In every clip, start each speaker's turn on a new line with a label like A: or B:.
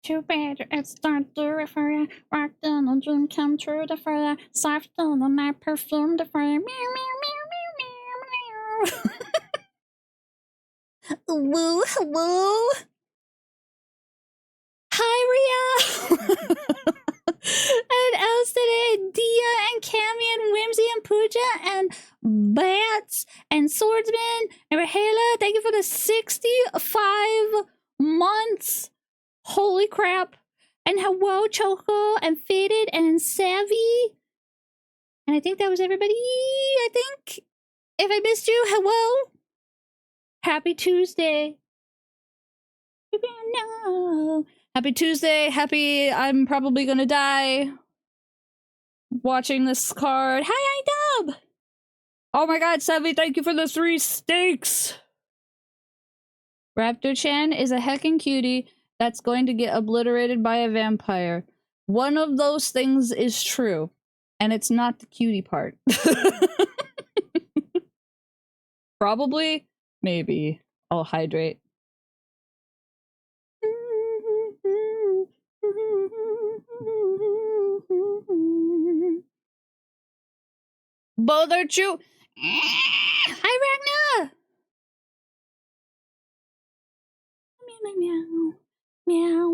A: Too bad it's not there for you. Rocked in a dream come true for you. Soft in the night perfumed for you. Meow, meow, meow, meow, meow, meow. Woo, woo. Hi, Ria. And Elston and Dia and Cammy and Whimsy and Pooja and Bats and Swordsman and Rahela. Thank you for the 65 months. Holy crap. And hello, Choco and Faded and Savvy. And I think that was everybody. I think. If I missed you, hello. Happy Tuesday. No. Happy Tuesday. Happy I'm probably gonna die. Watching this card. Hi, iDub. Oh my god, Savvy, thank you for the 3 steaks. Raptor Chan is a heckin' cutie that's going to get obliterated by a vampire. One of those things is true, and it's not the cutie part. Probably, maybe. I'll hydrate. Both are true. Hi, Ragnar! Meow, meow, meow,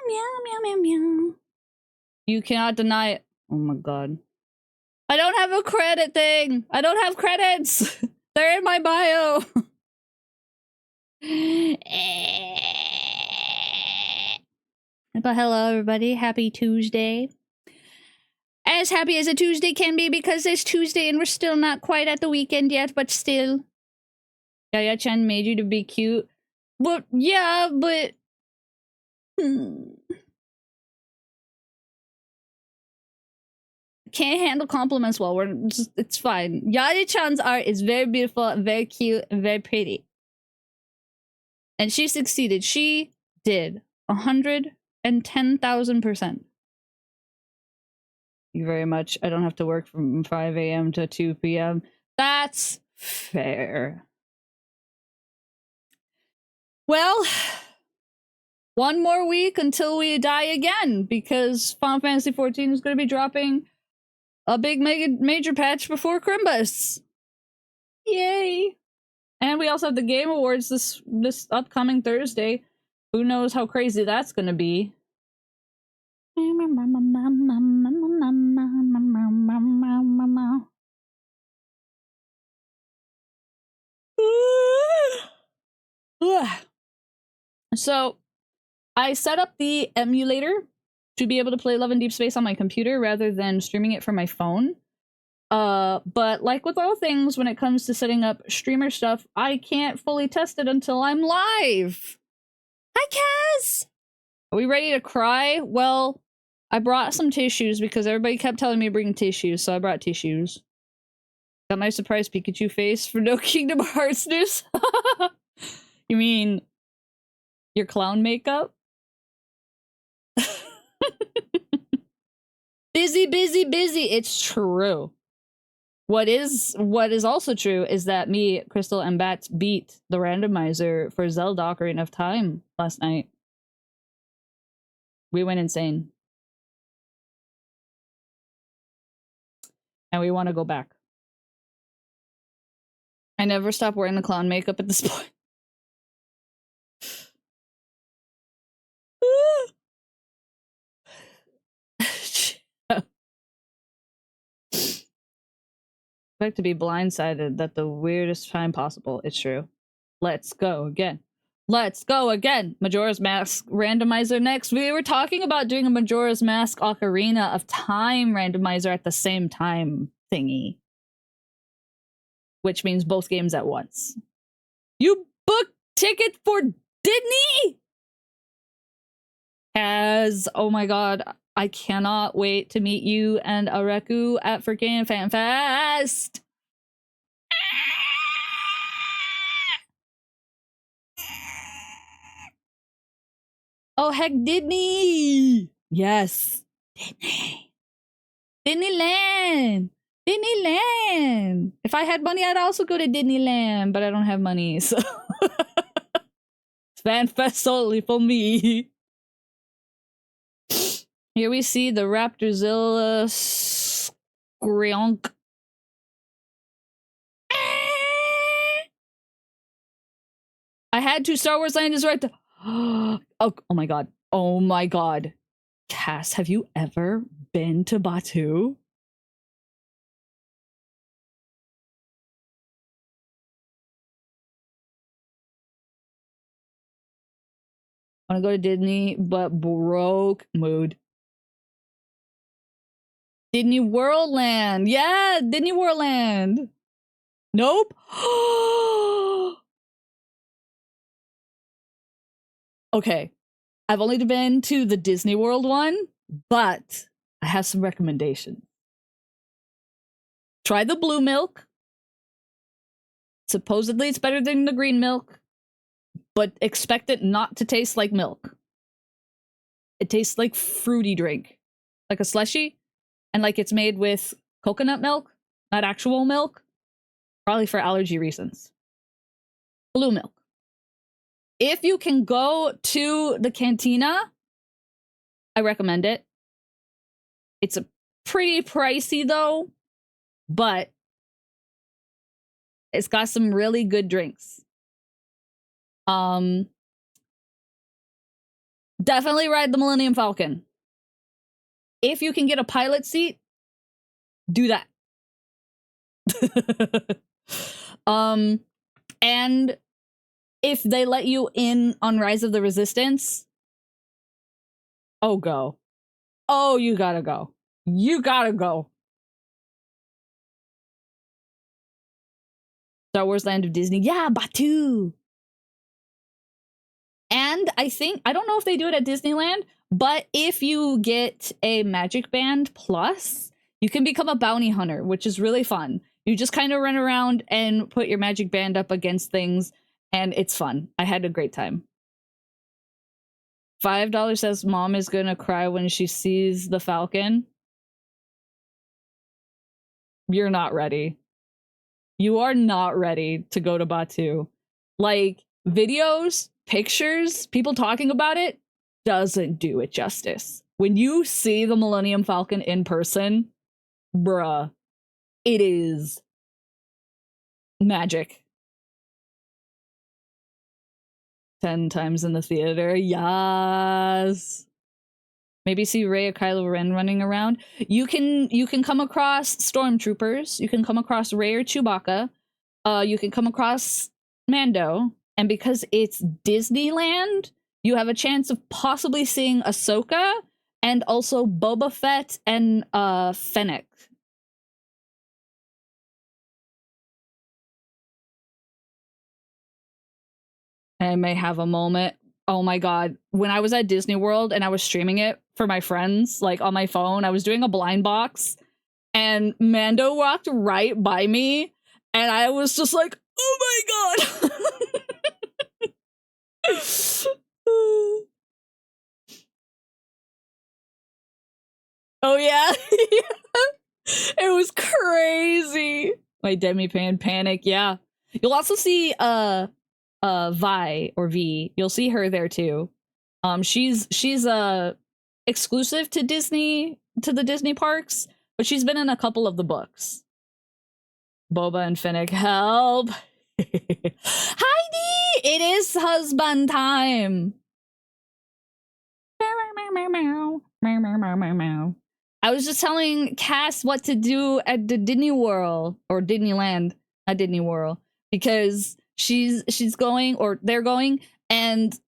A: meow, meow, meow, meow. You cannot deny it. Oh my god. I don't have a credit thing. I don't have credits. They're in my bio. But hello, everybody. Happy Tuesday. As happy as a Tuesday can be because it's Tuesday and we're still not quite at the weekend yet, but still. Yaya-chan made you to be cute. But, yeah, but... Can't handle compliments well. It's fine. Yaya-chan's art is very beautiful, very cute, and very pretty. And she succeeded. She did. 110,000%. Thank you very much. I don't have to work from 5 a.m. to 2 p.m. That's fair. Well, one more week until we die again, because Final Fantasy XIV is going to be dropping a big major patch before Crimbus. Yay! And we also have the Game Awards this upcoming Thursday. Who knows how crazy that's going to be. So, I set up the emulator to be able to play Love and Deepspace on my computer rather than streaming it from my phone. But like with all things, when it comes to setting up streamer stuff, I can't fully test it until I'm live. Hi, Kaz! Are we ready to cry? Well, I brought some tissues because everybody kept telling me to bring tissues, so I brought tissues. Got my surprise Pikachu face for no Kingdom Hearts news. You mean your clown makeup? Busy, busy, busy. It's true. What is also true is that me, Crystal, and Bats beat the randomizer for Zelda Ocarina of Time last night. We went insane. And we want to go back. I never stop wearing the clown makeup at this point. Expect to be blindsided at the weirdest time possible. It's true. Let's go again. Let's go again. Majora's Mask randomizer next. We were talking about doing a Majora's Mask Ocarina of Time randomizer at the same time thingy. Which means both games at once. You booked ticket for Disney? Oh my god, I cannot wait to meet you and Areku at freaking FanFest. Oh heck, Disney! Yes, Disney. Disneyland! Disneyland! If I had money, I'd also go to Disneyland, but I don't have money, so... FanFest only for me. Here we see the Raptorzilla Skryonk. I had to. Star Wars Land is right there. Oh my god. Oh my god. Cass, have you ever been to Batuu? I want to go to Disney, but broke mood. Disney World Land. Yeah, Disney World Land. Nope. Okay. I've only been to the Disney World one, but I have some recommendations. Try the blue milk. Supposedly it's better than the green milk, but expect it not to taste like milk. It tastes like fruity drink, like a slushy, and like it's made with coconut milk, not actual milk, probably for allergy reasons. Blue milk. If you can go to the cantina, I recommend it. It's a pretty pricey though, but it's got some really good drinks. Definitely ride the Millennium Falcon. If you can get a pilot seat, do that. And if they let you in on Rise of the Resistance, oh, go. Oh, you gotta go. You gotta go. Star Wars Land of Disney. Yeah, Batuu. And I think, I don't know if they do it at Disneyland, but if you get a Magic Band Plus, you can become a bounty hunter, which is really fun. You just kind of run around and put your Magic Band up against things, and it's fun. I had a great time. $5 says mom is gonna cry when she sees the Falcon. You're not ready. You are not ready to go to Batuu. Like, videos, pictures, people talking about it doesn't do it justice. When you see the Millennium Falcon in person, bruh, it is magic. 10 times in the theater. Yes. Maybe see Rey or Kylo Ren running around. You can come across stormtroopers. You can come across Rey or Chewbacca. You can come across Mando. And because it's Disneyland, you have a chance of possibly seeing Ahsoka and also Boba Fett and Fennec. I may have a moment. Oh my god. When I was at Disney World and I was streaming it for my friends, like on my phone, I was doing a blind box and Mando walked right by me and I was just like, oh my god. Oh yeah. It was crazy. My demi-pan panic, yeah. You'll also see Vi or V. You'll see her there too. She's exclusive to Disney, to the Disney parks, but she's been in a couple of the books. Boba and Fennec, help. Heidi, it is husband time. I was just telling Cass what to do at the Disney World or Disneyland, not Disney World, because she's going or they're going, and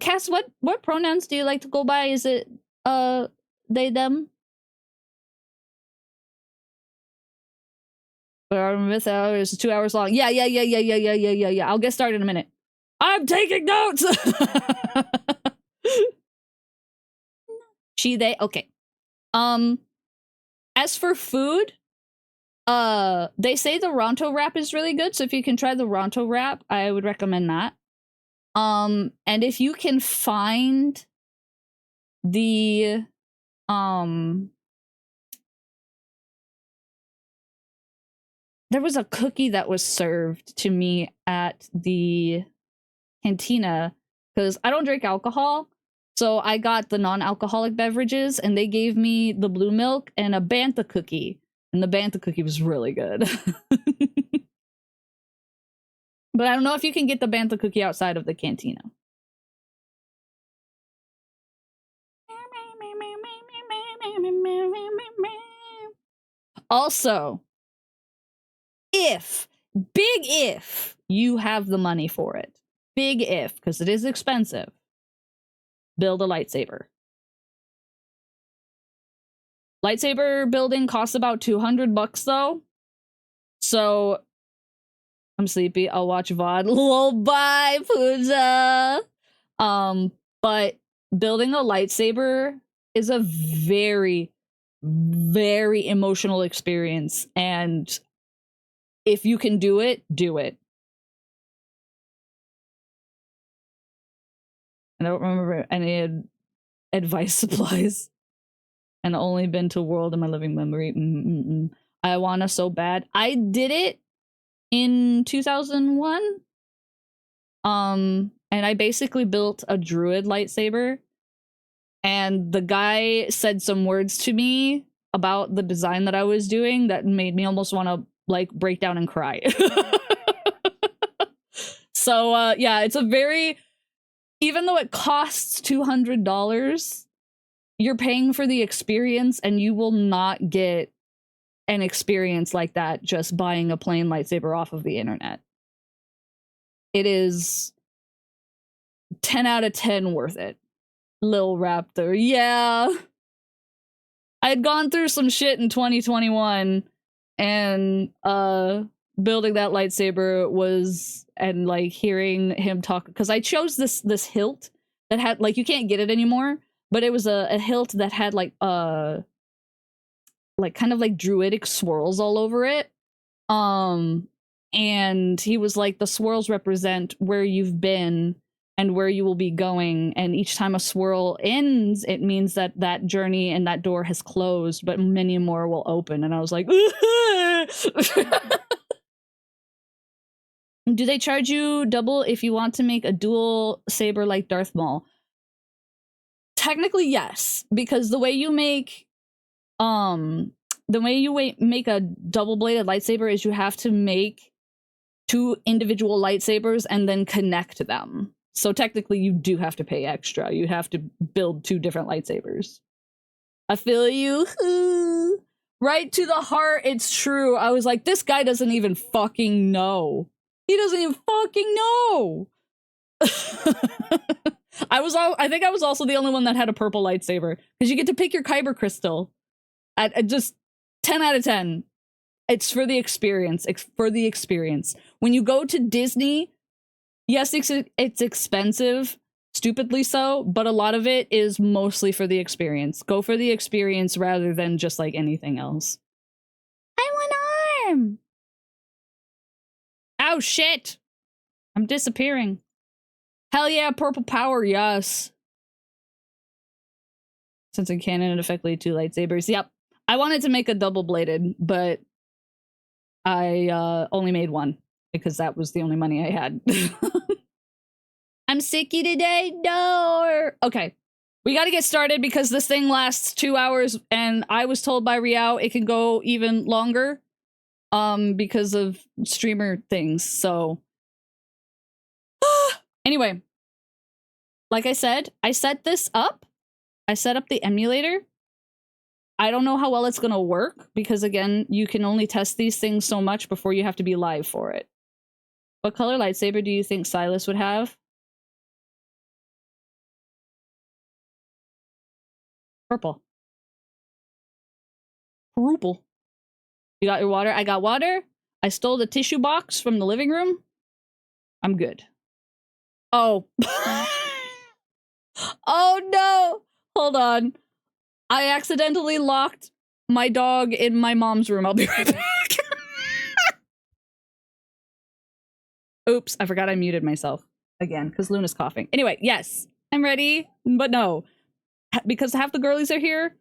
A: Cass, what pronouns do you like to go by? Is it they them? This hour is 2 hours long. Yeah. I'll get started in a minute. I'm taking notes. She, they, okay. As for food, they say the Ronto wrap is really good, so if you can try the Ronto wrap, I would recommend that. And if you can find the there was a cookie that was served to me at the cantina because I don't drink alcohol, So I got the non-alcoholic beverages, and they gave me the blue milk and a bantha cookie. And the bantha cookie was really good. But I don't know if you can get the bantha cookie outside of the cantina. Also, big if you have the money for it, big if, because it is expensive, build a lightsaber. Lightsaber building costs about $200 though. So I'm sleepy. I'll watch VOD. Lol, bye, Pooja. But building a lightsaber is a very, very emotional experience. And if you can do it, do it. I don't remember any advice supplies. And only been to World in my living memory. I wanna so bad. I did it in 2001. And I basically built a druid lightsaber. And the guy said some words to me about the design that I was doing that made me almost want to like break down and cry. So yeah, it's a very, even though it costs $200, you're paying for the experience, and you will not get an experience like that just buying a plain lightsaber off of the internet. It is 10 out of 10 worth it. Lil Raptor, yeah. I had gone through some shit in 2021, and building that lightsaber was, and like hearing him talk, because I chose this hilt that had, like, you can't get it anymore, but it was a hilt that had like kind of like druidic swirls all over it. And he was like, the swirls represent where you've been and where you will be going, and each time a swirl ends, it means that that journey and that door has closed, but many more will open. And I was like, do they charge you double if you want to make a dual saber like Darth Maul? Technically, yes, because the way you make make a double-bladed lightsaber is you have to make 2 individual lightsabers and then connect them. So technically, you do have to pay extra. You have to build 2 different lightsabers. I feel you. Right to the heart, it's true. I was like, this guy doesn't even fucking know. He doesn't even fucking know. I think I was also the only one that had a purple lightsaber, because you get to pick your kyber crystal. I just 10 out of 10. It's for the experience. It's for the experience. When you go to Disney, yes, it's expensive, stupidly so, but a lot of it is mostly for the experience. Go for the experience rather than just like anything else. I want arm. Oh shit. I'm disappearing. Hell yeah, purple power, yes. Since in canon it effectively 2 lightsabers. Yep. I wanted to make a double-bladed, but I only made 1. Because that was the only money I had. I'm sicky today. No. Okay. We got to get started because this thing lasts 2 hours, and I was told by Riao it can go even longer because of streamer things. So anyway, like I said, I set this up. I set up the emulator. I don't know how well it's going to work because, again, you can only test these things so much before you have to be live for it. What color lightsaber do you think Sylus would have? Purple. Purple. You got your water? I got water. I stole the tissue box from the living room. I'm good. Oh. Oh no! Hold on. I accidentally locked my dog in my mom's room. I'll be right back. Oops, I forgot I muted myself again because Luna's coughing. Anyway, yes, I'm ready, but no. Because half the girlies are here,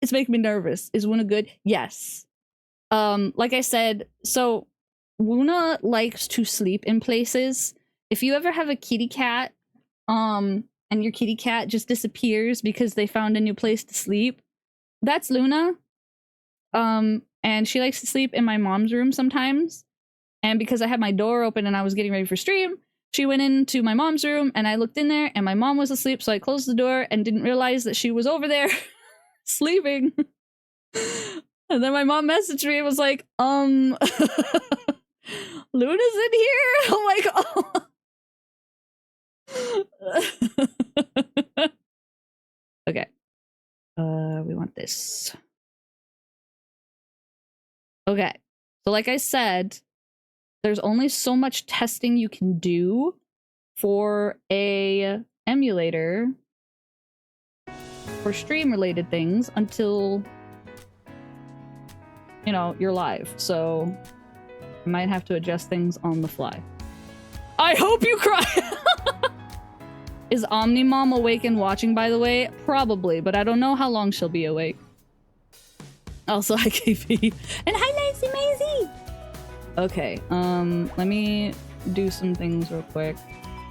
A: it's making me nervous. Is Wuna good? Yes. Like I said, so Wuna likes to sleep in places. If you ever have a kitty cat and your kitty cat just disappears because they found a new place to sleep. That's Luna. And she likes to sleep in my mom's room sometimes. And because I had my door open and I was getting ready for stream, she went into my mom's room and I looked in there and my mom was asleep, so I closed the door and didn't realize that she was over there sleeping. And then my mom messaged me and was like, Luna's in here? I'm like, oh. Okay. We want this. Okay. So like I said, there's only so much testing you can do for a emulator for stream related things until, you know, you're live. So I might have to adjust things on the fly. I hope you cry. Is Omnimom awake and watching, by the way? Probably, but I don't know how long she'll be awake. Also, hi KP. And hi Lazy Maisie! Okay, let me do some things real quick.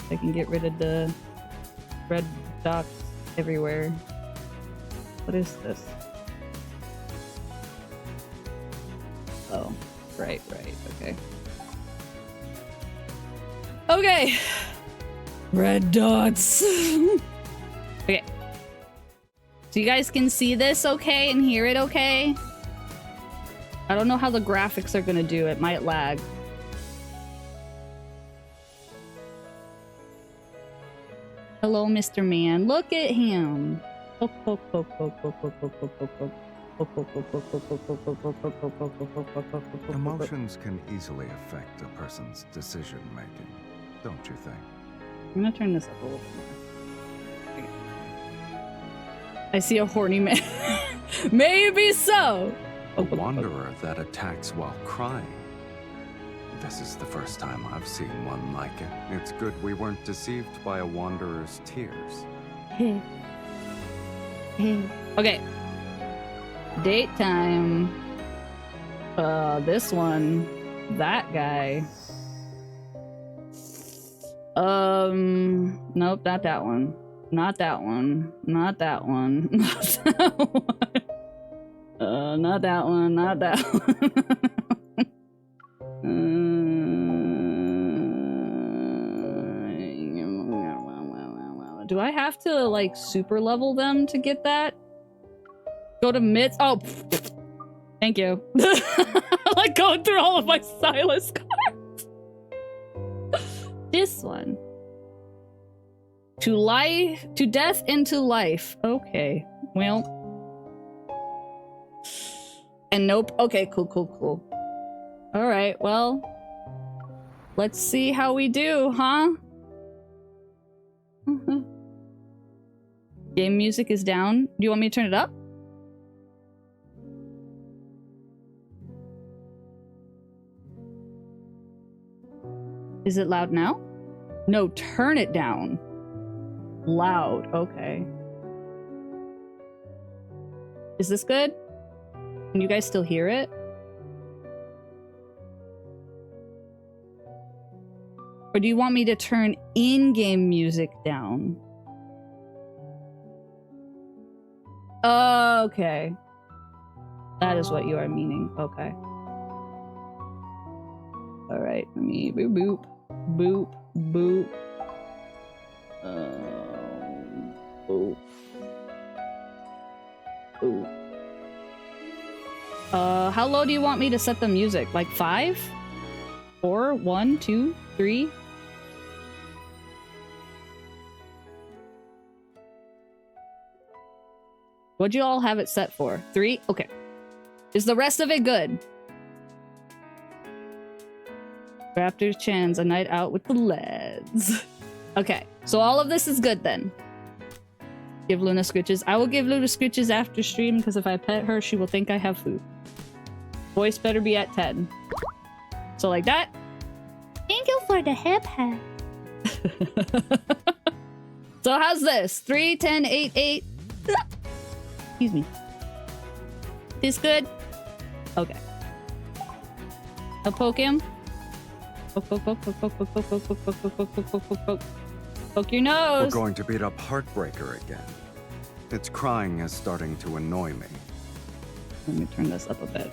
A: I can get rid of the red dots everywhere. What is this? Oh, right, okay. Okay! Red dots! Okay. So you guys can see this okay and hear it okay? I don't know how the graphics are gonna do. It might lag. Hello, Mr. Man. Look at him.
B: Emotions can easily affect a person's decision making, don't you think?
A: I'm gonna turn this up a little bit more. I see a horny man. Maybe so.
B: A wanderer that attacks while crying. This is the first time I've seen one like it. It's good we weren't deceived by a wanderer's tears.
A: Okay. Date time. This one. That guy. Nope, not that one. Not that one. Not that one. Not that one. Not that one. Not that one. Do I have to, like, super level them to get that? Go to mids? Oh, thank you. Like, going through all of my Sylus cards. This one. To life, to death into life. Okay, well. And nope. Okay, cool. All right, well. Let's see how we do, huh? Game music is down. Do you want me to turn it up? Is it loud now? No, turn it down. Loud, okay. Is this good? Can you guys still hear it? Or do you want me to turn in-game music down? Okay. That is what you are meaning. Okay. Alright, let me boop boop. Boop boop. Boop. Boop. How low do you want me to set the music? Like 5? 4? 1, 2, 3? What'd you all have it set for? 3? Okay. Is the rest of it good? Raptors Chan's a night out with the lads. Okay, so all of this is good then. Give Luna scritches. I will give Luna scritches after stream because if I pet her, she will think I have food. Voice better be at 10. So like that. Thank you for the hip hat. So how's this? 3, 10, 8, 8. Excuse me. This good? Okay. I'll poke him. Poke, poke, poke, poke, poke, poke, poke, poke, poke, poke, poke, poke, poke, poke. Poke your
B: We're
A: nose.
B: going to beat up Heartbreaker again. Its crying is starting to annoy me.
A: Let me turn this up a bit.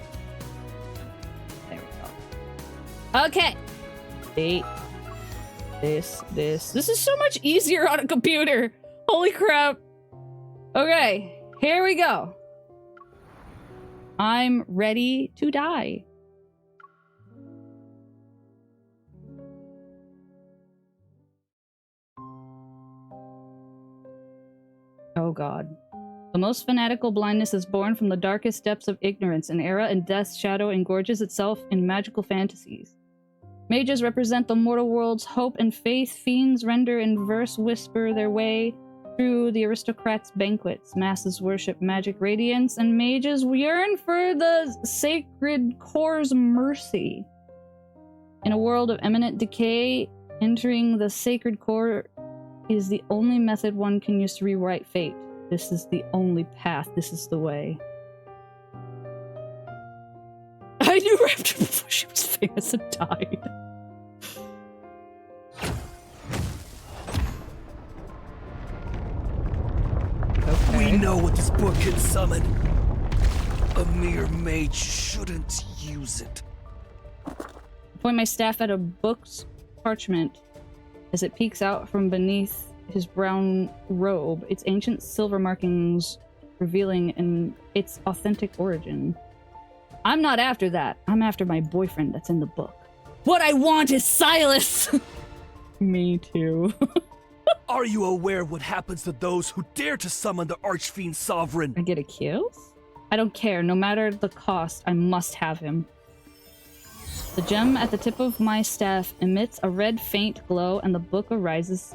A: There we go. Okay. Wait. This is so much easier on a computer. Holy crap. Okay, here we go. I'm ready to die. Oh god. The most fanatical blindness is born from the darkest depths of ignorance. An era in death's shadow engorges itself in magical fantasies. Mages represent the mortal world's hope and faith. Fiends render in verse whisper their way through the aristocrats' banquets. Masses worship magic radiance, and mages yearn for the sacred core's mercy. In a world of imminent decay, entering the sacred core is the only method one can use to rewrite fate. This is the only path. This is the way. I knew Raptor before she was famous and died. Okay.
C: We know what this book can summon. A mere mage shouldn't use it.
A: Point my staff at a book's parchment as it peeks out from beneath his brown robe, its ancient silver markings revealing in its authentic origin. I'm not after that. I'm after my boyfriend that's in the book. What I want is Sylus! Me too.
C: Are you aware of what happens to those who dare to summon the Archfiend Sovereign?
A: I get a kill? I don't care. No matter the cost, I must have him. The gem at the tip of my staff emits a red faint glow, and the book rises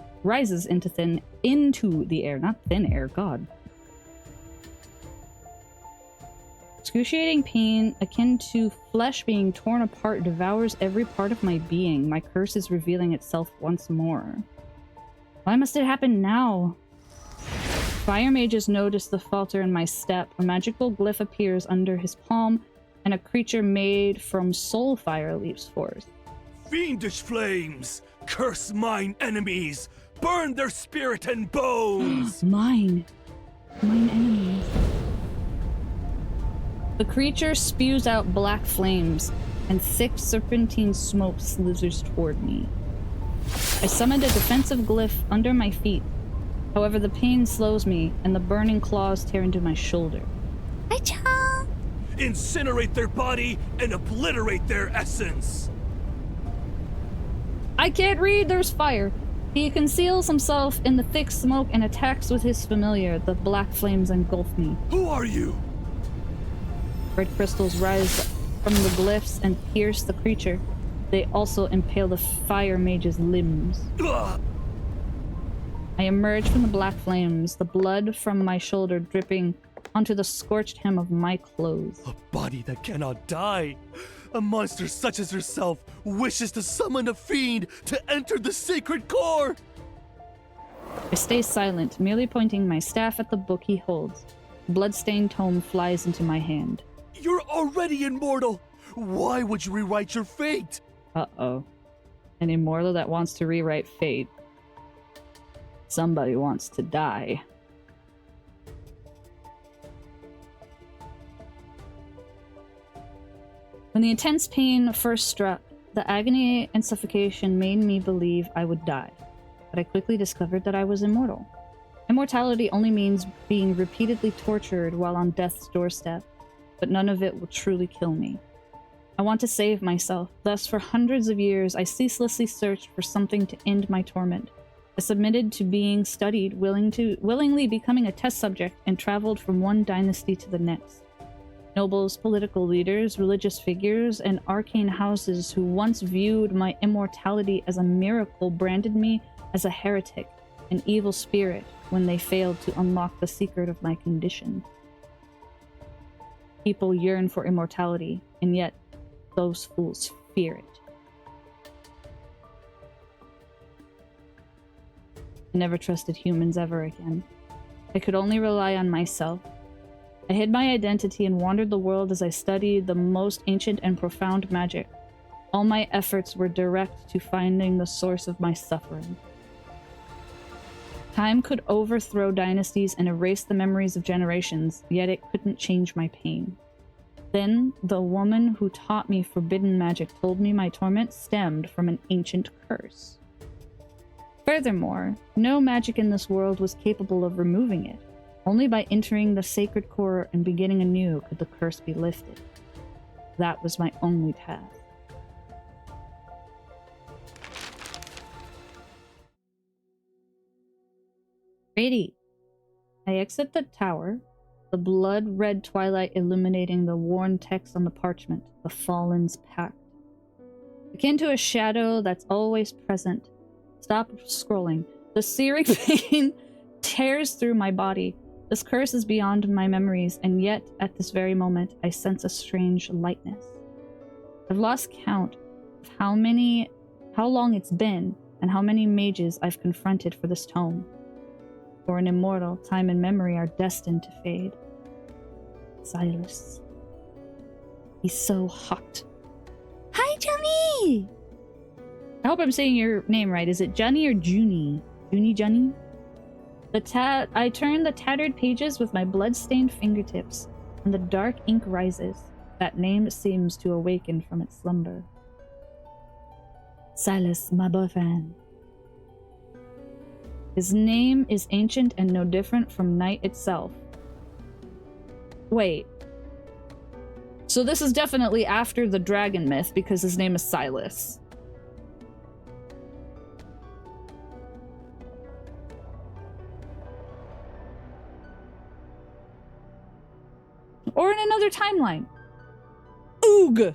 A: into the air. Not thin air, god. Excruciating pain akin to flesh being torn apart devours every part of my being. My curse is revealing itself once more. Why must it happen now? Fire mages notice the falter in my step. A magical glyph appears under his palm, and a creature made from soul fire leaps forth.
C: Fiendish flames! Curse mine enemies! Burn their spirit and bones!
A: Mine enemies. The creature spews out black flames, and thick serpentine smoke slithers toward me. I summoned a defensive glyph under my feet. However, the pain slows me, and the burning claws tear into my shoulder. Achoo!
C: Incinerate their body and obliterate their essence!
A: I can't read, there's fire. He conceals himself in the thick smoke and attacks with his familiar. The black flames engulf me.
C: Who are you?
A: Red crystals rise from the glyphs and pierce the creature. They also impale the fire mage's limbs.
C: Ugh.
A: I emerge from the black flames, the blood from my shoulder dripping onto the scorched hem of my clothes.
C: A body that cannot die. A monster such as herself wishes to summon a fiend to enter the sacred core.
A: I stay silent, merely pointing my staff at the book he holds. The blood-stained tome flies into my hand.
C: You're already immortal. Why would you rewrite your fate?
A: Uh-oh. An immortal that wants to rewrite fate. Somebody wants to die. When the intense pain first struck, the agony and suffocation made me believe I would die. But I quickly discovered that I was immortal. Immortality only means being repeatedly tortured while on death's doorstep, but none of it will truly kill me. I want to save myself. Thus, for hundreds of years, I ceaselessly searched for something to end my torment. I submitted to being studied, willingly becoming a test subject, and traveled from one dynasty to the next. Nobles, political leaders, religious figures, and arcane houses who once viewed my immortality as a miracle branded me as a heretic, an evil spirit, when they failed to unlock the secret of my condition. People yearn for immortality, and yet those fools fear it. I never trusted humans ever again. I could only rely on myself. I hid my identity and wandered the world as I studied the most ancient and profound magic. All my efforts were direct to finding the source of my suffering. Time could overthrow dynasties and erase the memories of generations, yet it couldn't change my pain. Then, the woman who taught me forbidden magic told me my torment stemmed from an ancient curse. Furthermore, no magic in this world was capable of removing it. Only by entering the sacred core and beginning anew could the curse be lifted. That was my only task. Ready. I exit the tower, the blood-red twilight illuminating the worn text on the parchment, the Fallen's Pact. Akin to a shadow that's always present. Stop scrolling. The searing pain tears through my body. This curse is beyond my memories, and yet, at this very moment, I sense a strange lightness. I've lost count of how long it's been, and how many mages I've confronted for this tome. For an immortal, time and memory are destined to fade. Sylus. He's so hot. Hi, Johnny! I hope I'm saying your name right. Is it Johnny or Junie? Johnny? I turn the tattered pages with my blood-stained fingertips, and the dark ink rises. That name seems to awaken from its slumber. Sylus, my boyfriend. His name is ancient and no different from night itself. Wait. So this is definitely after the dragon myth, because his name is Sylus. Or in another timeline. Oog!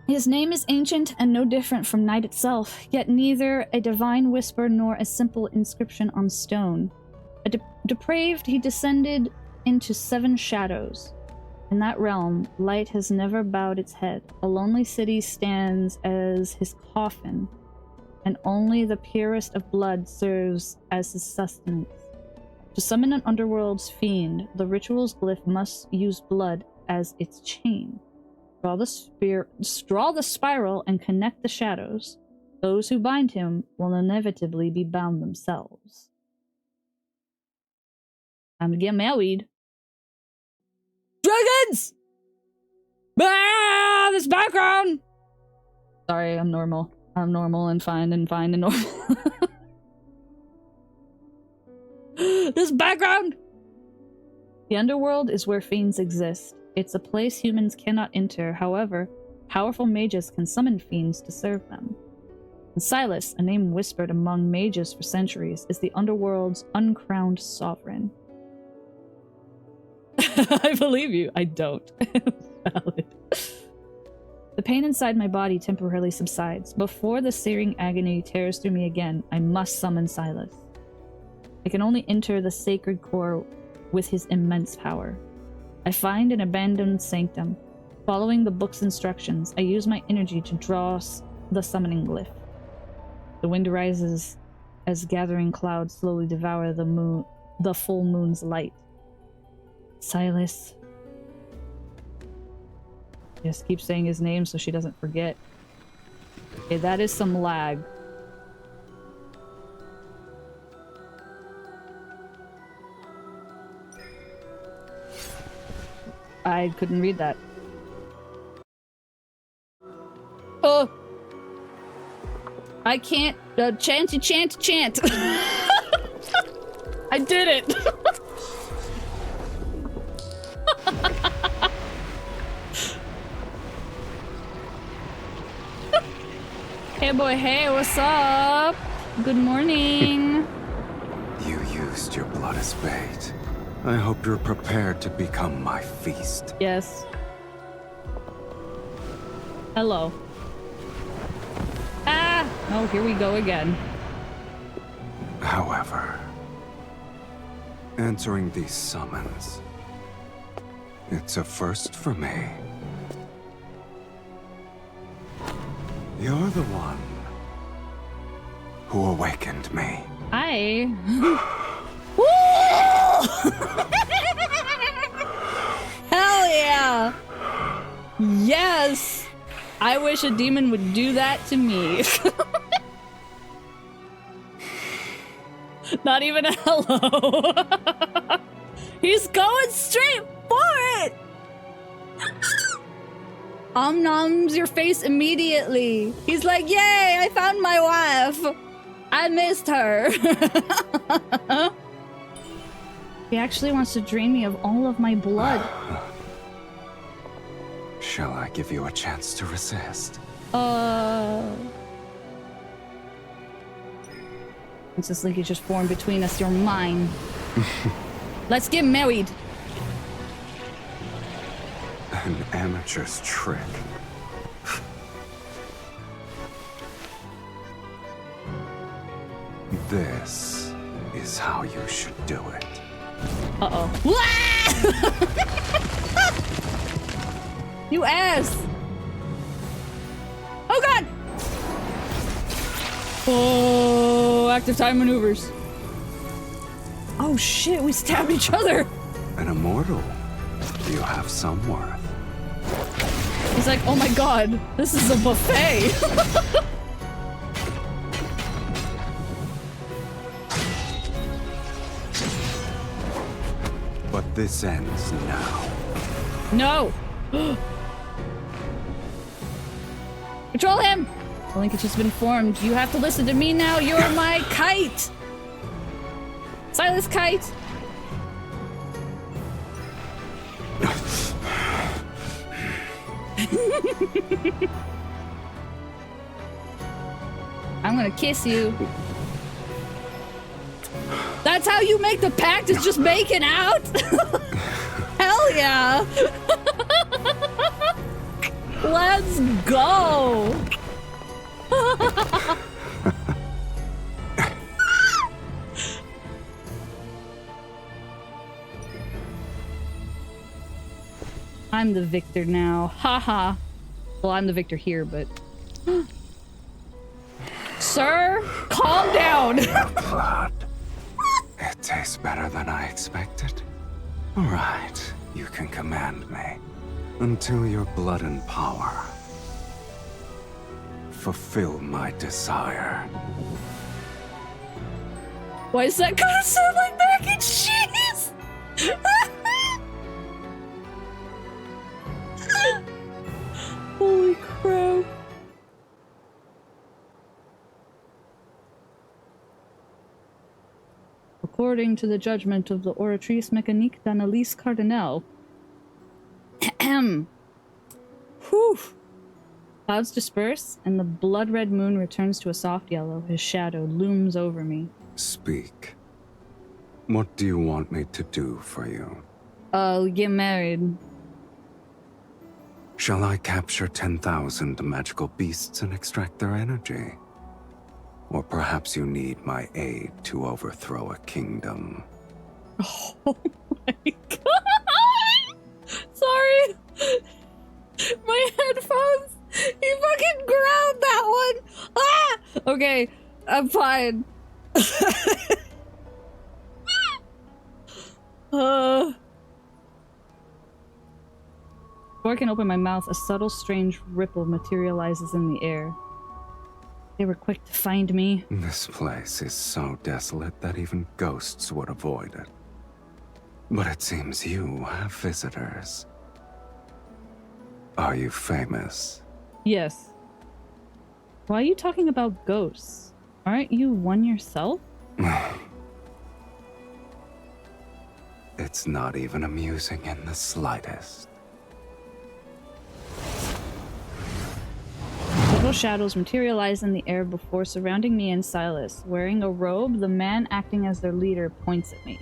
A: His name is ancient and no different from night itself, yet neither a divine whisper nor a simple inscription on stone. Depraved, he descended into 7 shadows. In that realm, light has never bowed its head. A lonely city stands as his coffin, and only the purest of blood serves as his sustenance. To summon an underworld's fiend, the ritual's glyph must use blood as its chain. Draw the spiral and connect the shadows. Those who bind him will inevitably be bound themselves. Time to get married. Dragons! Ah, this background! Sorry, I'm normal. I'm normal and fine and normal. This background! The underworld is where fiends exist. It's a place humans cannot enter. However, powerful mages can summon fiends to serve them. And Sylus, a name whispered among mages for centuries, is the underworld's uncrowned sovereign. I believe you. I don't. Valid. The pain inside my body temporarily subsides. Before the searing agony tears through me again, I must summon Sylus. I can only enter the sacred core with his immense power. I find an abandoned sanctum. Following the book's instructions, I use my energy to draw the summoning glyph. The wind rises as gathering clouds slowly devour the full moon's light. Sylus. Just keep saying his name so she doesn't forget. Okay, that is some lag. I couldn't read that. Oh! I can't chant. I did it! Hey boy, hey, what's up? Good morning.
B: You used your blood as bait. I hope you're prepared to become my feast.
A: Yes. Hello. Ah! Oh, here we go again.
B: However, answering these summons, it's a first for me. You're the one who awakened me.
A: I... Hell yeah! Yes! I wish a demon would do that to me. Not even a hello. He's going straight for it. Noms your face immediately. He's like, yay, I found my wife. I missed her. He actually wants to drain me of all of my blood.
B: Shall I give you a chance to resist?
A: Since this linkage just formed between us, you're mine. Let's get married.
B: An amateur's trick. This is how you should do it.
A: Uh-oh. You ass! Oh god! Oh, active time maneuvers. Oh shit, we stabbed each other!
B: An immortal. You have some worth.
A: He's like, oh my god, this is a buffet!
B: But this ends now.
A: No! Control him! The linkage has been formed. You have to listen to me now. You're my kite! Sylus kite! I'm gonna kiss you. That's how you make the pact, is just making out? Hell yeah! Let's go! I'm the victor now. Haha. Well, I'm the victor here, but... Sir, calm down!
B: Blood. It tastes better than I expected. All right, you can command me until your blood and power fulfill my desire.
A: Why is that gonna sound like mac and cheese? Holy crap. According to the judgment of the Oratrice Mécanique d'Analyse Cardinal. Whew. Clouds disperse, and the blood-red moon returns to a soft yellow. His shadow looms over me.
B: Speak. What do you want me to do for you?
A: Get married.
B: Shall I capture 10,000 magical beasts and extract their energy? Or perhaps you need my aid to overthrow a kingdom.
A: Oh my god! Sorry! My headphones! You fucking grabbed that one! Ah! Okay, I'm fine. Before I can open my mouth, a subtle, strange ripple materializes in the air. They were quick to find me.
B: This place is so desolate that even ghosts would avoid it. But it seems you have visitors. Are you famous?
A: Yes. Why are you talking about ghosts? Aren't you one yourself?
B: It's not even amusing in the slightest.
A: Several shadows materialize in the air before surrounding me and Sylus. Wearing a robe, the man acting as their leader points at me.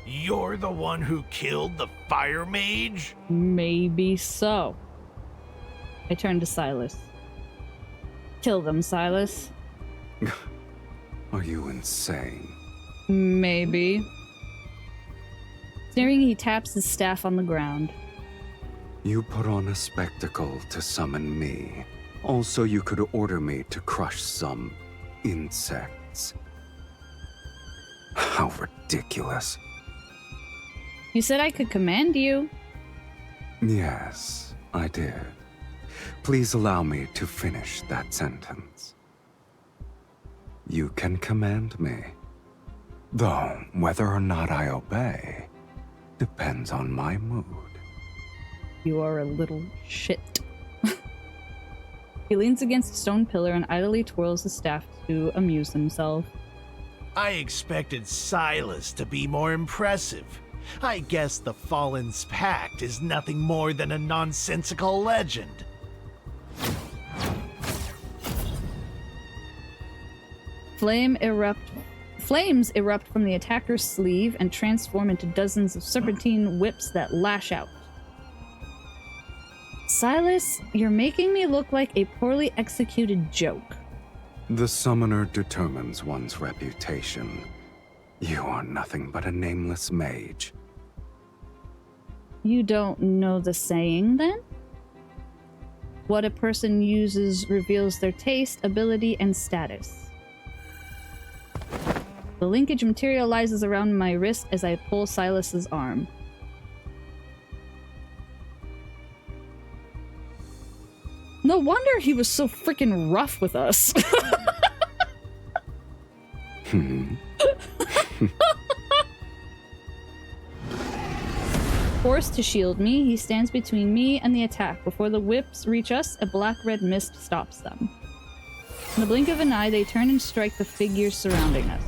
D: You're the one who killed the fire mage?
A: Maybe so. I turn to Sylus. Kill them, Sylus.
B: Are you insane?
A: Maybe. Sneering, he taps his staff on the ground.
B: You put on a spectacle to summon me. Also, you could order me to crush some insects. How ridiculous.
A: You said I could command you.
B: Yes, I did. Please allow me to finish that sentence. You can command me, Though, whether or not I obey depends on my mood.
A: You are a little shit. He leans against a stone pillar and idly twirls his staff to amuse himself.
D: I expected Sylus to be more impressive. I guess the Fallen's Pact is nothing more than a nonsensical legend.
A: Flames erupt from the attacker's sleeve and transform into dozens of serpentine whips that lash out. Sylus, you're making me look like a poorly executed joke.
B: The summoner determines one's reputation. You are nothing but a nameless mage.
A: You don't know the saying, then? What a person uses reveals their taste, ability, and status. The linkage materializes around my wrist as I pull Sylus's arm. No wonder he was so freaking rough with us. Forced to shield me, he stands between me and the attack. Before the whips reach us, a black-red mist stops them. In the blink of an eye, they turn and strike the figures surrounding us.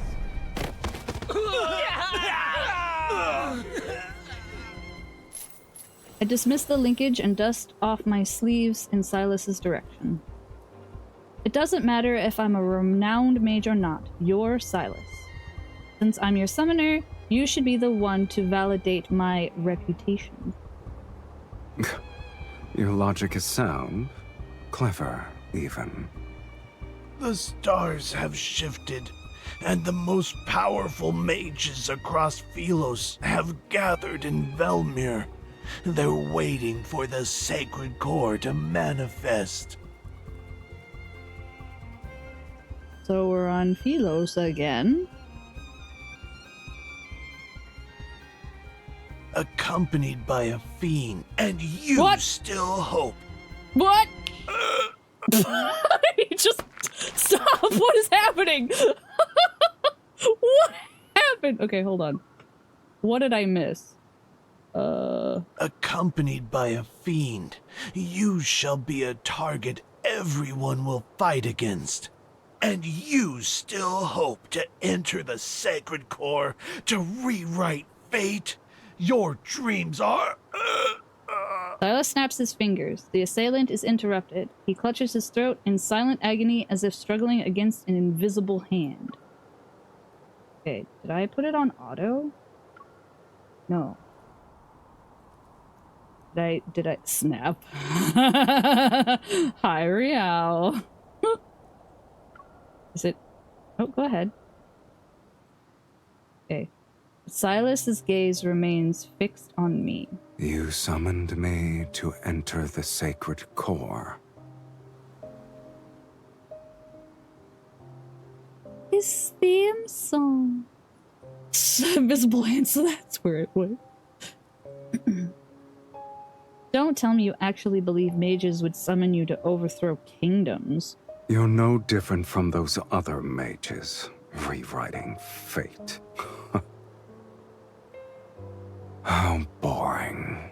A: I dismiss the linkage and dust off my sleeves in Sylus's direction. It doesn't matter if I'm a renowned mage or not, you're Sylus. Since I'm your summoner, you should be the one to validate my reputation.
B: Your logic is sound. Clever, even.
D: The stars have shifted, and the most powerful mages across Sylus have gathered in Velmir. They're waiting for the sacred core to manifest.
A: So we're on Sylus again.
D: Accompanied by a fiend, and you
A: What?
D: still hope.
A: What? Just stop! What is happening? What happened? Okay, hold on. What did I miss?
D: Accompanied by a fiend, you shall be a target everyone will fight against. And you still hope to enter the sacred core to rewrite fate? Your dreams are...
A: Sylus snaps his fingers. The assailant is interrupted. He clutches his throat in silent agony as if struggling against an invisible hand. Okay, did I put it on auto? No. Did I snap? Hi, Rial. Is it? Oh, go ahead. Okay. Sylus's gaze remains fixed on me.
B: You summoned me to enter the sacred core.
A: His theme song. Invisible hand, so that's where it went. Don't tell me you actually believe mages would summon you to overthrow kingdoms.
B: You're no different from those other mages, rewriting fate. How boring.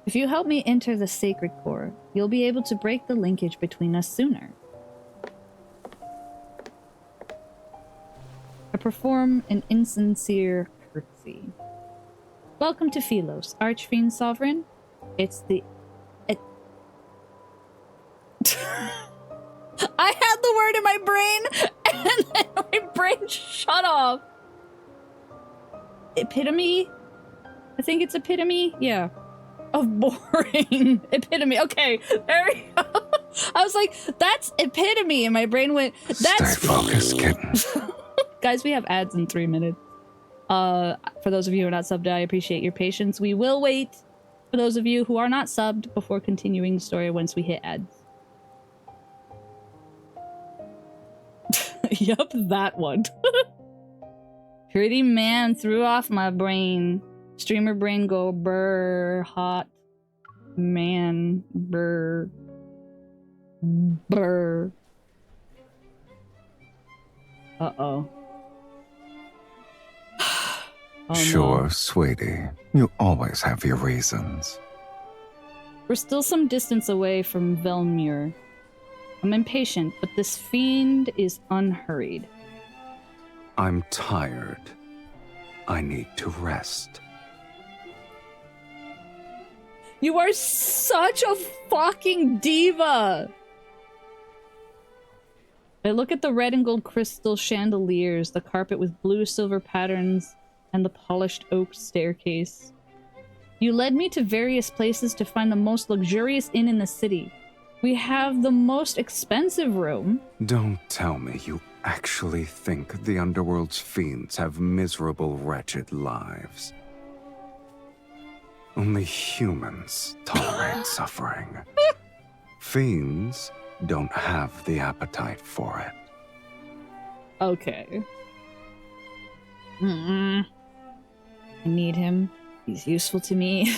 A: If you help me enter the sacred core, you'll be able to break the linkage between us sooner. I perform an insincere curtsy. Welcome to Sylus, Archfiend Sovereign. It's the... I had the word in my brain, and then my brain shut off. Epitome? I think it's epitome? Yeah. Of boring. Epitome. Okay, there we go. I was like, that's epitome, and my brain went, that's...
B: Stay focused, kitten.
A: Guys, we have ads in 3 minutes. For those of you who are not subbed, I appreciate your patience. We will wait for those of you who are not subbed before continuing the story once we hit ads. Yup, that one. Pretty man threw off my brain. Streamer brain go brr. Hot man brr. Brr. Uh-oh. Oh,
B: Sure,
A: no.
B: sweetie. You always have your reasons.
A: We're still some distance away from Velmure. I'm impatient, but this fiend is unhurried.
B: I'm tired. I need to rest.
A: You are such a fucking diva! I look at the red and gold crystal chandeliers, the carpet with blue silver patterns, and the polished oak staircase. You led me to various places to find the most luxurious inn in the city. We have the most expensive room.
B: Don't tell me you actually think the underworld's fiends have miserable, wretched lives. Only humans tolerate suffering. Fiends don't have the appetite for it.
A: Okay. I need him. He's useful to me.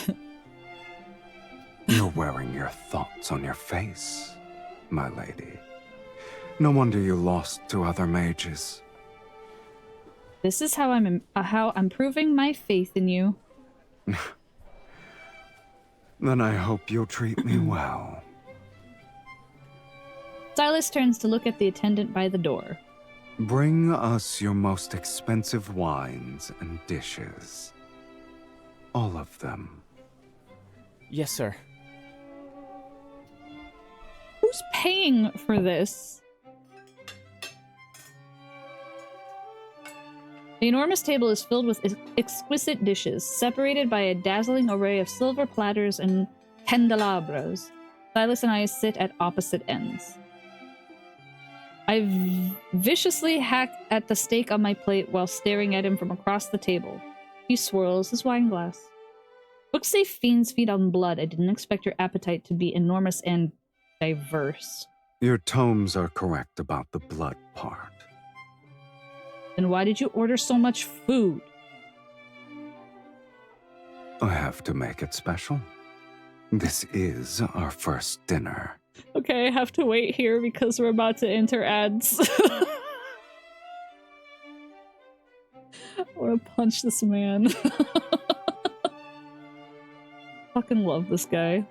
B: You're wearing your thoughts on your face, my lady. No wonder you lost to other mages.
A: This is how I'm proving my faith in you.
B: Then I hope you'll treat me well.
A: Sylus turns to look at the attendant by the door.
B: Bring us your most expensive wines and dishes. All of them.
E: Yes, sir.
A: Who's paying for this? The enormous table is filled with exquisite dishes, separated by a dazzling array of silver platters and candelabras. Sylus and I sit at opposite ends. I viciously hack at the steak on my plate while staring at him from across the table. He swirls his wine glass. Books say fiends feed on blood. I didn't expect your appetite to be enormous and diverse.
B: Your tomes are correct about the blood part.
A: Then why did you order so much food?
B: I have to make it special. This is our first dinner.
A: Okay, I have to wait here because we're about to enter ads. I want to punch this man. Fucking love this guy.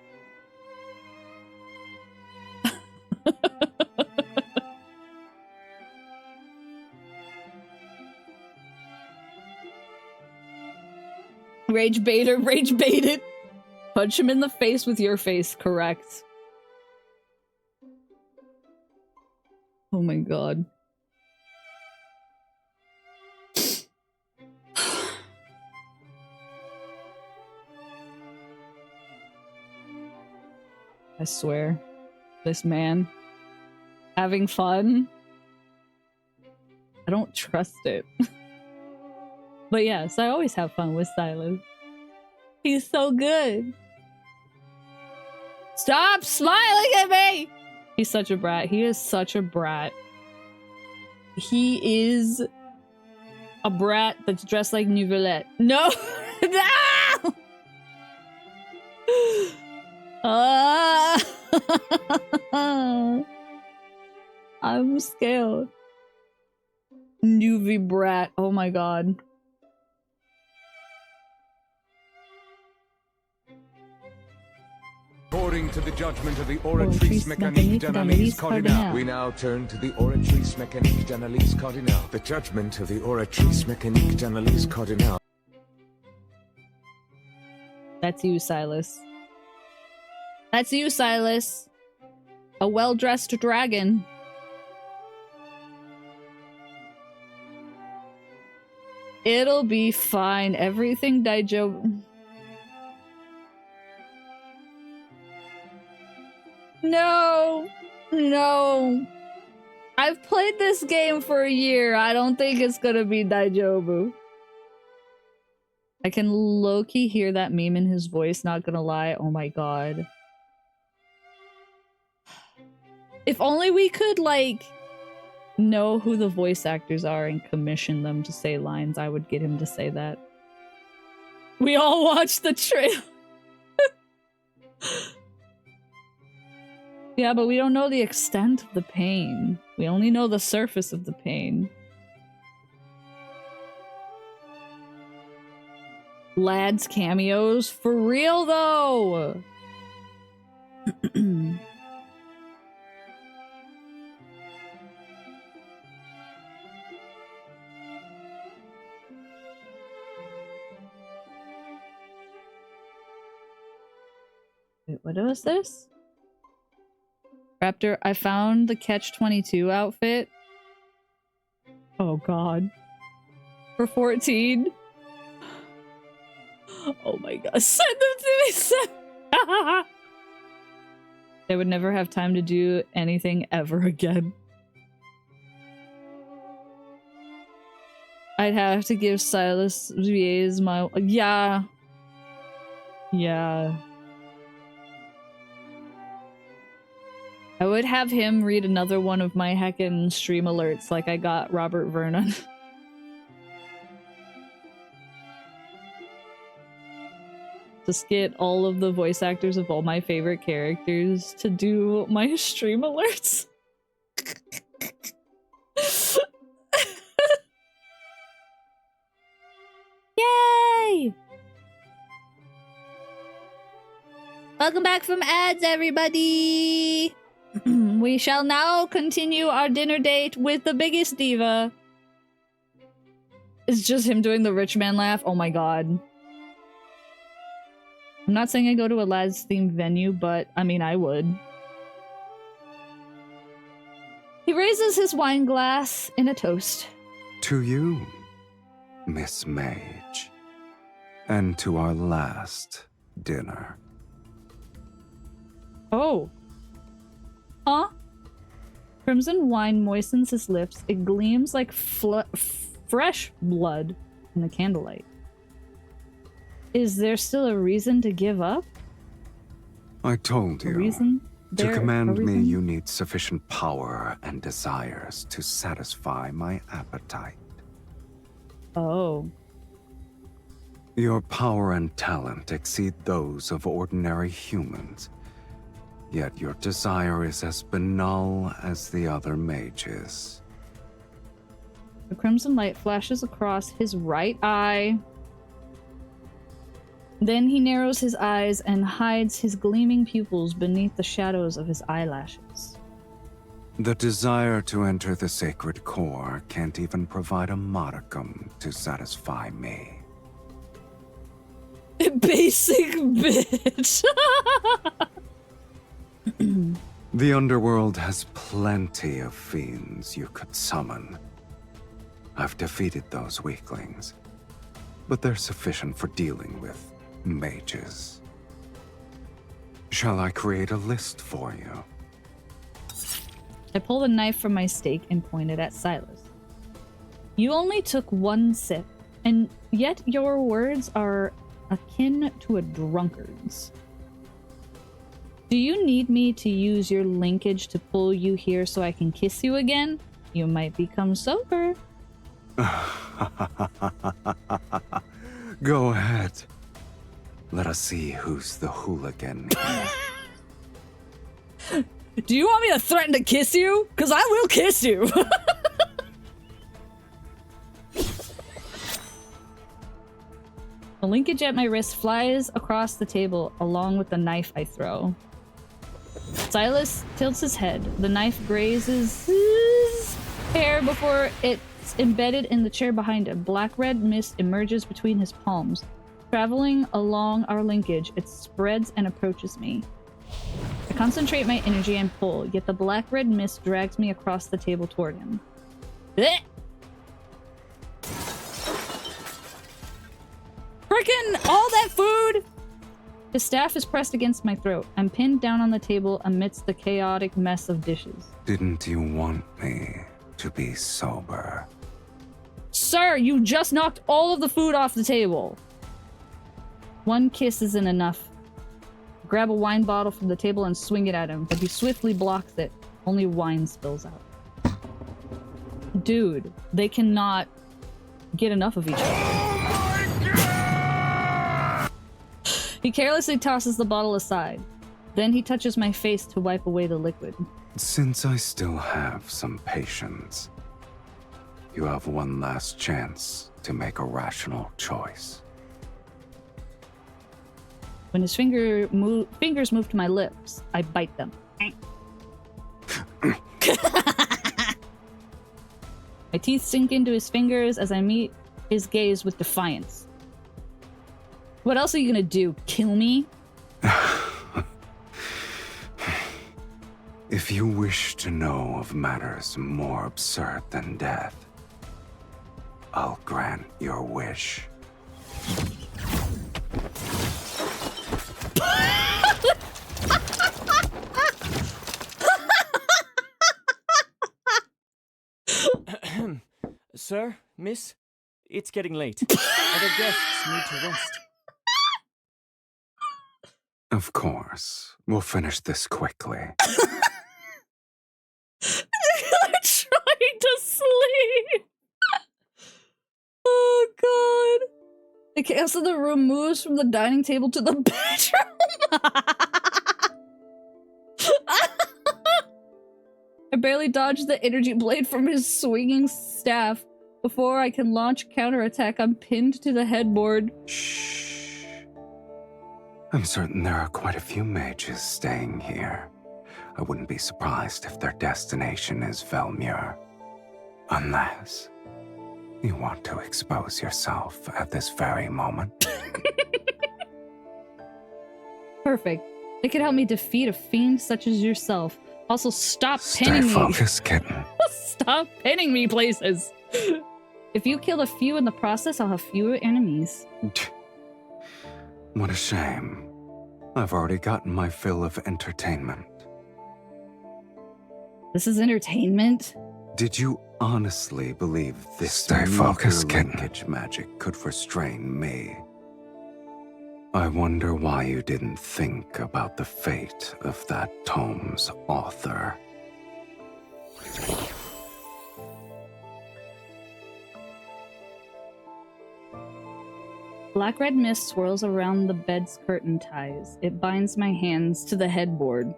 A: Rage baiter, rage baited. Punch him in the face with your face, correct. Oh my god. I swear, this man having fun, I don't trust it. But yes, I always have fun with Sylus. He's so good. Stop smiling at me! He's such a brat. He is such a brat. He is a brat that's dressed like Nouvellette. No! No! I'm scared. Nuvi brat. Oh my god.
F: According to the judgment of the Oratrice Mécanique d'Analyse Cardinale. We now turn to the Oratrice Mécanique d'Analyse Cardinale. The judgment of the Oratrice Mécanique d'Analyse Cardinale.
A: That's you, Sylus. That's you, Sylus. A well-dressed dragon. It'll be fine. Everything Daijo... No! No! I've played this game for a year. I don't think it's gonna be Daijobu. I can low-key hear that meme in his voice, not gonna lie. Oh my god. If only we could, like, know who the voice actors are and commission them to say lines, I would get him to say that. We all watched the trailer. Yeah, but we don't know the extent of the pain. We only know the surface of the pain. Lads cameos? For real, though! Wait, what was this? Raptor, I found the Catch-22 outfit. Oh god. For 14. Oh my god. Send them to me! They would never have time to do anything ever again. I'd have to give Sylus VAs my... Yeah. Yeah. I would have him read another one of my heckin' stream alerts like I got Robert Vernon. Just get all of the voice actors of all my favorite characters to do my stream alerts. Yay! Welcome back from ads, everybody! We shall now continue our dinner date with the biggest diva. It's just him doing the rich man laugh. Oh my god. I'm not saying I go to a lads themed venue, but I mean, I would. He raises his wine glass in a toast.
B: To you, Miss Mage. And to our last dinner.
A: Oh. Huh? Crimson wine moistens his lips. It gleams like fresh blood in the candlelight. Is there still a reason to give up?
B: I told you.
A: A reason?
B: To command me, you need sufficient power and desires to satisfy my appetite.
A: Oh.
B: Your power and talent exceed those of ordinary humans. Yet your desire is as banal as the other mages.
A: The crimson light flashes across his right eye. Then he narrows his eyes and hides his gleaming pupils beneath the shadows of his eyelashes.
B: The desire to enter the sacred core can't even provide a modicum to satisfy me.
A: Basic bitch!
B: The underworld has plenty of fiends you could summon. I've defeated those weaklings, but they're sufficient for dealing with mages. Shall I create a list for you?
A: I pull the knife from my steak and point it at Sylus. You only took one sip, and yet your words are akin to a drunkard's. Do you need me to use your linkage to pull you here so I can kiss you again? You might become sober.
B: Go ahead. Let us see who's the hooligan here.
A: Do you want me to threaten to kiss you? Because I will kiss you! The linkage at my wrist flies across the table along with the knife I throw. Sylus tilts his head. The knife grazes his hair before it's embedded in the chair behind him. Black-red mist emerges between his palms. Traveling along our linkage, it spreads and approaches me. I concentrate my energy and pull, yet the black-red mist drags me across the table toward him. Blech! Frickin' all that food! His staff is pressed against my throat. I'm pinned down on the table amidst the chaotic mess of dishes.
B: Didn't you want me to be sober?
A: Sir, you just knocked all of the food off the table. One kiss isn't enough. Grab a wine bottle from the table and swing it at him, but he swiftly blocks it. Only wine spills out. Dude, they cannot get enough of each other. He carelessly tosses the bottle aside. Then he touches my face to wipe away the liquid.
B: Since I still have some patience, you have one last chance to make a rational choice.
A: When his fingers move to my lips, I bite them. My teeth sink into his fingers as I meet his gaze with defiance. What else are you gonna do? Kill me?
B: If you wish to know of matters more absurd than death, I'll grant your wish.
E: Sir, miss, it's getting late. Other guests need to rest.
B: Of course. We'll finish this quickly.
A: I'm trying to sleep. Oh god. The chaos of the room moves from the dining table to the bedroom. I barely dodge the energy blade from his swinging staff. Before I can launch counterattack, I'm pinned to the headboard.
B: Shh. I'm certain there are quite a few mages staying here. I wouldn't be surprised if their destination is Velmure. Unless you want to expose yourself at this very moment.
A: Perfect. It could help me defeat a fiend such as yourself. Also, stop pinning me.
B: Stay focused, kitten.
A: Stop pinning me places. If you kill a few in the process, I'll have fewer enemies.
B: What a shame. I've already gotten my fill of entertainment.
A: This is entertainment?
B: Did you honestly believe this Stay focused, kitten. linkage magic could restrain me? I wonder why you didn't think about the fate of that tome's author.
A: Black-red mist swirls around the bed's curtain ties. It binds my hands to the headboard.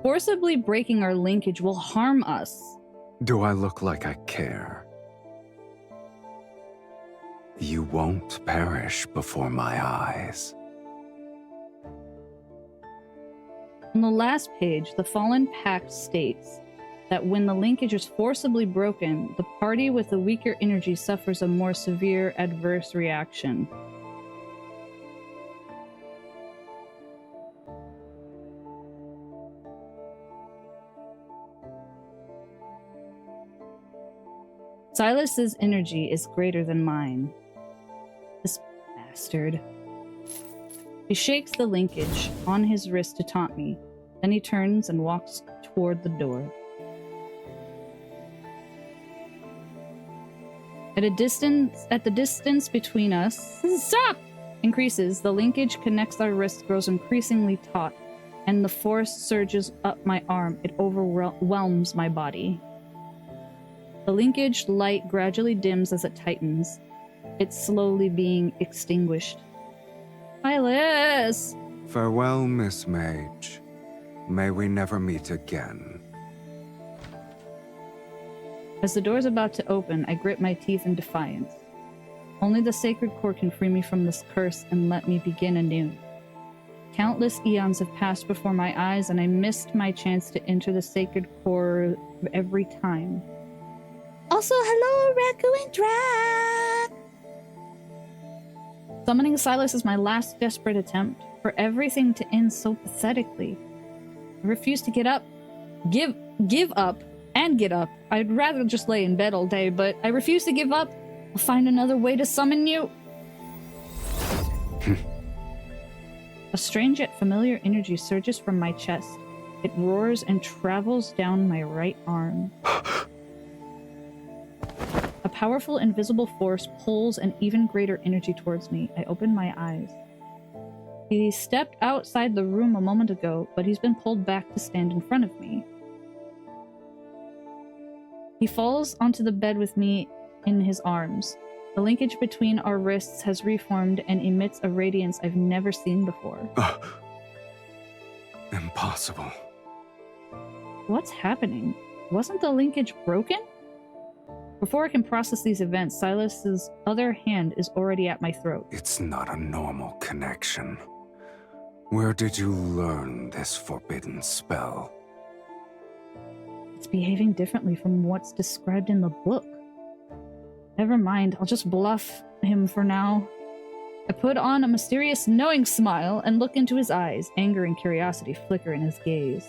A: Forcibly breaking our linkage will harm us.
B: Do I look like I care? You won't perish before my eyes.
A: On the last page, the Fallen Pact states that when the linkage is forcibly broken, the party with the weaker energy suffers a more severe adverse reaction. Sylus's energy is greater than mine. This bastard. He shakes the linkage on his wrist to taunt me. Then he turns and walks toward the door. At the distance between us, stop! Increases. The linkage connects our wrists, grows increasingly taut, and the force surges up my arm. It overwhelms my body. The linkage light gradually dims as it tightens. It's slowly being extinguished. Sylus!
B: Farewell, Miss Mage. May we never meet again.
A: As the door's about to open, I grit my teeth in defiance. Only the sacred core can free me from this curse and let me begin anew. Countless eons have passed before my eyes, and I missed my chance to enter the sacred core every time. Also, hello, Raku and Drac! Summoning Sylus is my last desperate attempt, for everything to end so pathetically. I refuse to get up. Give up and get up. I'd rather just lay in bed all day, but I refuse to give up. I'll find another way to summon you. A strange yet familiar energy surges from my chest. It roars and travels down my right arm. A powerful invisible force pulls an even greater energy towards me. I open my eyes. He stepped outside the room a moment ago, but he's been pulled back to stand in front of me. He falls onto the bed with me in his arms. The linkage between our wrists has reformed and emits a radiance I've never seen before.
B: Impossible.
A: What's happening? Wasn't the linkage broken? Before I can process these events, Silas's other hand is already at my throat.
B: It's not a normal connection. Where did you learn this forbidden spell?
A: It's behaving differently from what's described in the book. Never mind, I'll just bluff him for now. I put on a mysterious, knowing smile and look into his eyes, anger and curiosity flicker in his gaze.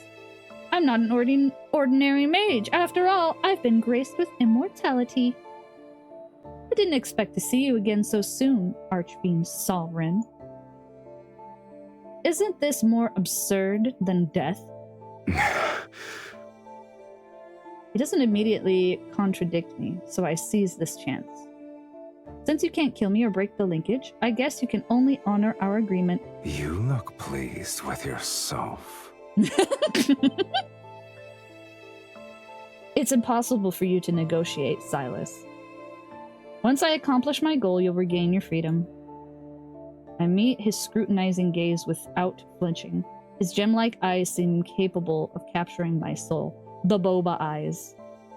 A: I'm not an ordinary mage. After all, I've been graced with immortality. I didn't expect to see you again so soon, Archfiend Sovereign. Isn't this more absurd than death? He doesn't immediately contradict me, so I seize this chance. Since you can't kill me or break the linkage, I guess you can only honor our agreement.
B: You look pleased with yourself.
A: It's impossible for you to negotiate, Sylus. Once I accomplish my goal, you'll regain your freedom. I meet his scrutinizing gaze without flinching. His gem-like eyes seem capable of capturing my soul. The boba eyes.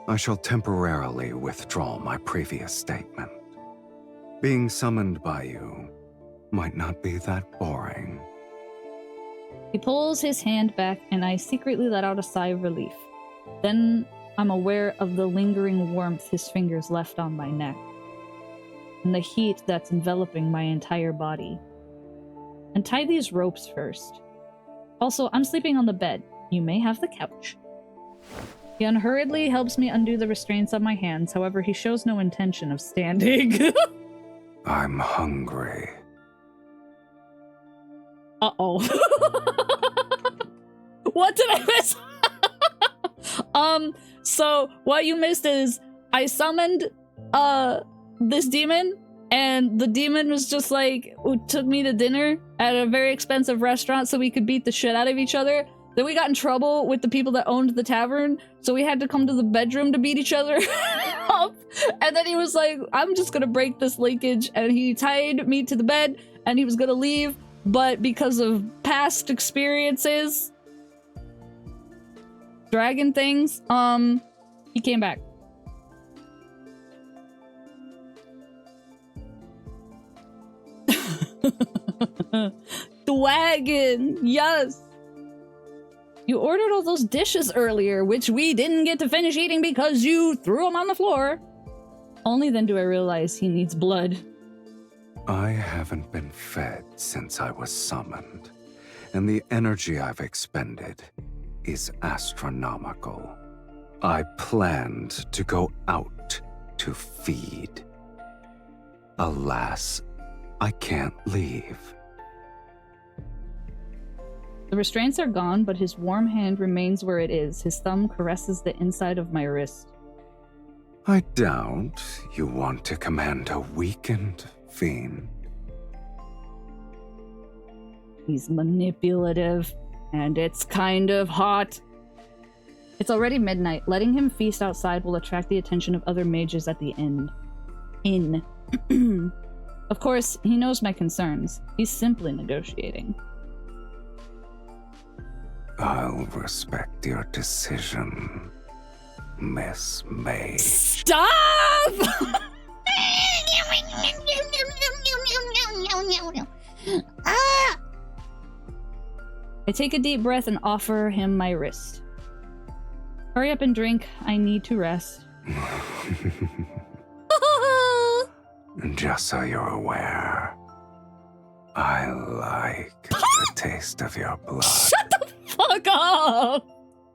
B: I shall temporarily withdraw my previous statement. Being summoned by you might not be that boring.
A: He pulls his hand back, and I secretly let out a sigh of relief. Then I'm aware of the lingering warmth his fingers left on my neck, and the heat that's enveloping my entire body. Untie these ropes first. Also, I'm sleeping on the bed. You may have the couch. He unhurriedly helps me undo the restraints on my hands, however, he shows no intention of standing.
B: I'm hungry.
A: Uh-oh. What did I miss? So what you missed is I summoned this demon, and the demon was just like, took me to dinner at a very expensive restaurant so we could beat the shit out of each other. Then we got in trouble with the people that owned the tavern, so we had to come to the bedroom to beat each other up. And then he was like, I'm just gonna break this linkage, and he tied me to the bed, and he was gonna leave, but because of past experiences, dragon things, he came back. Dragon, yes. You ordered all those dishes earlier, which we didn't get to finish eating because you threw them on the floor. Only then do I realize he needs blood.
B: I haven't been fed since I was summoned, and the energy I've expended is astronomical. I planned to go out to feed. Alas, I can't leave.
A: The restraints are gone, but his warm hand remains where it is. His thumb caresses the inside of my wrist.
B: I doubt you want to command a weakened fiend.
A: He's manipulative, and it's kind of hot. It's already midnight. Letting him feast outside will attract the attention of other mages at the inn. Of course, he knows my concerns. He's simply negotiating.
B: I'll respect your decision, Miss Mage.
A: Stop! I take a deep breath and offer him my wrist. Hurry up and drink. I need to rest.
B: Just so you're aware, I like the taste of your blood.
A: Shut the fuck up!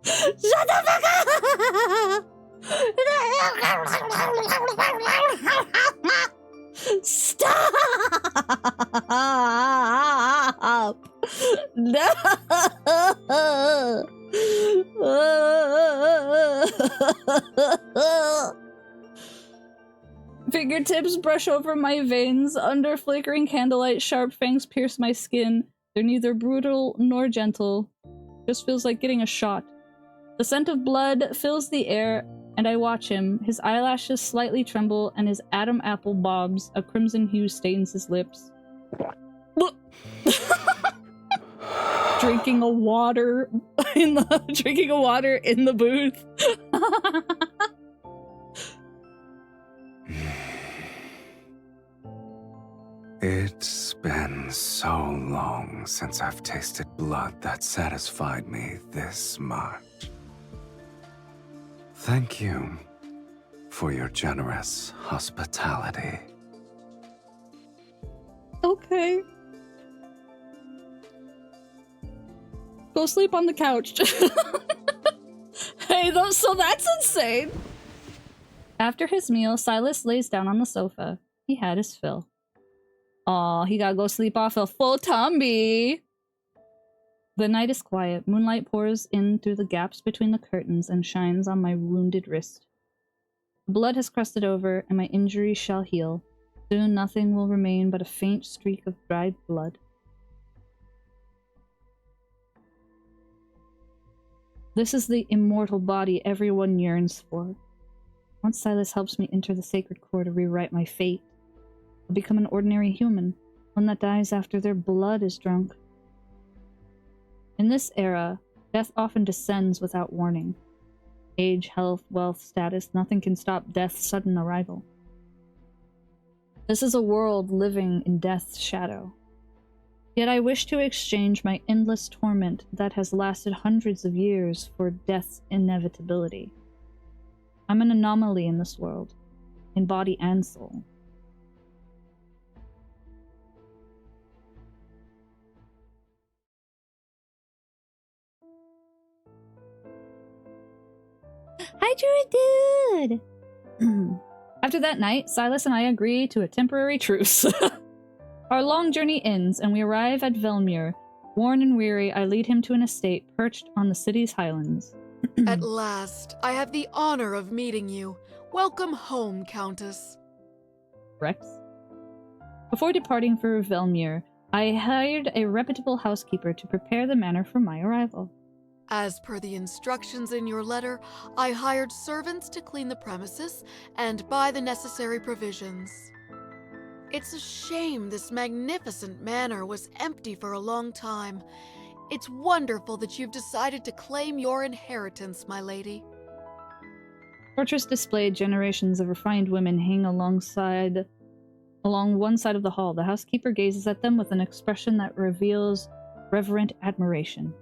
A: Shut the fuck up! Stop! No! Fingertips brush over my veins. Under flickering candlelight, sharp fangs pierce my skin. They're neither brutal nor gentle. Just feels like getting a shot. The scent of blood fills the air, and I watch him. His eyelashes slightly tremble, and his Adam apple bobs. A crimson hue stains his lips. Drinking a water in the booth.
B: It's been so long since I've tasted blood that satisfied me this much. Thank you for your generous hospitality.
A: Okay. Go sleep on the couch. Hey, so that's insane. After his meal, Sylus lays down on the sofa. He had his fill. Aw, he gotta go sleep off a full tummy. The night is quiet. Moonlight pours in through the gaps between the curtains and shines on my wounded wrist. The blood has crusted over, and my injury shall heal. Soon nothing will remain but a faint streak of dried blood. This is the immortal body everyone yearns for. Once Sylus helps me enter the sacred core to rewrite my fate, I'll become an ordinary human, one that dies after their blood is drunk. In this era, death often descends without warning. Age, health, wealth, status, nothing can stop death's sudden arrival. This is a world living in death's shadow. Yet I wish to exchange my endless torment that has lasted hundreds of years for death's inevitability. I'm an anomaly in this world, in body and soul. Hi, Druid Dude! After that night, Sylus and I agree to a temporary truce. Our long journey ends, and we arrive at Velmir. Worn and weary, I lead him to an estate perched on the city's highlands.
G: At last, I have the honor of meeting you. Welcome home, Countess.
A: Rex? Before departing for Velmir, I hired a reputable housekeeper to prepare the manor for my arrival.
G: As per the instructions in your letter, I hired servants to clean the premises and buy the necessary provisions. It's a shame this magnificent manor was empty for a long time. It's wonderful that you've decided to claim your inheritance, my lady.
A: Portraits displayed generations of refined women hang along one side of the hall. The housekeeper gazes at them with an expression that reveals reverent admiration.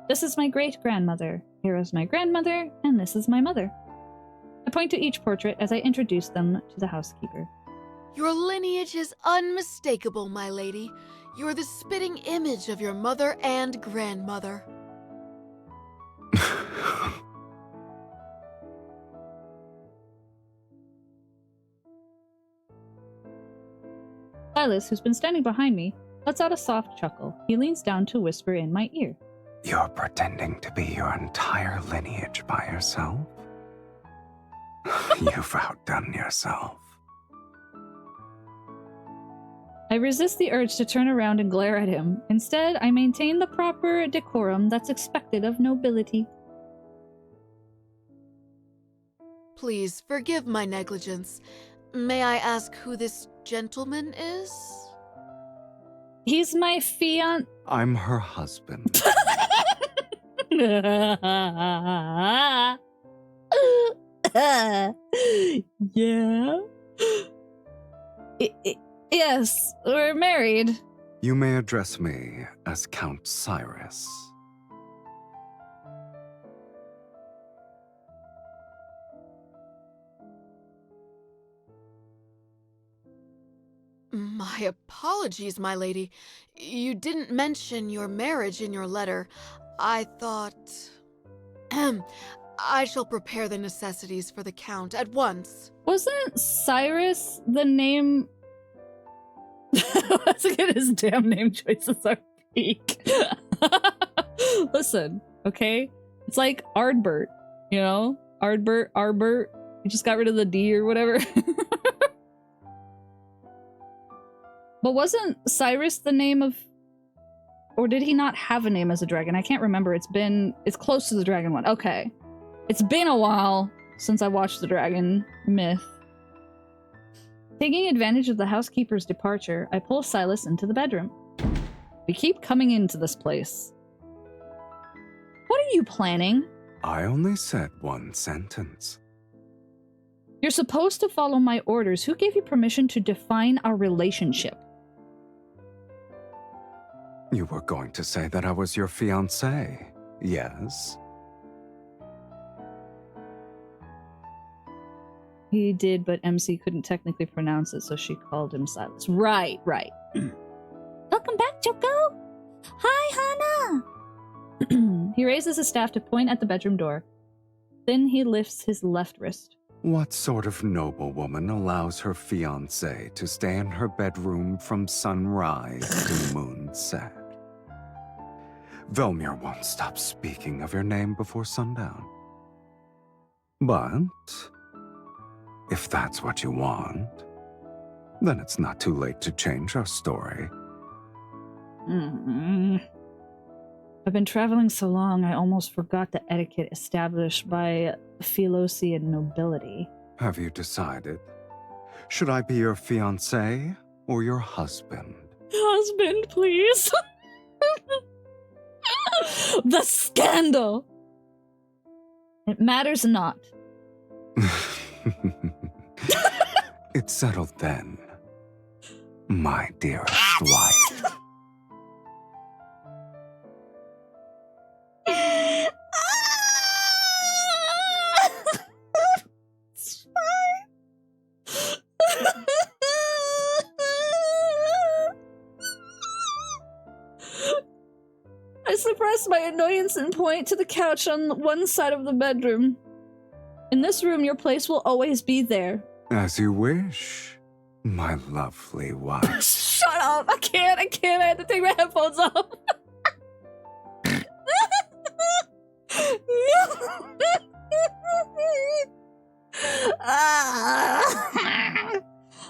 A: This is my great-grandmother, here is my grandmother, and this is my mother. I point to each portrait as I introduce them to the housekeeper.
G: Your lineage is unmistakable, my lady. You're the spitting image of your mother and grandmother.
A: Sylus, who's been standing behind me, lets out a soft chuckle. He leans down to whisper in my ear.
B: You're pretending to be your entire lineage by yourself? You've outdone yourself.
A: I resist the urge to turn around and glare at him. Instead, I maintain the proper decorum that's expected of nobility.
G: Please forgive my negligence. May I ask who this gentleman is?
A: He's my
B: I'm her husband.
A: Yeah? Yes, we're married.
B: You may address me as Count Cyrus.
G: My apologies, my lady. You didn't mention your marriage in your letter. I thought... I shall prepare the necessities for the Count at once.
A: Wasn't Cyrus the name... Let's get his damn name choices are peak. Listen, okay? It's like Ardbert, you know? Arbert. You just got rid of the D or whatever. But wasn't Cyrus the name of... Or did he not have a name as a dragon? I can't remember. It's close to the dragon one. Okay. It's been a while since I watched the dragon myth. Taking advantage of the housekeeper's departure, I pull Sylus into the bedroom. We keep coming into this place. What are you planning?
B: I only said one sentence.
A: You're supposed to follow my orders. Who gave you permission to define our relationship?
B: You were going to say that I was your fiancé, yes?
A: He did, but MC couldn't technically pronounce it, so she called him Sylus. Right. Welcome back, Choco! Hi, Hana! He raises his staff to point at the bedroom door. Then he lifts his left wrist.
B: What sort of noblewoman allows her fiancé to stay in her bedroom from sunrise to moonset? Velmir won't stop speaking of your name before sundown. But if that's what you want, then it's not too late to change our story.
A: I've been traveling so long, I almost forgot the etiquette established by Philosian nobility.
B: Have you decided? Should I be your fiancé or your husband?
A: Husband, please. The scandal! It matters not.
B: It's settled then, my dearest wife.
A: It's fine. I suppress my annoyance and point to the couch on one side of the bedroom. In this room, your place will always be there.
B: As you wish, my lovely wife.
A: Shut up! I can't! I had to take my headphones off.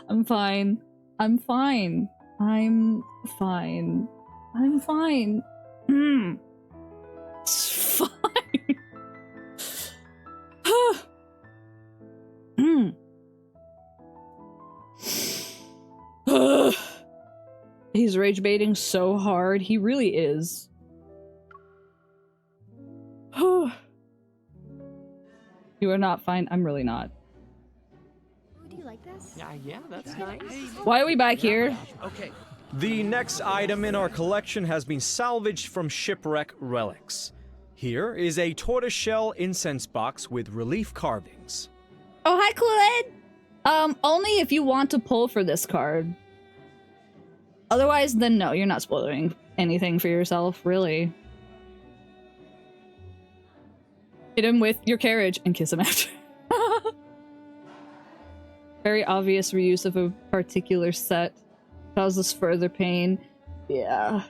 A: I'm fine. I'm fine. I'm fine. I'm fine. It's fine. He's rage baiting so hard. He really is. You are not fine. I'm really not.
H: Do you like this?
E: Yeah, that's nice.
A: Why are we back here?
C: Okay.
E: The next item in our collection has been salvaged from shipwreck relics. Here is a tortoiseshell incense box with relief carvings.
A: Oh, hi, Kool-Aid! Only if you want to pull for this card. Otherwise, then no, you're not spoiling anything for yourself, really. Hit him with your carriage and kiss him after. Very obvious reuse of a particular set. Causes further pain. Yeah.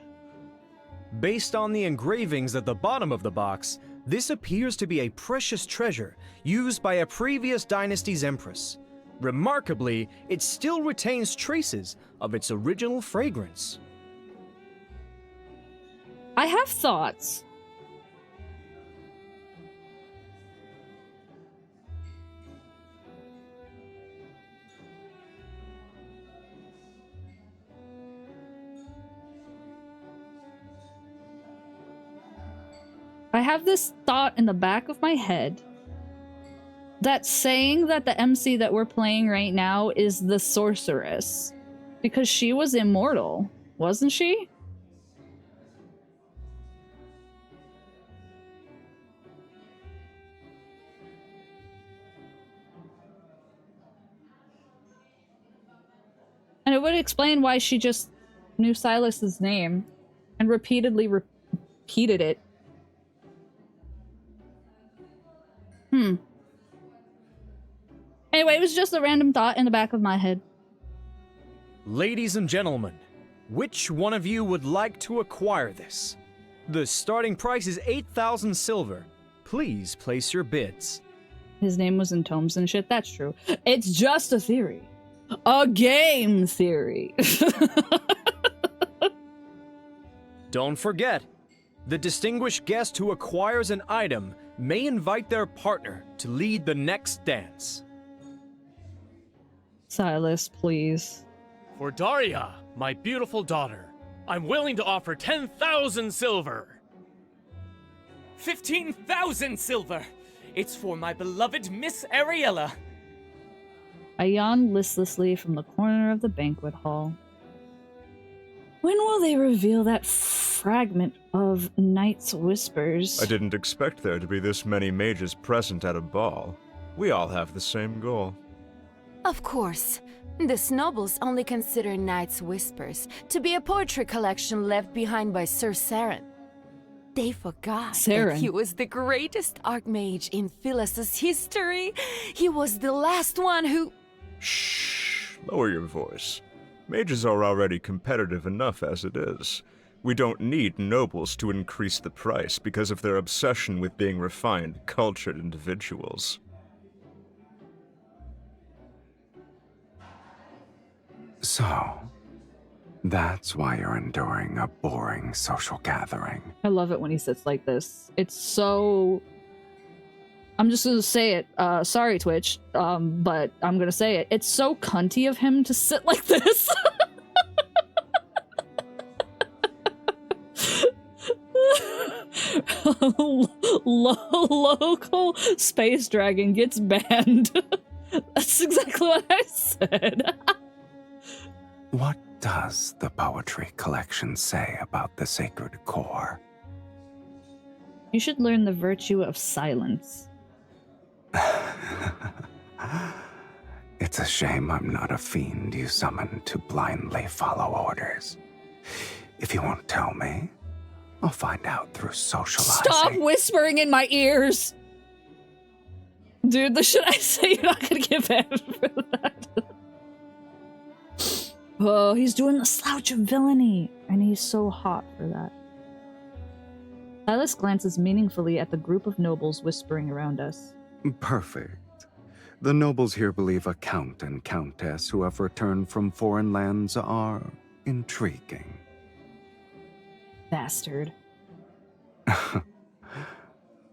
E: Based on the engravings at the bottom of the box, this appears to be a precious treasure used by a previous dynasty's empress. Remarkably, it still retains traces of its original fragrance.
A: I have thoughts. I have this thought in the back of my head that saying that the MC that we're playing right now is the sorceress because she was immortal, wasn't she? And it would explain why she just knew Sylus's name and repeatedly repeated it. Anyway, it was just a random thought in the back of my head.
E: Ladies and gentlemen, which one of you would like to acquire this? The starting price is 8,000 silver. Please place your bids.
A: His name was in tomes and shit, that's true. It's just a theory. A game theory.
E: Don't forget, the distinguished guest who acquires an item may invite their partner to lead the next dance.
A: Sylus, please.
C: For Daria, my beautiful daughter, I'm willing to offer 10,000 silver.
I: 15,000 silver! It's for my beloved Miss Ariella.
A: I yawned listlessly from the corner of the banquet hall. When will they reveal that fragment of Night's Whispers?
I: I didn't expect there to be this many mages present at a ball. We all have the same goal.
J: Of course. The nobles only consider Night's Whispers to be a poetry collection left behind by Sir Saren. They forgot that he was the greatest archmage in Sylus' history. He was the last one who...
I: Shh! Lower your voice. Mages are already competitive enough as it is. We don't need nobles to increase the price because of their obsession with being refined, cultured individuals.
B: So, that's why you're enduring a boring social gathering.
A: I love it when he sits like this. It's so... I'm just gonna say it. Sorry, Twitch, but I'm gonna say it. It's so cunty of him to sit like this. Local space dragon gets banned. That's exactly what I said.
B: What does the poetry collection say about the sacred core?
A: You should learn the virtue of silence.
B: It's a shame I'm not a fiend you summon to blindly follow orders. If you won't tell me, I'll find out through socializing.
A: Stop whispering in my ears! Dude, the shit I say, you're not gonna get banned for that. Oh, he's doing the slouch of villainy, and he's so hot for that. Sylus glances meaningfully at the group of nobles whispering around us.
B: Perfect. The nobles here believe a count and countess who have returned from foreign lands are intriguing.
A: Bastard.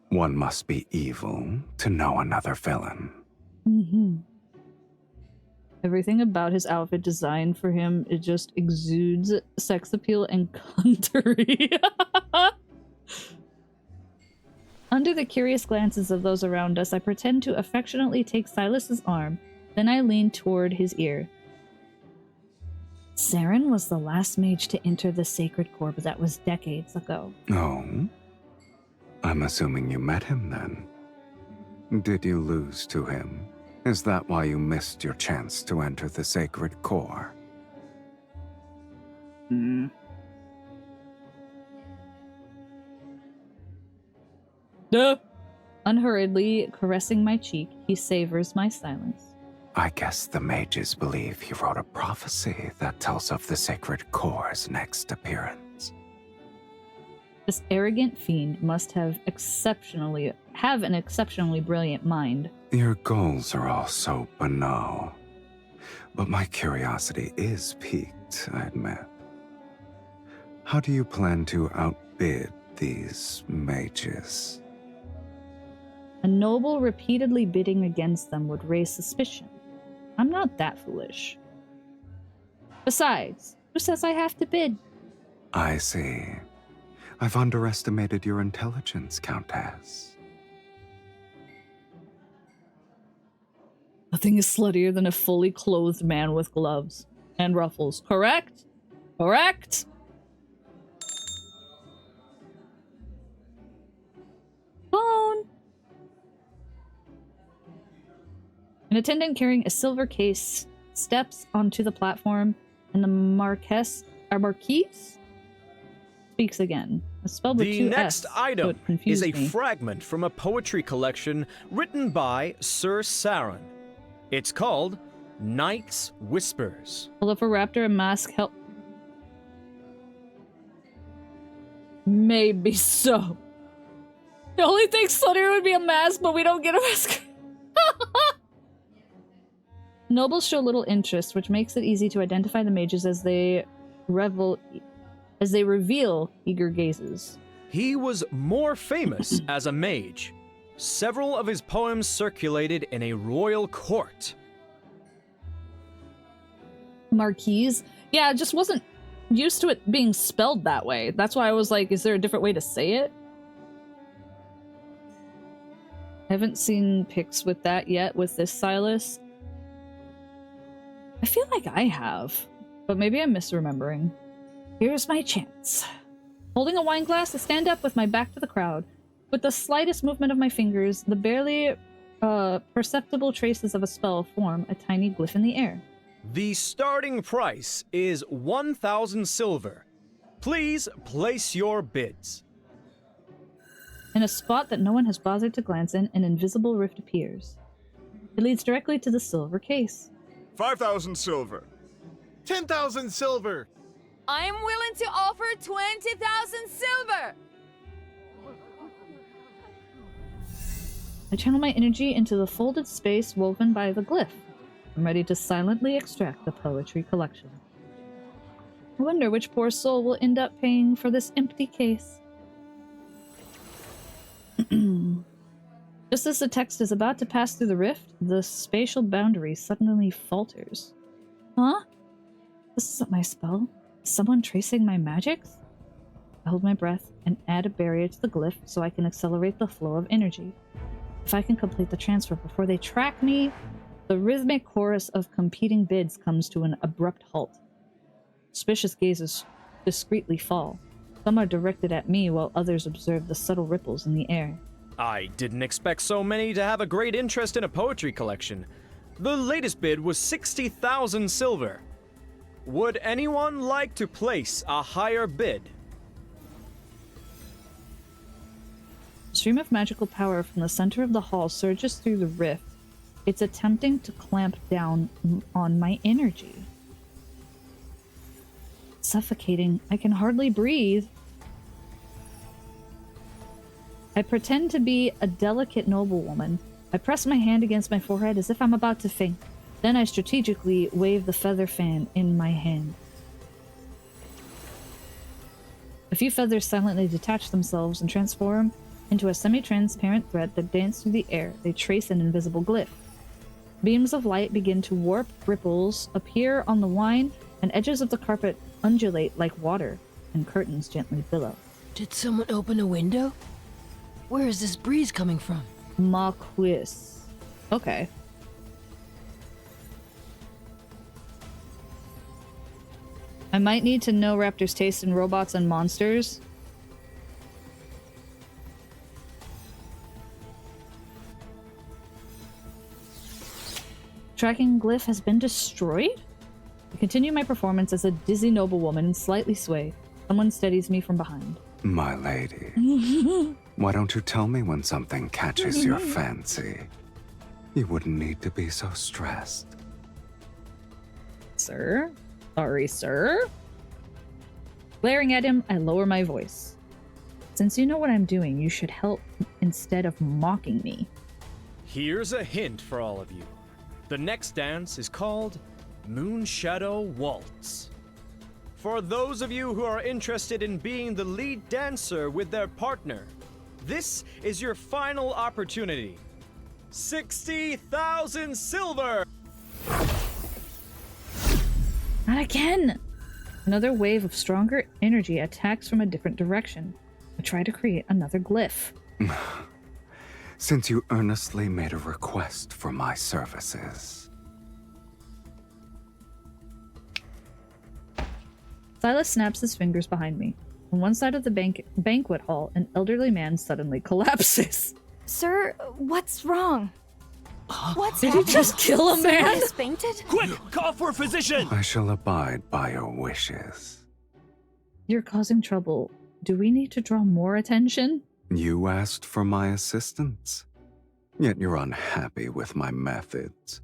B: One must be evil to know another villain.
A: Mm-hmm. Everything about his outfit design for him, it just exudes sex appeal and cuntery. Under the curious glances of those around us, I pretend to affectionately take Sylus's arm, then I lean toward his ear. Saren was the last mage to enter the sacred core, but that was decades ago.
B: Oh? I'm assuming you met him then. Did you lose to him? Is that why you missed your chance to enter the sacred core?
A: Hmm. Unhurriedly caressing my cheek, he savors my silence.
B: I guess the mages believe he wrote a prophecy that tells of the sacred core's next appearance.
A: This arrogant fiend must have an exceptionally brilliant mind.
B: Your goals are all so banal. But my curiosity is piqued, I admit. How do you plan to outbid these mages?
A: A noble repeatedly bidding against them would raise suspicion. I'm not that foolish. Besides, who says I have to bid?
B: I see. I've underestimated your intelligence, Countess.
A: Nothing is sluttier than a fully clothed man with gloves and ruffles. Correct? Correct? Phone! An attendant carrying a silver case steps onto the platform, and the Marquise speaks again. It's spelled with two
E: The next
A: S,
E: item
A: so it confused
E: is a
A: me.
E: fragment from a poetry collection written by Sir Saren. It's called Night's Whispers.
A: Well, if a raptor and mask help... Maybe so. The only thing sluttier would be a mask, but we don't get a mask. Nobles show little interest, which makes it easy to identify the mages as they reveal eager gazes.
E: He was more famous as a mage. Several of his poems circulated in a royal court.
A: Marquise? Yeah, I just wasn't used to it being spelled that way. That's why I was like, is there a different way to say it? I haven't seen pics with that yet with this Sylus. I feel like I have, but maybe I'm misremembering. Here's my chance. Holding a wine glass, I stand up with my back to the crowd. With the slightest movement of my fingers, the barely perceptible traces of a spell form a tiny glyph in the air.
E: The starting price is 1,000 silver. Please place your bids.
A: In a spot that no one has bothered to glance in, an invisible rift appears. It leads directly to the silver case.
I: 5,000 silver.
C: 10,000 silver.
J: I am willing to offer 20,000 silver.
A: I channel my energy into the folded space woven by the glyph. I'm ready to silently extract the poetry collection. I wonder which poor soul will end up paying for this empty case. Just as the text is about to pass through the rift, the spatial boundary suddenly falters. Huh? This isn't my spell. Is someone tracing my magics? I hold my breath and add a barrier to the glyph so I can accelerate the flow of energy. If I can complete the transfer before they track me, the rhythmic chorus of competing bids comes to an abrupt halt. Suspicious gazes discreetly fall. Some are directed at me while others observe the subtle ripples in the air.
E: I didn't expect so many to have a great interest in a poetry collection. The latest bid was 60,000 silver. Would anyone like to place a higher bid?
A: A stream of magical power from the center of the hall surges through the rift. It's attempting to clamp down on my energy. It's suffocating. I can hardly breathe. I pretend to be a delicate noblewoman. I press my hand against my forehead as if I'm about to faint. Then I strategically wave the feather fan in my hand. A few feathers silently detach themselves and transform into a semi-transparent thread that dance through the air. They trace an invisible glyph. Beams of light begin to warp, ripples appear on the wine, and edges of the carpet undulate like water, and curtains gently billow.
K: Did someone open a window? Where is this breeze coming from?
A: Marquis. Okay. I might need to know Raptor's taste in robots and monsters. Tracking glyph has been destroyed? I continue my performance as a dizzy noblewoman and slightly sway. Someone steadies me from behind.
B: My lady, why don't you tell me when something catches your fancy? You wouldn't need to be so stressed.
A: Sir? Sorry, sir? Glaring at him, I lower my voice. Since you know what I'm doing, you should help instead of mocking me.
E: Here's a hint for all of you. The next dance is called Moonshadow Waltz. For those of you who are interested in being the lead dancer with their partner, this is your final opportunity. 60,000 silver!
A: Not again! Another wave of stronger energy attacks from a different direction. I try to create another glyph.
B: Since you earnestly made a request for my services.
A: Sylus snaps his fingers behind me. On one side of the banquet hall, an elderly man suddenly collapses.
H: Sir, what's wrong?
J: What's
A: Did
J: happening?
A: he just kill a man?
J: Someone has fainted?
C: Quick, call for a physician!
B: I shall abide by your wishes.
A: You're causing trouble. Do we need to draw more attention?
B: You asked for my assistance, yet you're unhappy with my methods.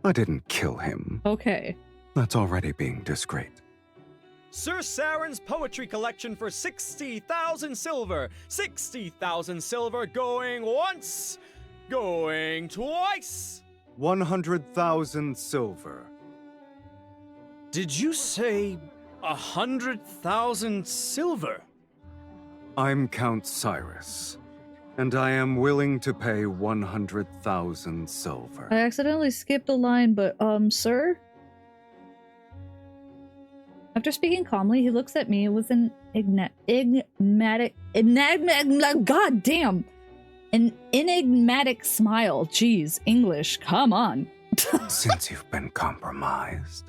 B: I didn't kill him.
A: Okay.
B: That's already being discreet.
E: Sir Saren's poetry collection for 60,000 silver. 60,000 silver going once, going twice.
B: 100,000 silver.
E: Did you say 100,000 silver?
B: I'm Count Cyrus, and I am willing to pay 100,000 silver.
A: I accidentally skipped a line, but, sir? After speaking calmly, he looks at me with an enigmatic smile. Jeez, English, come on.
B: Since you've been compromised,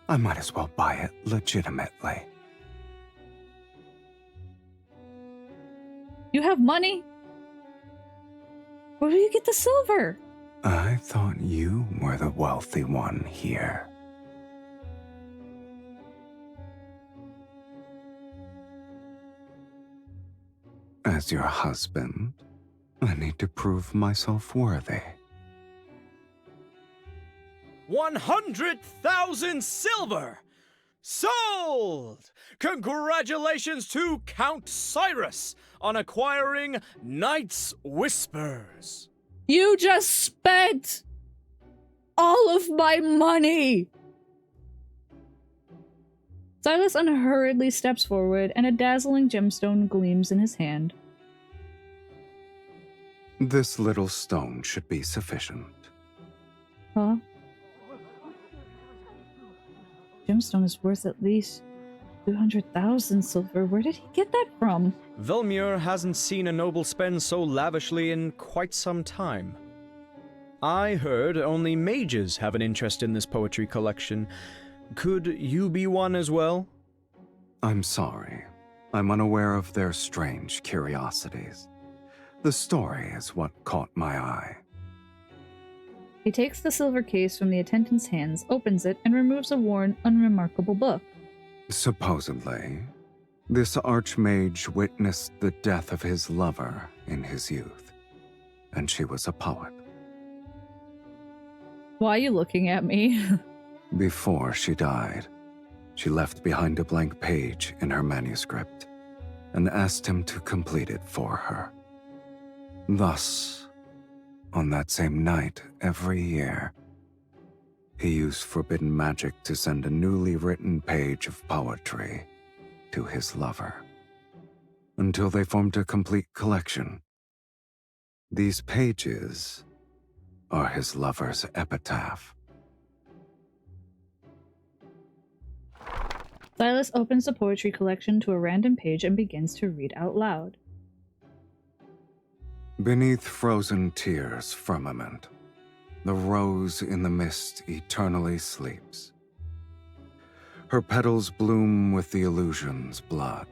B: I might as well buy it legitimately.
A: You have money? Where do you get the silver?
B: I thought you were the wealthy one here. As your husband, I need to prove myself worthy.
E: 100,000 silver! Sold! Congratulations to Count Cyrus on acquiring Knight's Whispers.
A: You just spent all of my money! Sylus unhurriedly steps forward, and a dazzling gemstone gleams in his hand.
B: This little stone should be sufficient.
A: Huh? Gemstone is worth at least 200,000 silver. Where did he get that from?
E: Velmur hasn't seen a noble spend so lavishly in quite some time. I heard only mages have an interest in this poetry collection. Could you be one as well?
B: I'm sorry. I'm unaware of their strange curiosities. The story is what caught my eye.
A: He takes the silver case from the attendant's hands, opens it, and removes a worn, unremarkable book.
B: Supposedly, this archmage witnessed the death of his lover in his youth, and she was a poet.
A: Why are you looking at me?
B: Before she died, she left behind a blank page in her manuscript and asked him to complete it for her. Thus, on that same night every year, he used forbidden magic to send a newly written page of poetry to his lover, until they formed a complete collection. These pages are his lover's epitaph.
A: Sylus opens the poetry collection to a random page and begins to read out loud.
B: Beneath frozen tears' firmament, the rose in the mist eternally sleeps. Her petals bloom with the illusion's blood.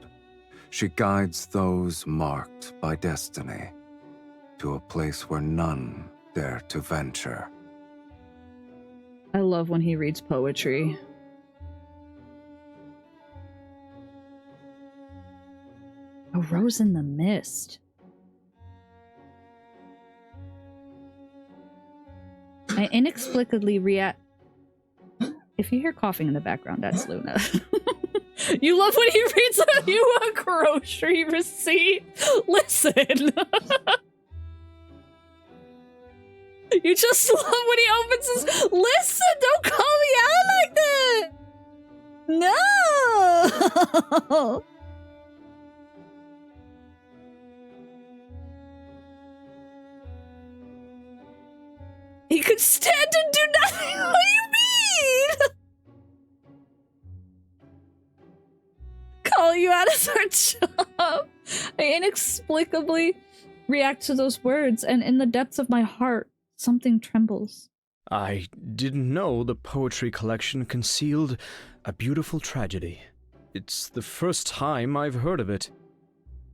B: She guides those marked by destiny to a place where none dare to venture.
A: I love when he reads poetry. A rose in the mist. I inexplicably react. If you hear coughing in the background, that's Luna. You love when he reads you a grocery receipt? Listen. You just love when he opens his. Listen, don't call me out like that. No. He could stand and do nothing. What do you mean? Call you out as our job. I inexplicably react to those words, and in the depths of my heart, something trembles.
E: I didn't know the poetry collection concealed a beautiful tragedy. It's the first time I've heard of it.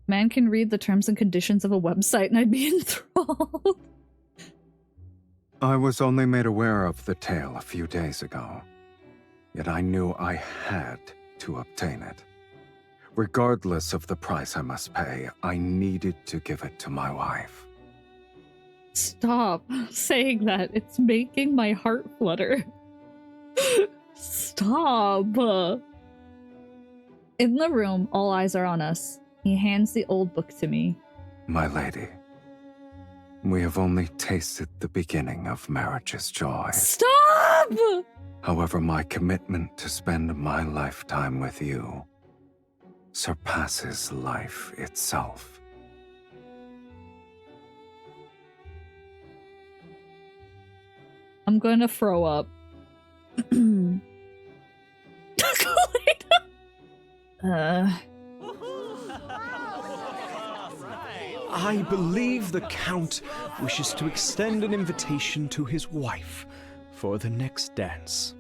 A: Man can read the terms and conditions of a website and I'd be enthralled.
B: I was only made aware of the tale a few days ago, yet I knew I had to obtain it. Regardless of the price I must pay, I needed to give it to my wife.
A: Stop saying that. It's making my heart flutter. Stop. In the room, all eyes are on us. He hands the old book to me.
B: My lady, we have only tasted the beginning of marriage's joy.
A: Stop!
B: However, my commitment to spend my lifetime with you surpasses life itself.
A: I'm gonna throw up.
E: I believe the Count wishes to extend an invitation to his wife for the next dance.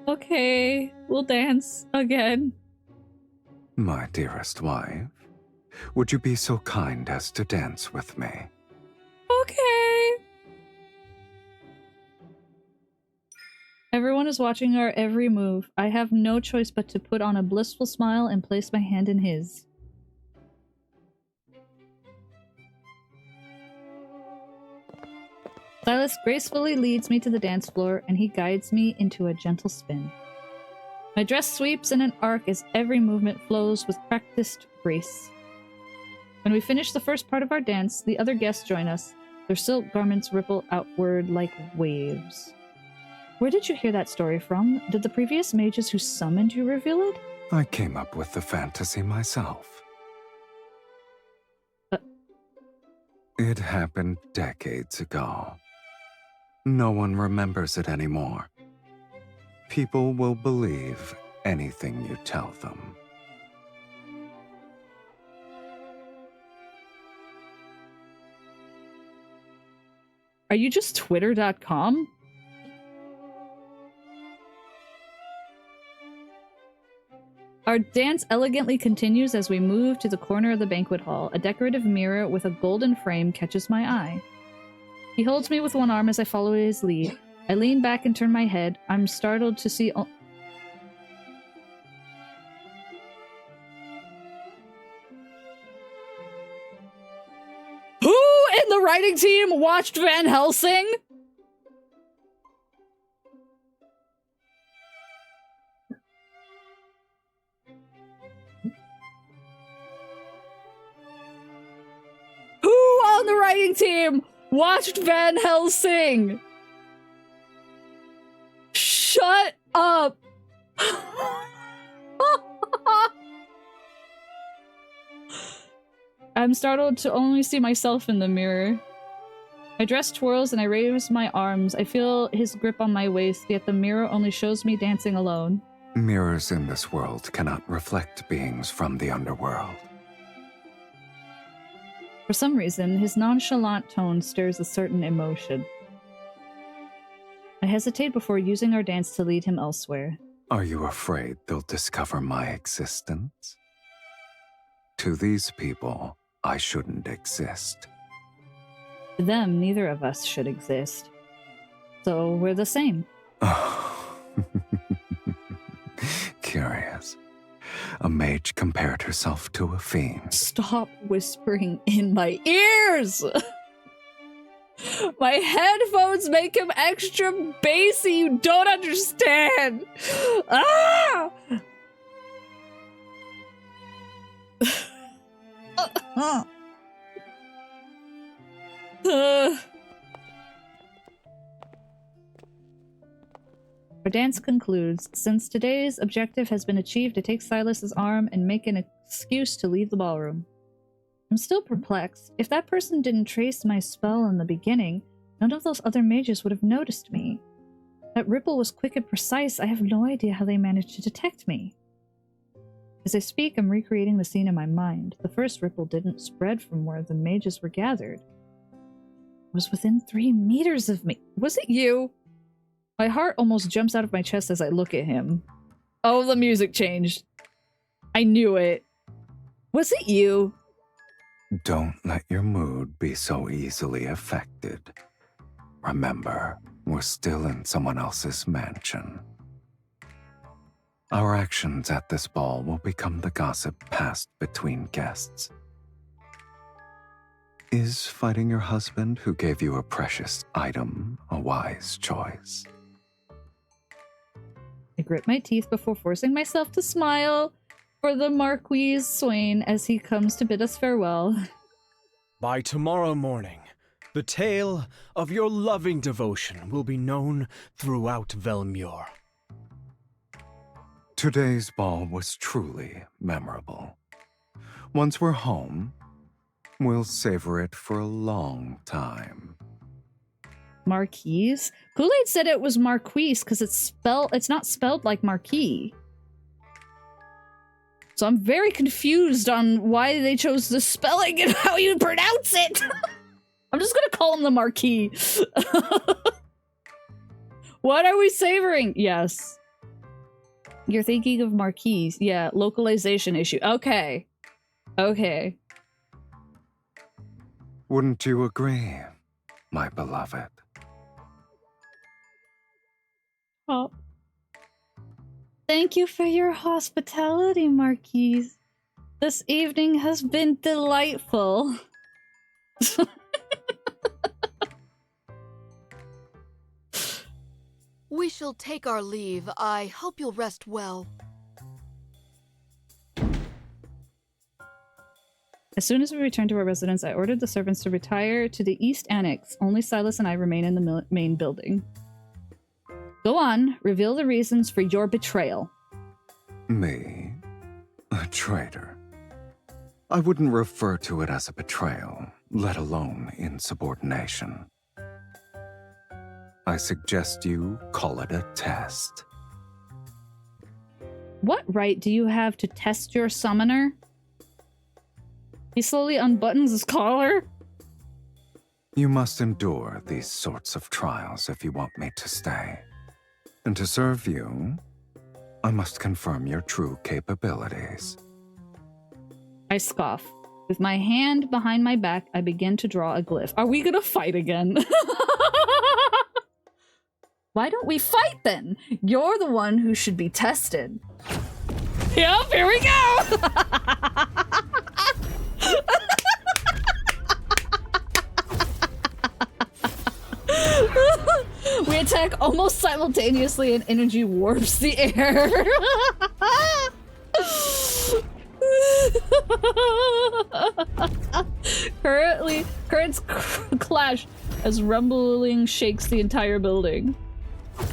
A: Okay, we'll dance again.
B: My dearest wife, would you be so kind as to dance with me?
A: Okay. Everyone is watching our every move. I have no choice but to put on a blissful smile and place my hand in his. Sylus gracefully leads me to the dance floor, and he guides me into a gentle spin. My dress sweeps in an arc as every movement flows with practiced grace. When we finish the first part of our dance, the other guests join us. Their silk garments ripple outward like waves. Where did you hear that story from? Did the previous mages who summoned you reveal it?
B: I came up with the fantasy myself. It happened decades ago. No one remembers it anymore. People will believe anything you tell them.
A: Are you just Twitter.com? Our dance elegantly continues as we move to the corner of the banquet hall. A decorative mirror with a golden frame catches my eye. He holds me with one arm as I follow his lead. I lean back and turn my head. I'm startled to see... Who in the writing team watched Van Helsing? Who on the writing team watched Van Helsing? Shut up! I'm startled to only see myself in the mirror. My dress twirls and I raise my arms. I feel his grip on my waist, yet the mirror only shows me dancing alone.
B: Mirrors in this world cannot reflect beings from the underworld.
A: For some reason, his nonchalant tone stirs a certain emotion. I hesitate before using our dance to lead him elsewhere.
B: Are you afraid they'll discover my existence? To these people, I shouldn't exist.
A: To them, neither of us should exist. So we're the same.
B: Curious. A mage compared herself to a fiend.
A: Stop whispering in my ears! My headphones make him extra bassy, you don't understand! Ah! Our dance concludes. Since today's objective has been achieved, I take Sylus's arm and make an excuse to leave the ballroom. I'm still perplexed. If that person didn't trace my spell in the beginning, none of those other mages would have noticed me. That ripple was quick and precise. I have no idea how they managed to detect me. As I speak, I'm recreating the scene in my mind. The first ripple didn't spread from where the mages were gathered. It was within 3 meters of me. Was it you? My heart almost jumps out of my chest as I look at him. Oh, the music changed. I knew it. Was it you?
B: Don't let your mood be so easily affected. Remember, we're still in someone else's mansion. Our actions at this ball will become the gossip passed between guests. Is fighting your husband who gave you a precious item a wise choice?
A: I grit my teeth before forcing myself to smile for the Marquis Swain as he comes to bid us farewell.
E: By tomorrow morning, the tale of your loving devotion will be known throughout Velmure.
B: Today's ball was truly memorable. Once we're home, we'll savor it for a long time.
A: Marquis? Kool-Aid said it was Marquise because it's not spelled like Marquis. So I'm very confused on why they chose the spelling and how you pronounce it. I'm just gonna call him the Marquis. What are we savoring? Yes. You're thinking of Marquis. Yeah, localization issue. Okay. Okay.
B: Wouldn't you agree, my beloved?
A: Oh. Thank you for your hospitality, Marquis. This evening has been delightful.
G: We shall take our leave. I hope you'll rest well.
A: As soon as we return to our residence, I ordered the servants to retire to the East Annex. Only Sylus and I remain in the main building. Go on, reveal the reasons for your betrayal.
B: Me? A traitor? I wouldn't refer to it as a betrayal, let alone insubordination. I suggest you call it a test.
A: What right do you have to test your summoner? He slowly unbuttons his collar.
B: You must endure these sorts of trials if you want me to stay. And to serve you, I must confirm your true capabilities.
A: I scoff. With my hand behind my back, I begin to draw a glyph. Are we gonna fight again? Why don't we fight then? You're the one who should be tested. Yep, here we go! We attack almost simultaneously and energy warps the air. Currents clash as rumbling shakes the entire building.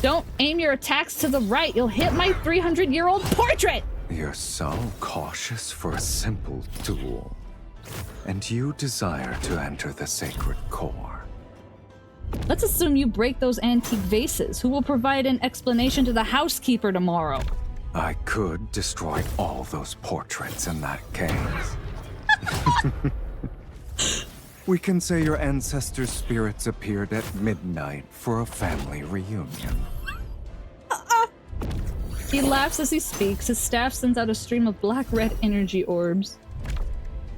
A: Don't aim your attacks to the right. You'll hit my 300-year-old portrait!
B: You're so cautious for a simple duel. And you desire to enter the sacred core.
A: Let's assume you break those antique vases. Who will provide an explanation to the housekeeper tomorrow?
B: I could destroy all those portraits in that case. We can say your ancestors' spirits appeared at midnight for a family reunion.
A: He laughs as he speaks. His staff sends out a stream of black-red energy orbs.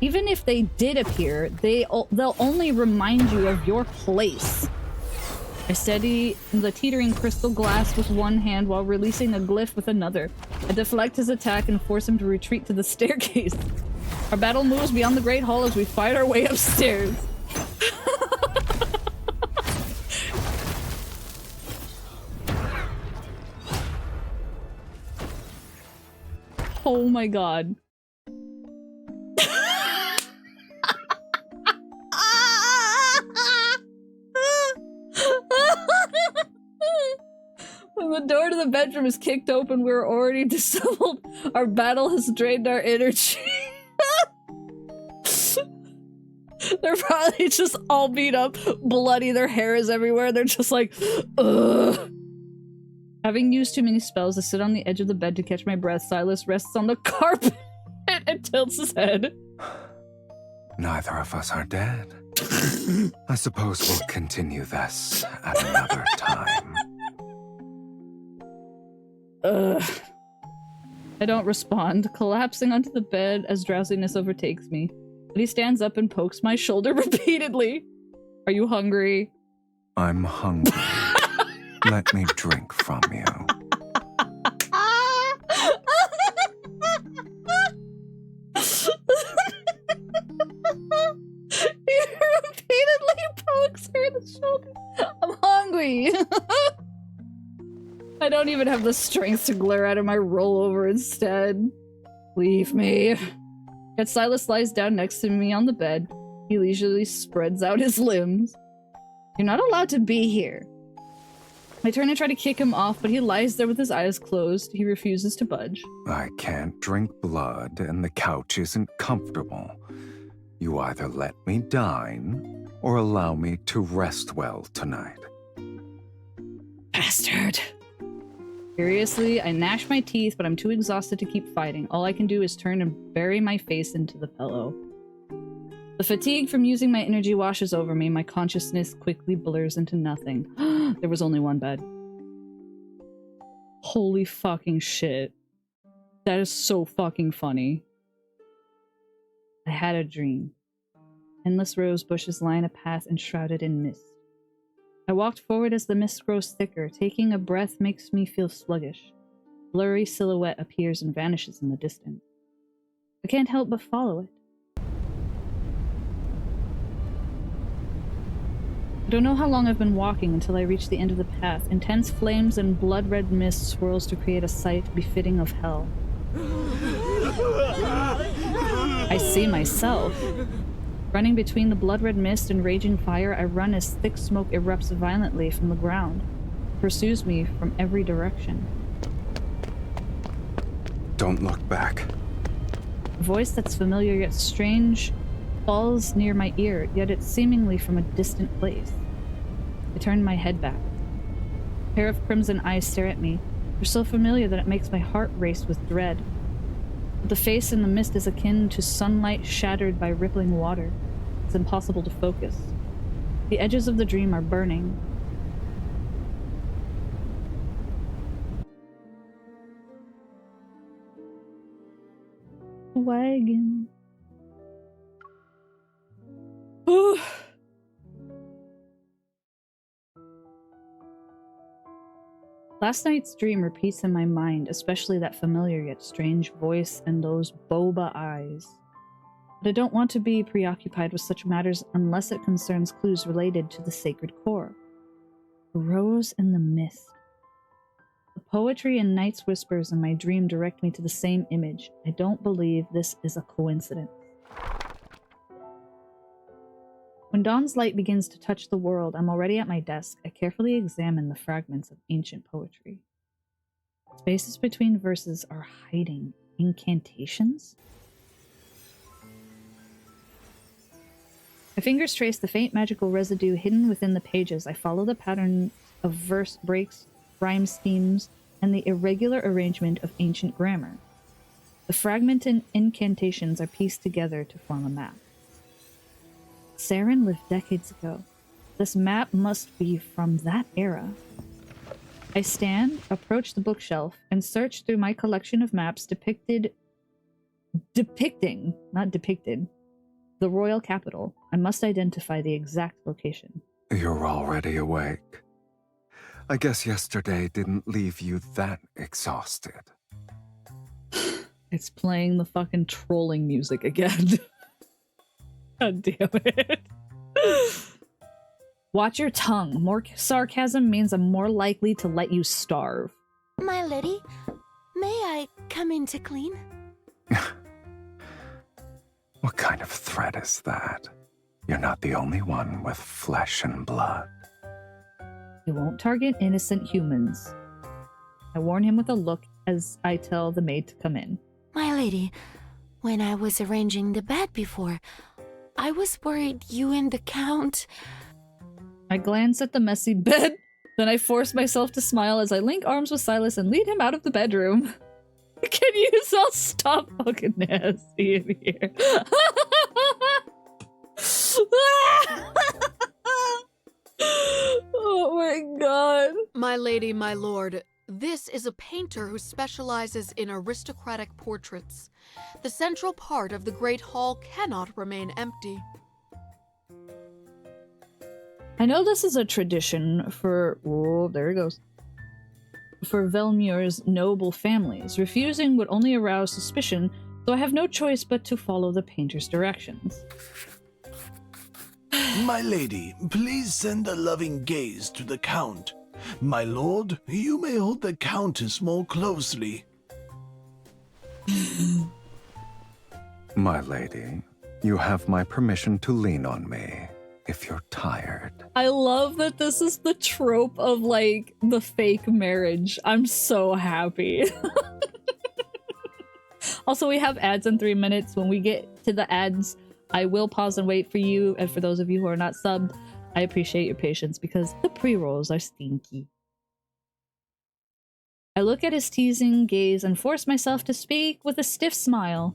A: Even if they did appear, they'll only remind you of your place. I steady the teetering crystal glass with one hand while releasing a glyph with another. I deflect his attack and force him to retreat to the staircase. Our battle moves beyond the Great Hall as we fight our way upstairs. Oh my god. When the door to the bedroom is kicked open, we're already disheveled. Our battle has drained our energy. They're probably just all beat up, bloody, their hair is everywhere. They're just like, ugh. Having used too many spells, I sit on the edge of the bed to catch my breath. Sylus rests on the carpet and tilts his head.
B: Neither of us are dead. I suppose we'll continue this at another time.
A: Ugh. I don't respond, collapsing onto the bed as drowsiness overtakes me. But he stands up and pokes my shoulder repeatedly. Are you hungry?
B: I'm hungry. Let me drink from you.
A: He repeatedly pokes her in the shoulder. I'm hungry. I don't even have the strength to glare at him. I roll over instead. Leave me. Yet Sylus lies down next to me on the bed. He leisurely spreads out his limbs. You're not allowed to be here. I turn and try to kick him off, but he lies there with his eyes closed. He refuses to budge.
B: I can't drink blood, and the couch isn't comfortable. You either let me dine, or allow me to rest well tonight.
A: Bastard. Furiously, I gnash my teeth, but I'm too exhausted to keep fighting. All I can do is turn and bury my face into the pillow. The The fatigue from using my energy washes over me. My consciousness quickly blurs into nothing. There was only one bed. Holy fucking shit. That is so fucking funny. I had a dream. Endless rose bushes line a path enshrouded in mist. I walked forward as the mist grows thicker. Taking a breath makes me feel sluggish. Blurry silhouette appears and vanishes in the distance. I can't help but follow it. I don't know how long I've been walking until I reach the end of the path. Intense flames and blood-red mist swirls to create a sight befitting of hell. I see myself. Running between the blood-red mist and raging fire, I run as thick smoke erupts violently from the ground. It pursues me from every direction.
B: Don't look back.
A: A voice that's familiar yet strange falls near my ear, yet it's seemingly from a distant place. I turn my head back. A pair of crimson eyes stare at me. They're so familiar that it makes my heart race with dread. The face in the mist is akin to sunlight shattered by rippling water. It's impossible to focus. The edges of the dream are burning. Wagon. Ooh. Last night's dream repeats in my mind, especially that familiar yet strange voice and those boba eyes. But I don't want to be preoccupied with such matters unless it concerns clues related to the sacred core. The rose in the mist. The poetry and Night's whispers in my dream direct me to the same image. I don't believe this is a coincidence. When dawn's light begins to touch the world, I'm already at my desk. I carefully examine the fragments of ancient poetry. Spaces between verses are hiding incantations? My fingers trace the faint magical residue hidden within the pages. I follow the pattern of verse breaks, rhyme schemes, and the irregular arrangement of ancient grammar. The fragmented incantations are pieced together to form a map. Saren lived decades ago. This map must be from that era. I stand, approach the bookshelf, and search through my collection of maps depicting, not depicted, the royal capital. I must identify the exact location.
B: You're already awake. I guess yesterday didn't leave you that exhausted.
A: It's playing the fucking trolling music again. God damn it. Watch your tongue. More sarcasm means I'm more likely to let you starve.
J: My lady, may I come in to clean?
B: What kind of threat is that? You're not the only one with flesh and blood.
A: You won't target innocent humans. I warn him with a look as I tell the maid to come in.
J: My lady, when I was arranging the bed before, I was worried you and the Count...
A: I glance at the messy bed, then I force myself to smile as I link arms with Sylus and lead him out of the bedroom. Can you all stop fucking nasty in here? Oh my god.
G: My lady, my lord, this is a painter who specializes in aristocratic portraits. The central part of the Great Hall cannot remain empty.
A: I know this is a tradition for... Oh, there he goes. For Velmuir's noble families. Refusing would only arouse suspicion, so I have no choice but to follow the painter's directions.
D: My lady, please send a loving gaze to the Count. My lord, you may hold the Countess more closely.
B: My lady, you have my permission to lean on me if you're tired.
A: I love that this is the trope of, like, the fake marriage. I'm so happy. Also, we have ads in 3 minutes. When we get to the ads, I will pause and wait for you. And for those of you who are not subbed, I appreciate your patience because the pre-rolls are stinky. I look at his teasing gaze and force myself to speak with a stiff smile.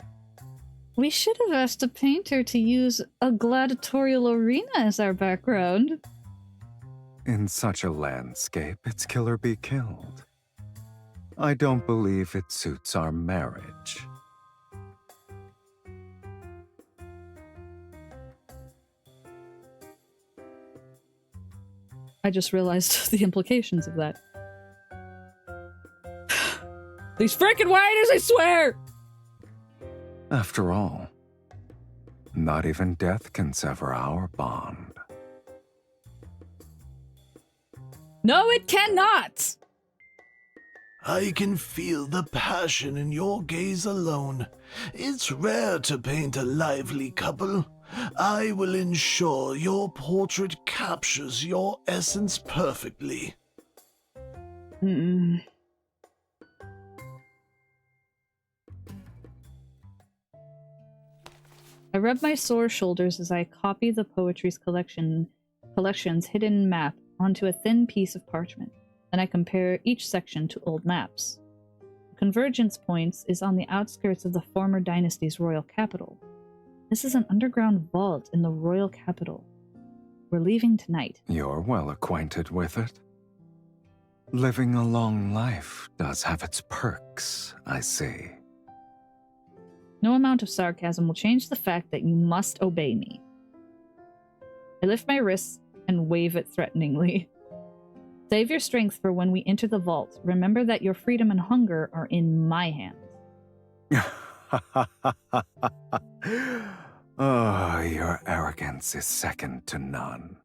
A: We should have asked a painter to use a gladiatorial arena as our background.
B: In such a landscape, it's kill or be killed. I don't believe it suits our marriage.
A: I just realized the implications of that. These freaking writers, I swear!
B: After all, not even death can sever our bond.
A: No, it cannot!
D: I can feel the passion in your gaze alone. It's rare to paint a lively couple. I will ensure your portrait captures your essence perfectly.
A: Mm-mm. I rub my sore shoulders as I copy the poetry's collection's hidden map onto a thin piece of parchment. Then I compare each section to old maps. The convergence points is on the outskirts of the former dynasty's royal capital. This is an underground vault in the royal capital. We're leaving tonight.
B: You're well acquainted with it. Living a long life does have its perks, I see.
A: No amount of sarcasm will change the fact that you must obey me. I lift my wrists and wave it threateningly. Save your strength for when we enter the vault. Remember that your freedom and hunger are in my hands.
B: Oh, your arrogance is second to none.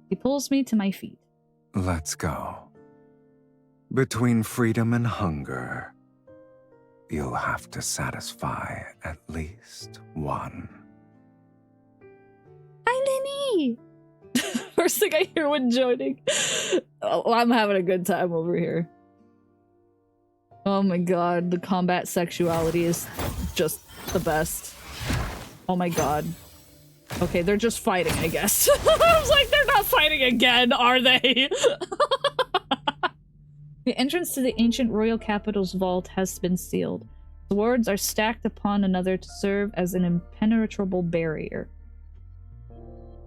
A: He pulls me to my feet.
B: Let's go. Between freedom and hunger, you'll have to satisfy at least one.
A: Hi, Lenny! First thing I hear when joining. Oh, I'm having a good time over here. Oh my god, the combat sexuality is just the best. Oh my god. Okay, they're just fighting, I guess. I was like, they're not fighting again, are they? The entrance to the ancient royal capital's vault has been sealed. The wards are stacked upon another to serve as an impenetrable barrier.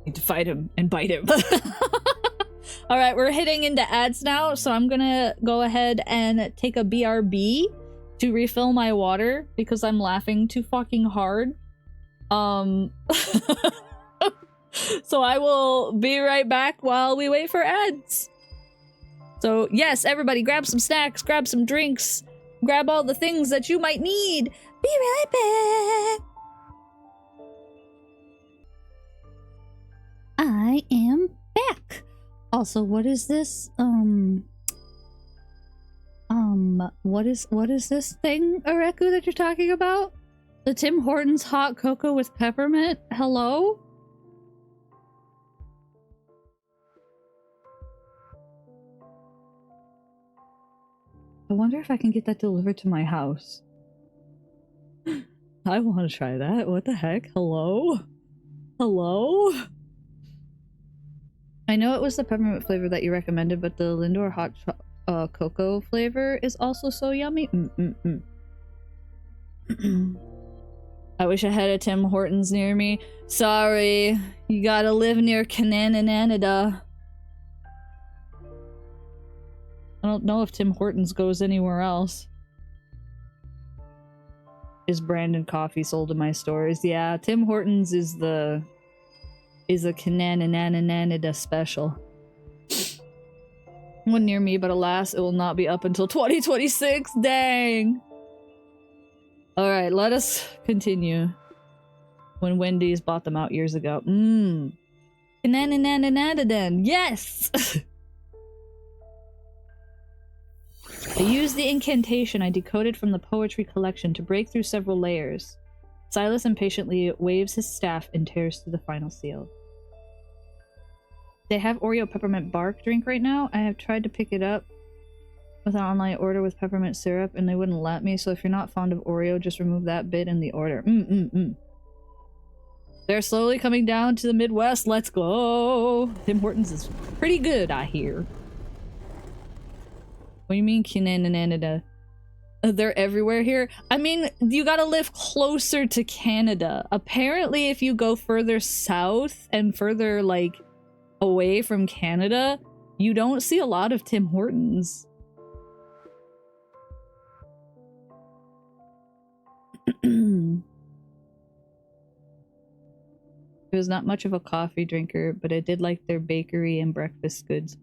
A: Need to fight him and bite him. Alright, we're hitting into ads now, so I'm gonna go ahead and take a BRB to refill my water because I'm laughing too fucking hard. So I will be right back while we wait for ads. So yes, everybody grab some snacks, grab some drinks, grab all the things that you might need. Be right back. I am back. Also, what is this? What is this thing, Areku, that you're talking about? The Tim Hortons hot cocoa with peppermint? Hello? I wonder if I can get that delivered to my house. I want to try that. What the heck? Hello? Hello? I know it was the peppermint flavor that you recommended, but the Lindor hot cocoa flavor is also so yummy. I wish I had a Tim Hortons near me. Sorry, you gotta live near Canananada. I don't know if Tim Hortons goes anywhere else. Is Brandon coffee sold in my stores? Yeah, Tim Hortons is a Canananada special. One near me, but alas, it will not be up until 2026. Dang. Alright, let us continue. When Wendy's bought them out years ago. Canananada. Yes! I used the incantation I decoded from the poetry collection to break through several layers. Sylus impatiently waves his staff and tears through the final seal. They have Oreo peppermint bark drink right now. I have tried to pick it up with an online order with peppermint syrup and they wouldn't let me, so if you're not fond of Oreo, just remove that bit in the order. They're slowly coming down to the Midwest. Let's go! Tim Hortons is pretty good, I hear. What do you mean, Canananada? They're everywhere here. I mean, you gotta live closer to Canada. Apparently, if you go further south and further, like, away from Canada, you don't see a lot of Tim Hortons. I was not much of a coffee drinker, but I did like their bakery and breakfast goods.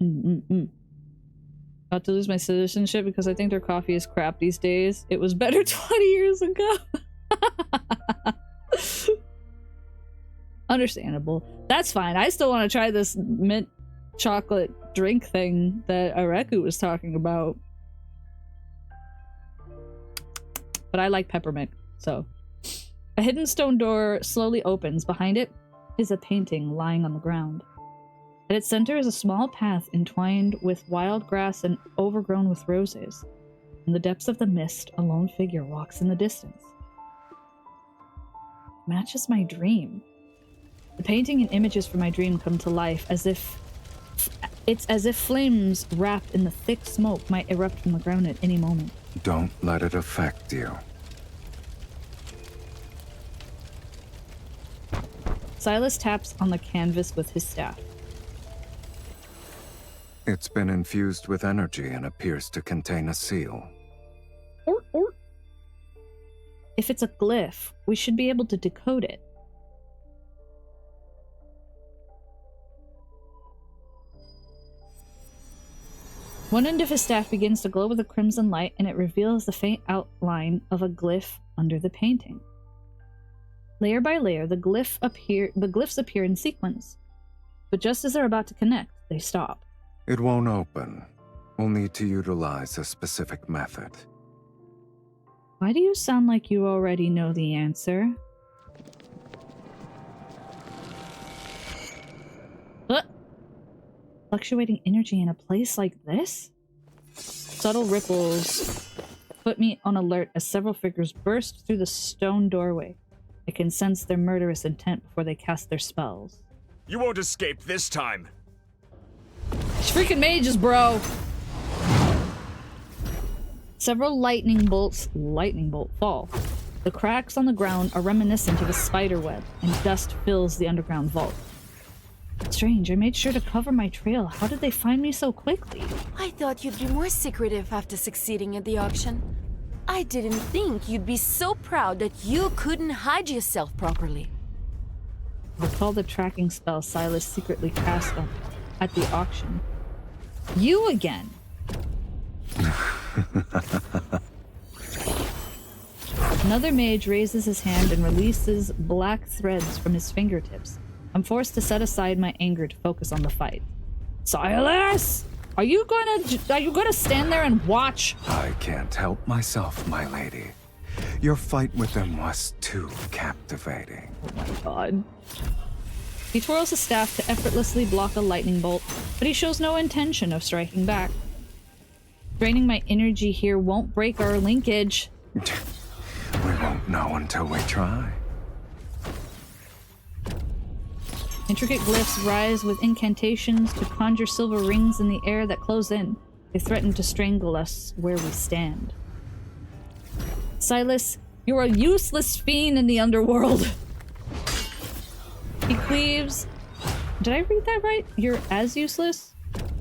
A: About to lose my citizenship because I think their coffee is crap these days. It was better 20 years ago. Understandable. That's fine. I still want to try this mint chocolate drink thing that Areku was talking about. But I like peppermint, so. A hidden stone door slowly opens. Behind it is a painting lying on the ground. At its center is a small path entwined with wild grass and overgrown with roses. In the depths of the mist, a lone figure walks in the distance. Matches my dream. The painting and images from my dream come to life as if flames wrapped in the thick smoke might erupt from the ground at any moment.
B: Don't let it affect you.
A: Sylus taps on the canvas with his staff.
B: It's been infused with energy and appears to contain a seal.
A: If it's a glyph, we should be able to decode it. One end of his staff begins to glow with a crimson light, and it reveals the faint outline of a glyph under the painting. Layer by layer, the glyphs appear in sequence. But just as they're about to connect, they stop.
B: It won't open. We'll need to utilize a specific method.
A: Why do you sound like you already know the answer? Fluctuating energy in a place like this? Subtle ripples put me on alert as several figures burst through the stone doorway. I can sense their murderous intent before they cast their spells.
I: You won't escape this time!
A: It's freaking mages, bro! Several lightning bolts fall. The cracks on the ground are reminiscent of a spider web, and dust fills the underground vault. Strange, I made sure to cover my trail. How did they find me so quickly?
J: I thought you'd be more secretive after succeeding at the auction. I didn't think you'd be so proud that you couldn't hide yourself properly.
A: Recall the tracking spell Sylus secretly cast at the auction. You again! Another mage raises his hand and releases black threads from his fingertips. I'm forced to set aside my anger to focus on the fight. Sylus! Are you gonna stand there and watch?
B: I can't help myself, my lady. Your fight with them was too captivating.
A: Oh my god. He twirls his staff to effortlessly block a lightning bolt, but he shows no intention of striking back. Draining my energy here won't break our linkage.
B: We won't know until we try.
A: Intricate glyphs rise with incantations to conjure silver rings in the air that close in. They threaten to strangle us where we stand. Sylus, you're a useless fiend in the underworld. He cleaves. Did I read that right? You're as useless?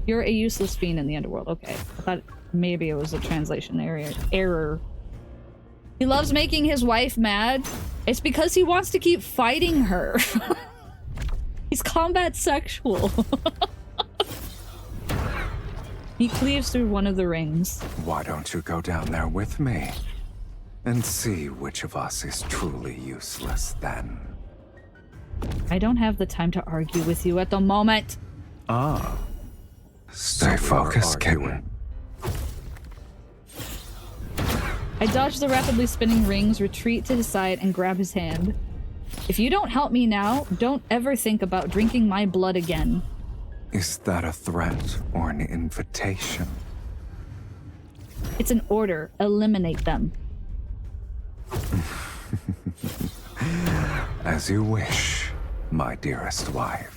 A: You're a useless fiend in the underworld. Okay. I thought maybe it was a translation error. He loves making his wife mad. It's because he wants to keep fighting her. He's combat sexual. He cleaves through one of the rings.
B: Why don't you go down there with me? And see which of us is truly useless then.
A: I don't have the time to argue with you at the moment.
B: Ah. Stay focused, kitten.
A: I dodge the rapidly spinning rings, retreat to his side, and grab his hand. If you don't help me now, don't ever think about drinking my blood again.
B: Is that a threat or an invitation?
A: It's an order. Eliminate them.
B: As you wish, my dearest wife.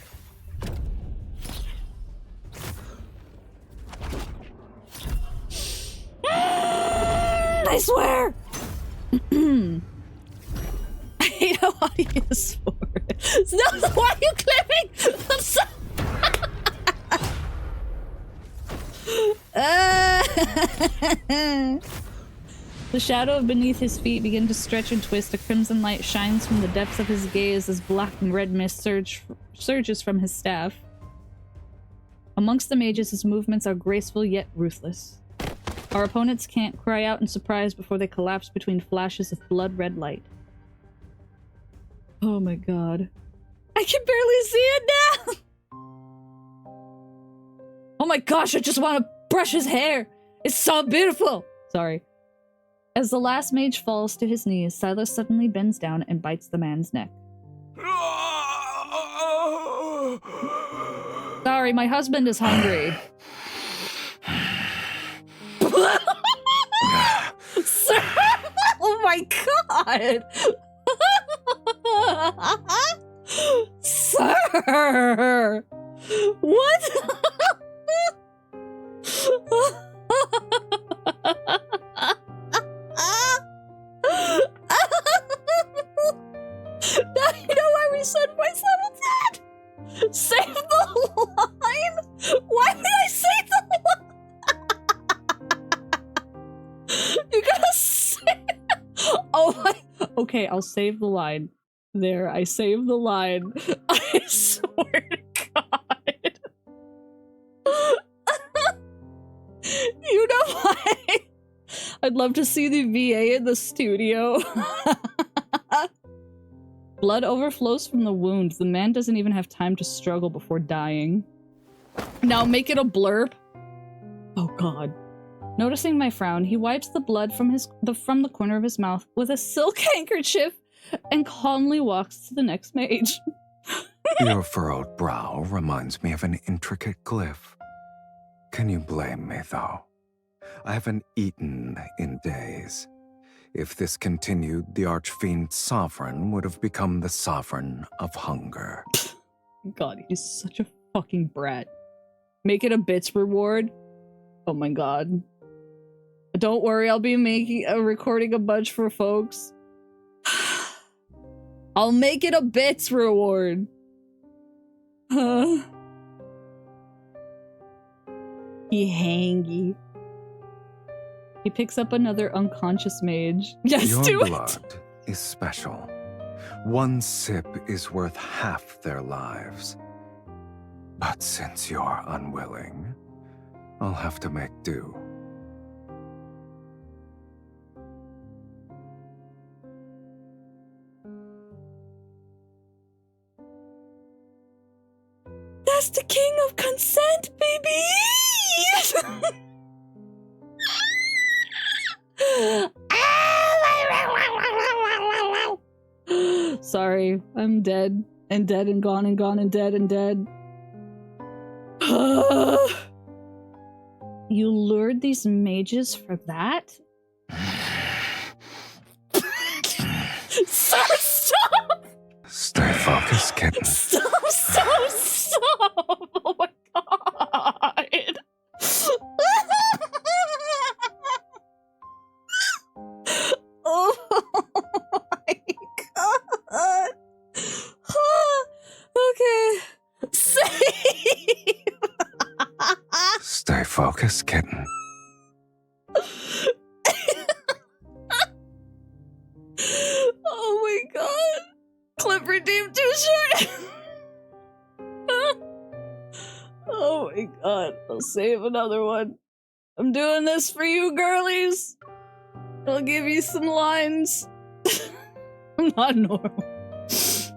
A: I swear! I hate how obvious for it. No, why are you clipping? I'm so The shadow beneath his feet began to stretch and twist. A crimson light shines from the depths of his gaze as black and red mist surges from his staff. Amongst the mages, his movements are graceful yet ruthless. Our opponents can't cry out in surprise before they collapse between flashes of blood-red light. Oh my god. I can barely see it now! Oh my gosh, I just want to brush his hair! It's so beautiful! Sorry. As the last mage falls to his knees, Sylus suddenly bends down and bites the man's neck. Sorry, my husband is hungry. Sir! Oh my god! Sir! What? Now you know why we said voice level 10! Save the line? Why did I say the line? You're gonna say... Oh my... Okay, I'll save the line. There, I saved the line. I swear to God. You know why? I'd love to see the VA in the studio. Blood overflows from the wound. The man doesn't even have time to struggle before dying. Now make it a blurb. Oh god. Noticing my frown, he wipes the blood from the corner of his mouth with a silk handkerchief and calmly walks to the next mage.
B: Your furrowed brow reminds me of an intricate glyph. Can you blame me, though? I haven't eaten in days. If this continued, the Archfiend Sovereign would have become the Sovereign of Hunger.
A: God, he's such a fucking brat. Make it a bits reward. Oh my god. Don't worry, I'll be recording a bunch for folks. I'll make it a bits reward. He hangy. He picks up another unconscious mage. Yes,
B: Your
A: do
B: blood is special. One sip is worth half their lives. But since you're unwilling, I'll have to make do.
A: That's the king of consent, baby! Sorry, I'm dead. And dead and gone and gone and dead and dead. You lured these mages for that? Sir, stop!
B: Stay focused, kitten.
A: Stop! Oh my god! Oh my god! Okay. Save!
B: Stay focused, kitten.
A: Oh my god! Clip redeemed too short! Oh my god, I'll save another one. I'm doing this for you, girlies! I'll give you some lines. I'm not normal.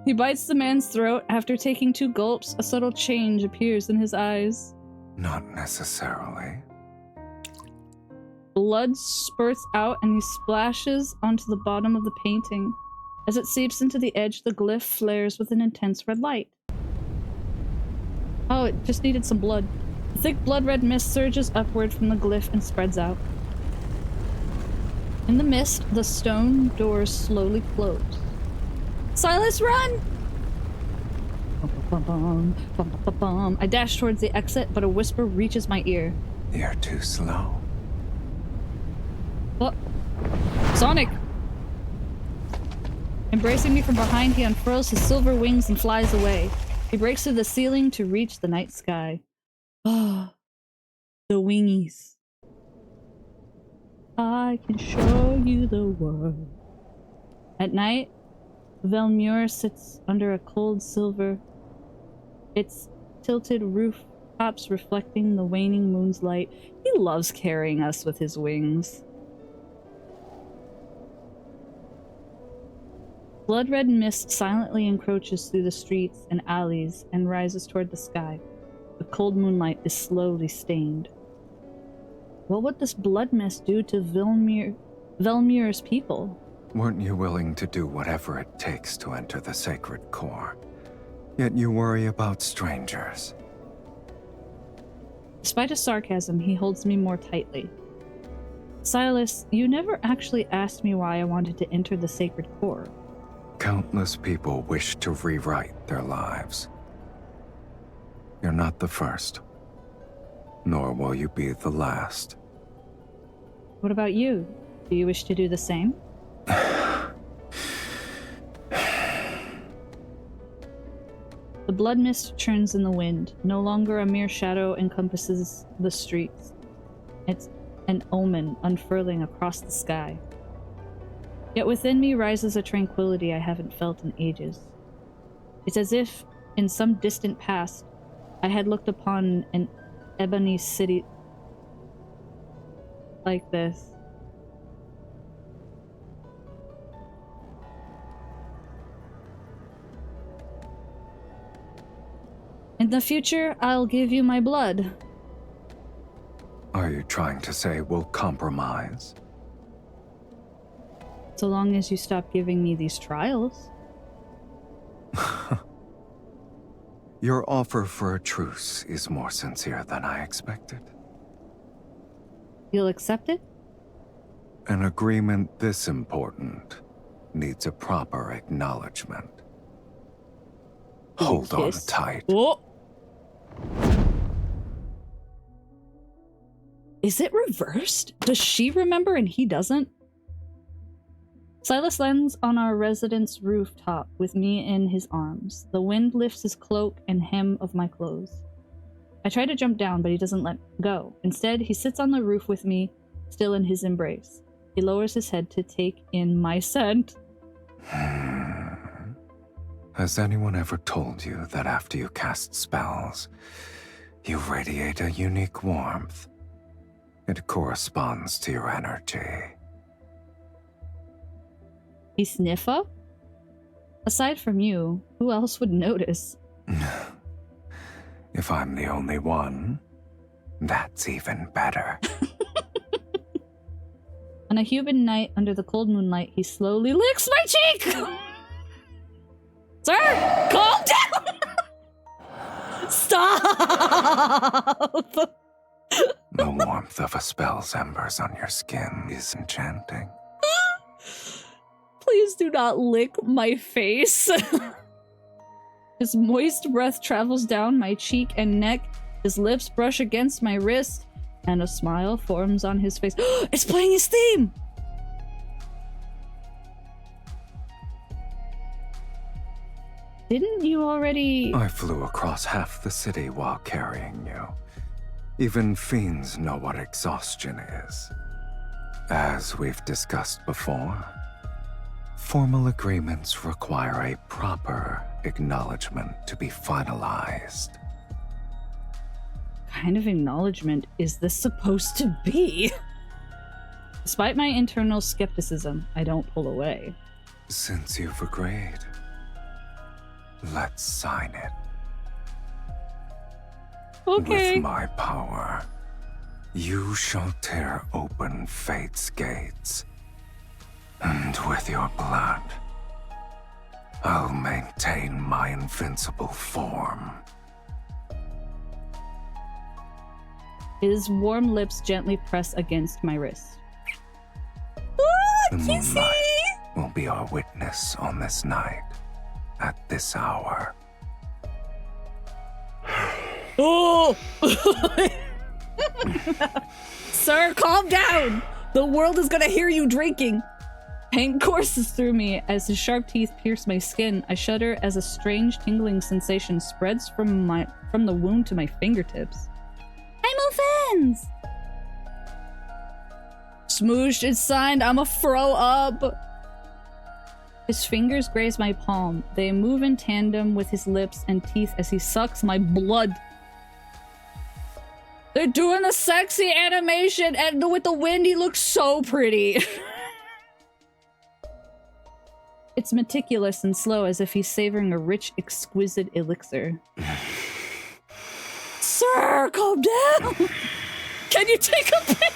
A: He bites the man's throat. After taking 2 gulps, a subtle change appears in his eyes.
B: Not necessarily.
A: Blood spurts out and he splashes onto the bottom of the painting. As it seeps into the edge, the glyph flares with an intense red light. Oh, it just needed some blood. The thick blood-red mist surges upward from the glyph and spreads out. In the mist, the stone doors slowly close. Sylus, run! I dash towards the exit, but a whisper reaches my ear.
B: You're too slow.
A: What? Sonic! Embracing me from behind, he unfurls his silver wings and flies away. He breaks through the ceiling to reach the night sky. Ah, the wingies. I can show you the world. At night, Velmure sits under a cold silver, its tilted rooftops reflecting the waning moon's light. He loves carrying us with his wings. Blood-red mist silently encroaches through the streets and alleys and rises toward the sky. The cold moonlight is slowly stained. What would this blood mist do to Velmure's people?
B: Weren't you willing to do whatever it takes to enter the sacred core? Yet you worry about strangers.
A: Despite his sarcasm, he holds me more tightly. Sylus, you never actually asked me why I wanted to enter the sacred core.
B: Countless people wish to rewrite their lives. You're not the first, nor will you be the last.
A: What about you? Do you wish to do the same? The blood mist churns in the wind. No longer a mere shadow encompasses the streets. It's an omen unfurling across the sky. Yet within me rises a tranquility I haven't felt in ages. It's as if, in some distant past, I had looked upon an ebony city like this. In the future, I'll give you my blood.
B: Are you trying to say we'll compromise?
A: So long as you stop giving me these trials.
B: Your offer for a truce is more sincere than I expected.
A: You'll accept it?
B: An agreement this important needs a proper acknowledgement. Hold on tight.
A: Oh. Is it reversed? Does she remember and he doesn't? Sylus lands on our residence rooftop with me in his arms. The wind lifts his cloak and hem of my clothes. I try to jump down, but he doesn't let go. Instead, he sits on the roof with me, still in his embrace. He lowers his head to take in my scent.
B: Has anyone ever told you that after you cast spells, you radiate a unique warmth? It corresponds to your energy.
A: He sniffa? Aside from you, who else would notice?
B: If I'm the only one, that's even better.
A: On a humid night under the cold moonlight, he slowly licks my cheek! Sir, calm down! Stop!
B: The warmth of a spell's embers on your skin is enchanting.
A: Please do not lick my face. His moist breath travels down my cheek and neck. His lips brush against my wrist, and a smile forms on his face. It's playing his theme! Didn't you already...
B: I flew across half the city while carrying you. Even fiends know what exhaustion is. As we've discussed before, formal agreements require a proper acknowledgement to be finalized.
A: What kind of acknowledgement is this supposed to be? Despite my internal skepticism, I don't pull away.
B: Since you've agreed, let's sign it.
A: Okay.
B: With my power, you shall tear open fate's gates. And with your blood, I'll maintain my invincible form.
A: His warm lips gently press against my wrist.
B: The moonlight will be our witness on this night, at this hour.
A: Oh! Sir, calm down! The world is gonna hear you drinking. Pain courses through me as his sharp teeth pierce my skin. I shudder as a strange tingling sensation spreads from the wound to my fingertips. I'm offense! Smooshed is signed, I'ma throw up! His fingers graze my palm. They move in tandem with his lips and teeth as he sucks my blood. They're doing the sexy animation, and with the wind he looks so pretty. It's meticulous and slow, as if he's savoring a rich, exquisite elixir. Sir, calm down! Can you take a pic?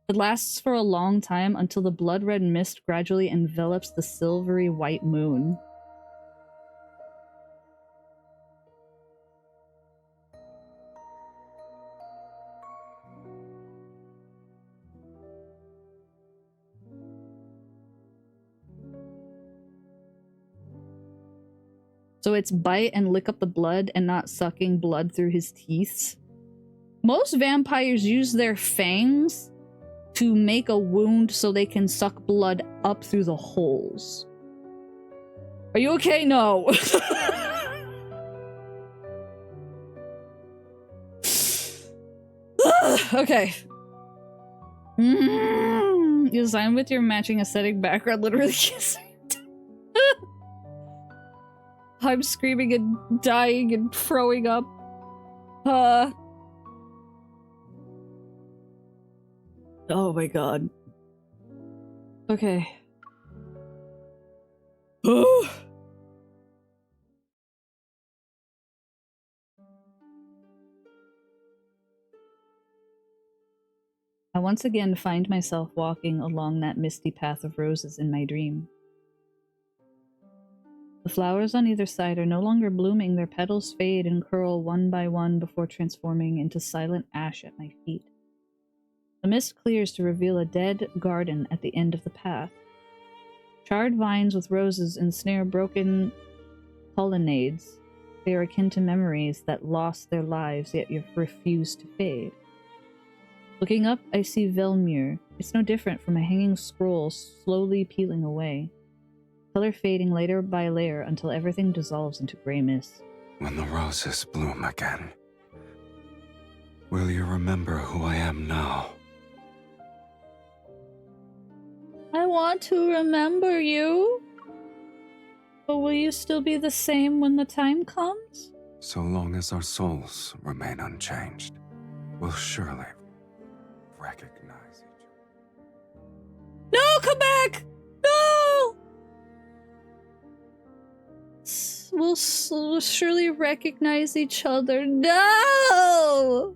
A: It lasts for a long time until the blood-red mist gradually envelops the silvery white moon. So it's bite and lick up the blood and not sucking blood through his teeth. Most vampires use their fangs to make a wound so they can suck blood up through the holes. Are you okay? No. Okay. You design with your matching aesthetic background, literally kissing. I'm screaming and dying and throwing up. Oh my god. Okay. I once again find myself walking along that misty path of roses in my dream. The flowers on either side are no longer blooming, their petals fade and curl one by one before transforming into silent ash at my feet. The mist clears to reveal a dead garden at the end of the path. Charred vines with roses ensnare broken colonnades. They are akin to memories that lost their lives yet refuse to fade. Looking up, I see Velmure. It's no different from a hanging scroll slowly peeling away. Color fading layer by layer until everything dissolves into gray mist.
B: When the roses bloom again, will you remember who I am now?
A: I want to remember you. But will you still be the same when the time comes?
B: So long as our souls remain unchanged, we'll surely recognize each other.
A: No, come back! No! We'll surely recognize each other. No!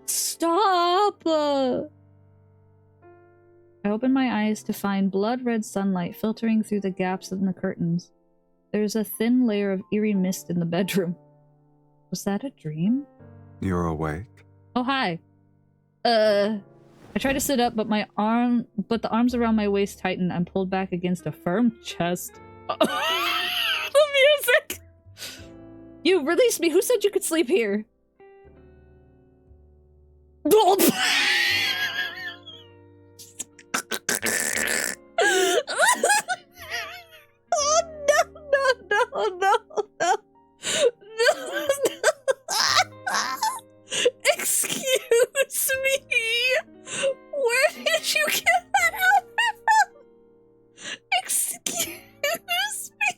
A: Stop! I open my eyes to find blood-red sunlight filtering through the gaps in the curtains. There's a thin layer of eerie mist in the bedroom. Was that a dream?
B: You're awake?
A: Oh, hi. I try to sit up, but the arms around my waist tighten. I'm pulled back against a firm chest. The music! You released me! Who said you could sleep here? Oh no. Excuse me! Where did you get that outfit from? Excuse me!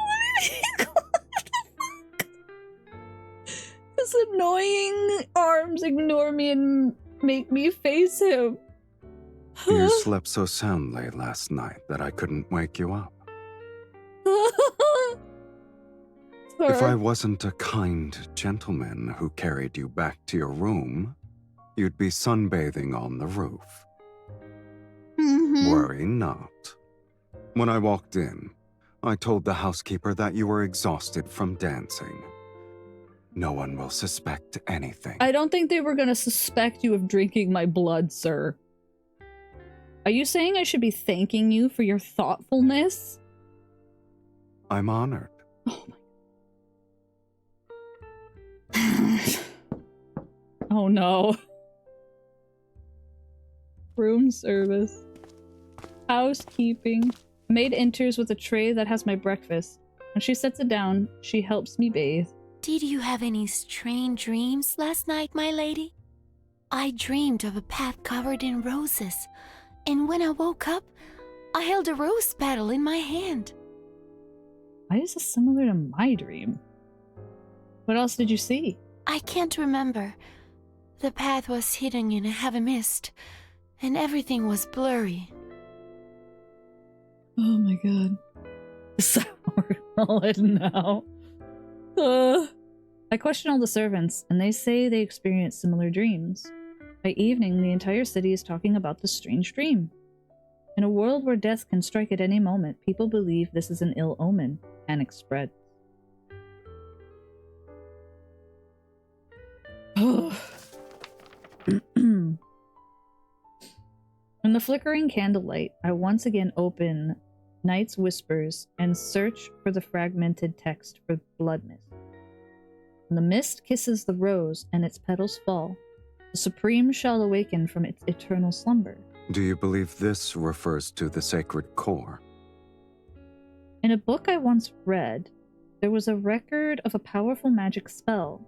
A: What the fuck? His annoying arms ignore me and make me face him.
B: You slept so soundly last night that I couldn't wake you up. If I wasn't a kind gentleman who carried you back to your room, you'd be sunbathing on the roof. Worry not. When I walked in, I told the housekeeper that you were exhausted from dancing. No one will suspect anything.
A: I don't think they were gonna suspect you of drinking my blood, sir. Are you saying I should be thanking you for your thoughtfulness?
B: I'm honored.
A: Oh my... Oh no. Room service. Housekeeping. Maid enters with a tray that has my breakfast. When she sets it down, she helps me bathe.
J: Did you have any strange dreams last night, my lady? I dreamed of a path covered in roses, and when I woke up, I held a rose petal in my hand.
A: Why is this similar to my dream? What else did you see?
J: I can't remember. The path was hidden in a heavy mist, and everything was blurry.
A: Oh my god. Sour solid now. I question all the servants, and they say they experience similar dreams. By evening, the entire city is talking about this strange dream. In a world where death can strike at any moment, people believe this is an ill omen. Panic spreads. In the flickering candlelight, I once again open Night's Whispers and search for the fragmented text for blood mist. When the mist kisses the rose and its petals fall, the Supreme shall awaken from its eternal slumber.
B: Do you believe this refers to the sacred core?
A: In a book I once read, there was a record of a powerful magic spell.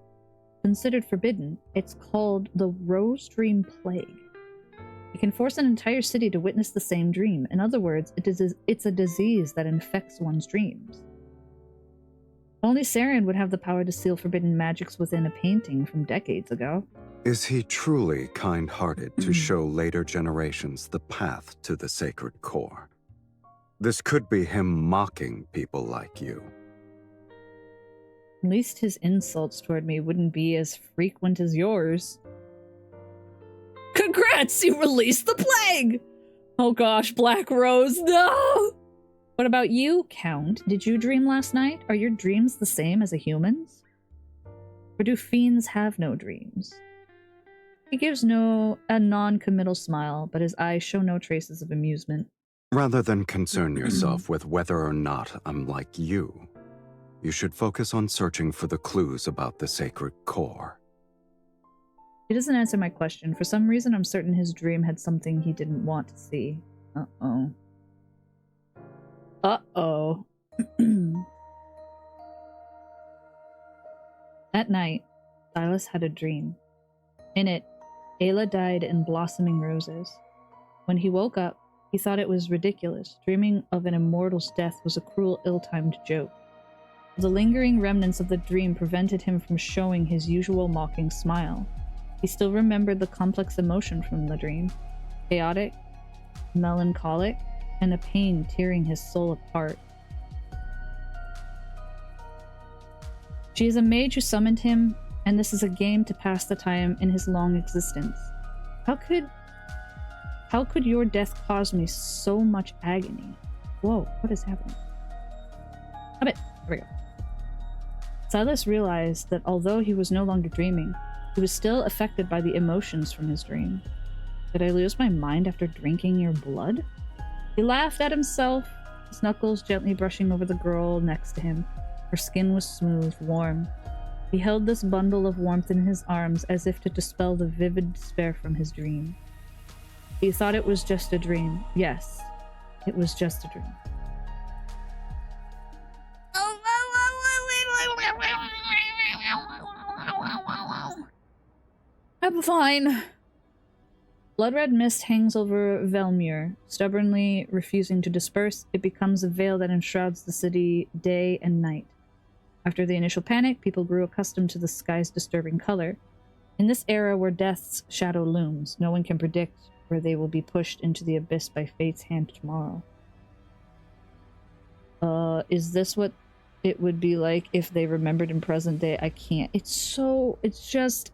A: Considered forbidden, it's called the Rose Dream Plague. It can force an entire city to witness the same dream. In other words, it's a disease that infects one's dreams. Only Saren would have the power to seal forbidden magics within a painting from decades ago.
B: Is he truly kind-hearted to show later generations the path to the sacred core? This could be him mocking people like you.
A: At least his insults toward me wouldn't be as frequent as yours. Congrats, you released the plague! Oh gosh, Black Rose, no! What about you, Count? Did you dream last night? Are your dreams the same as a human's? Or do fiends have no dreams? He gives a non-committal smile, but his eyes show no traces of amusement.
B: Rather than concern yourself with whether or not I'm like you, you should focus on searching for the clues about the sacred core.
A: He doesn't answer my question. For some reason, I'm certain his dream had something he didn't want to see. Uh-oh. Uh-oh. That night, Sylus had a dream. In it, Ayla died in blossoming roses. When he woke up, he thought it was ridiculous. Dreaming of an immortal's death was a cruel, ill-timed joke. The lingering remnants of the dream prevented him from showing his usual mocking smile. He still remembered the complex emotion from the dream. Chaotic, melancholic, and a pain tearing his soul apart. She is a mage who summoned him, and this is a game to pass the time in his long existence. How could your death cause me so much agony? Whoa, what is happening? Stop it! There we go. Sylus realized that although he was no longer dreaming, he was still affected by the emotions from his dream. Did I lose my mind after drinking your blood? He laughed at himself, his knuckles gently brushing over the girl next to him. Her skin was smooth, warm. He held this bundle of warmth in his arms as if to dispel the vivid despair from his dream. He thought it was just a dream. Yes, it was just a dream. I'm fine. Blood-red mist hangs over Velmure, stubbornly refusing to disperse. It becomes a veil that enshrouds the city day and night. After the initial panic, people grew accustomed to the sky's disturbing color. In this era where death's shadow looms, no one can predict where they will be pushed into the abyss by fate's hand tomorrow. Is this what it would be like if they remembered in present day? I can't. It's just...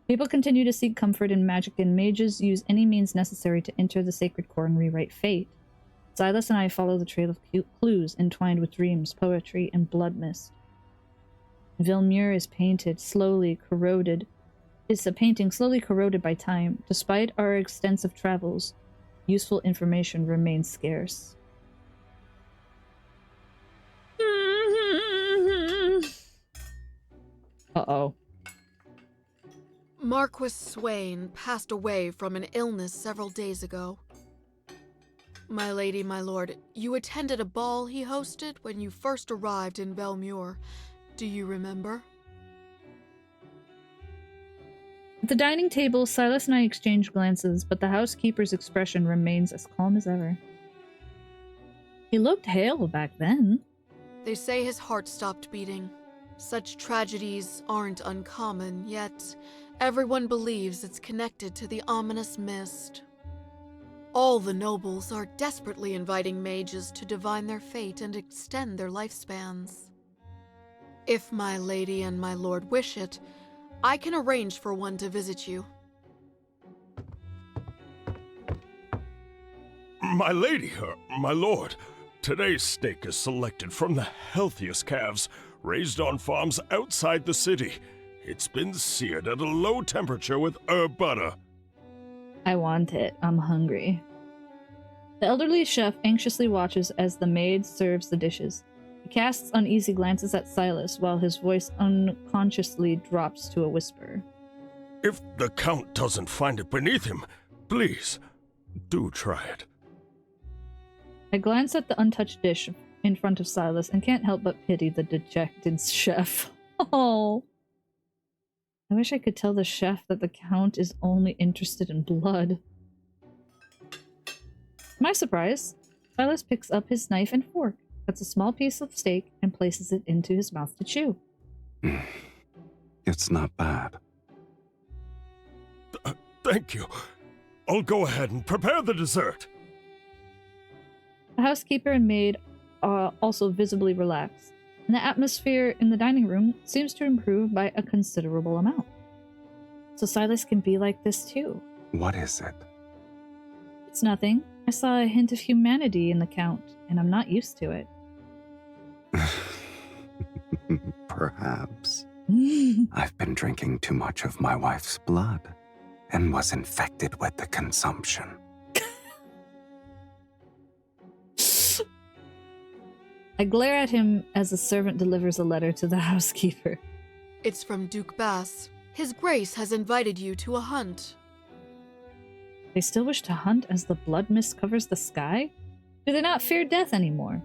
A: People continue to seek comfort in magic, and mages use any means necessary to enter the sacred core and rewrite fate. Sylus and I follow the trail of clues entwined with dreams, poetry, and blood mist. Vilmure is a painting slowly corroded by time. Despite our extensive travels, useful information remains scarce. Uh-oh.
G: Marquis Swain passed away from an illness several days ago. My lady, my lord, you attended a ball he hosted when you first arrived in Belmure. Do you remember?
A: At the dining table, Sylus and I exchange glances, but the housekeeper's expression remains as calm as ever. He looked hale back then.
G: They say his heart stopped beating. Such tragedies aren't uncommon, yet everyone believes it's connected to the ominous mist. All the nobles are desperately inviting mages to divine their fate and extend their lifespans. If my lady and my lord wish it, I can arrange for one to visit you.
C: My lady, my lord, today's steak is selected from the healthiest calves raised on farms outside the city. It's been seared at a low temperature with herb butter.
A: I want it. I'm hungry. The elderly chef anxiously watches as the maid serves the dishes. He casts uneasy glances at Sylus while his voice unconsciously drops to a whisper.
C: If the Count doesn't find it beneath him, please, do try it.
A: I glance at the untouched dish in front of Sylus and can't help but pity the dejected chef. Oh. I wish I could tell the chef that the Count is only interested in blood. To my surprise, Sylus picks up his knife and fork, cuts a small piece of steak, and places it into his mouth to chew.
B: It's not bad.
C: Thank you. I'll go ahead and prepare the dessert.
A: The housekeeper and maid are also visibly relaxed, and the atmosphere in the dining room seems to improve by a considerable amount. So Sylus can be like this too.
B: What is it?
A: It's nothing. I saw a hint of humanity in the Count, and I'm not used to it.
B: Perhaps. I've been drinking too much of my wife's blood, and was infected with the consumption.
A: I glare at him as the servant delivers a letter to the housekeeper.
G: It's from Duke Bass. His Grace has invited you to a hunt.
A: They still wish to hunt as the blood mist covers the sky? Do they not fear death anymore?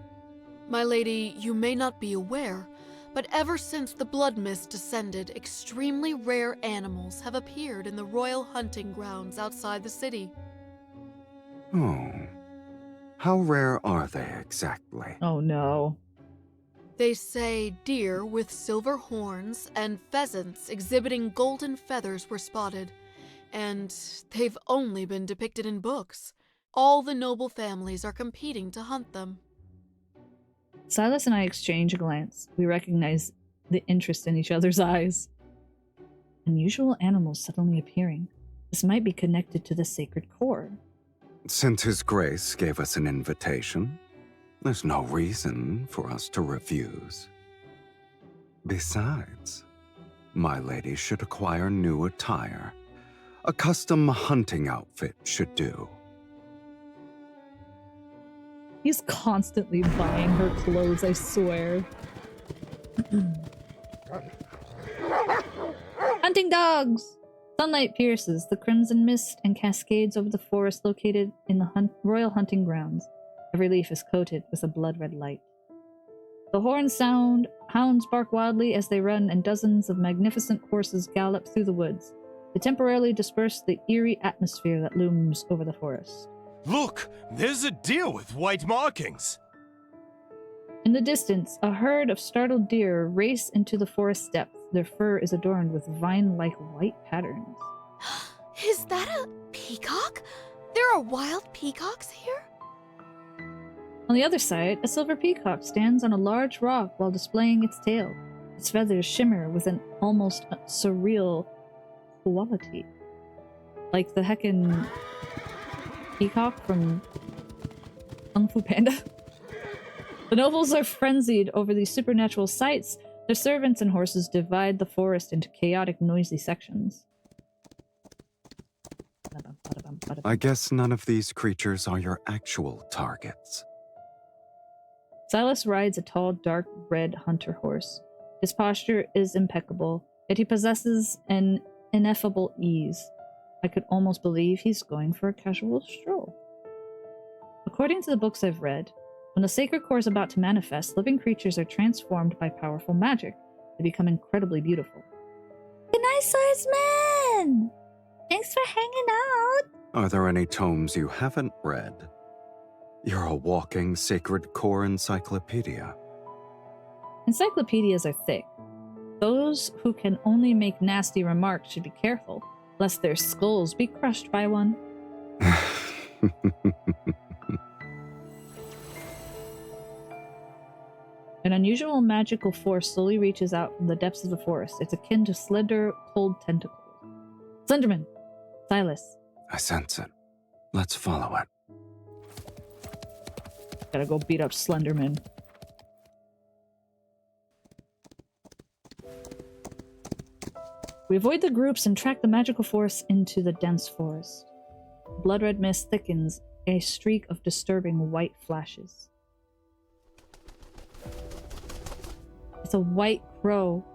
G: My lady, you may not be aware, but ever since the blood mist descended, extremely rare animals have appeared in the royal hunting grounds outside the city.
B: Oh. How rare are they exactly?
A: Oh no.
G: They say deer with silver horns and pheasants exhibiting golden feathers were spotted, and they've only been depicted in books. All the noble families are competing to hunt them.
A: Sylus and I exchange a glance. We recognize the interest in each other's eyes. Unusual animals suddenly appearing. This might be connected to the sacred core.
B: Since His Grace gave us an invitation, there's no reason for us to refuse. Besides, my lady should acquire new attire. A custom hunting outfit should do.
A: He's constantly buying her clothes, I swear. Hunting dogs! Sunlight pierces the crimson mist and cascades over the forest located in the royal hunting grounds. Every leaf is coated with a blood-red light. The horns sound, hounds bark wildly as they run, and dozens of magnificent horses gallop through the woods. They temporarily disperse the eerie atmosphere that looms over the forest.
C: Look, there's a deer with white markings.
A: In the distance, a herd of startled deer race into the forest depths. Their fur is adorned with vine-like white patterns.
G: Is that a peacock? There are wild peacocks here?
A: On the other side, a silver peacock stands on a large rock while displaying its tail. Its feathers shimmer with an almost surreal quality. Like the heckin' peacock from Kung Fu Panda. The nobles are frenzied over these supernatural sights. Their servants and horses divide the forest into chaotic, noisy sections.
B: I guess none of these creatures are your actual targets.
A: Sylus rides a tall, dark red hunter horse. His posture is impeccable, Yet he possesses an ineffable ease. I could almost believe he's going for a casual stroll. According to the books I've read, when the sacred core is about to manifest, living creatures are transformed by powerful magic. They become incredibly beautiful. Good night, swordsman! Thanks for hanging out!
B: Are there any tomes you haven't read? You're a walking sacred core encyclopedia.
A: Encyclopedias are thick. Those who can only make nasty remarks should be careful, lest their skulls be crushed by one. An unusual magical force slowly reaches out from the depths of the forest. It's akin to slender, cold tentacles. Slenderman! Sylus.
B: I sense it. Let's follow it.
A: Gotta go beat up Slenderman. We avoid the groups and track the magical force into the dense forest. Blood red mist thickens, a streak of disturbing white flashes. It's a white crow.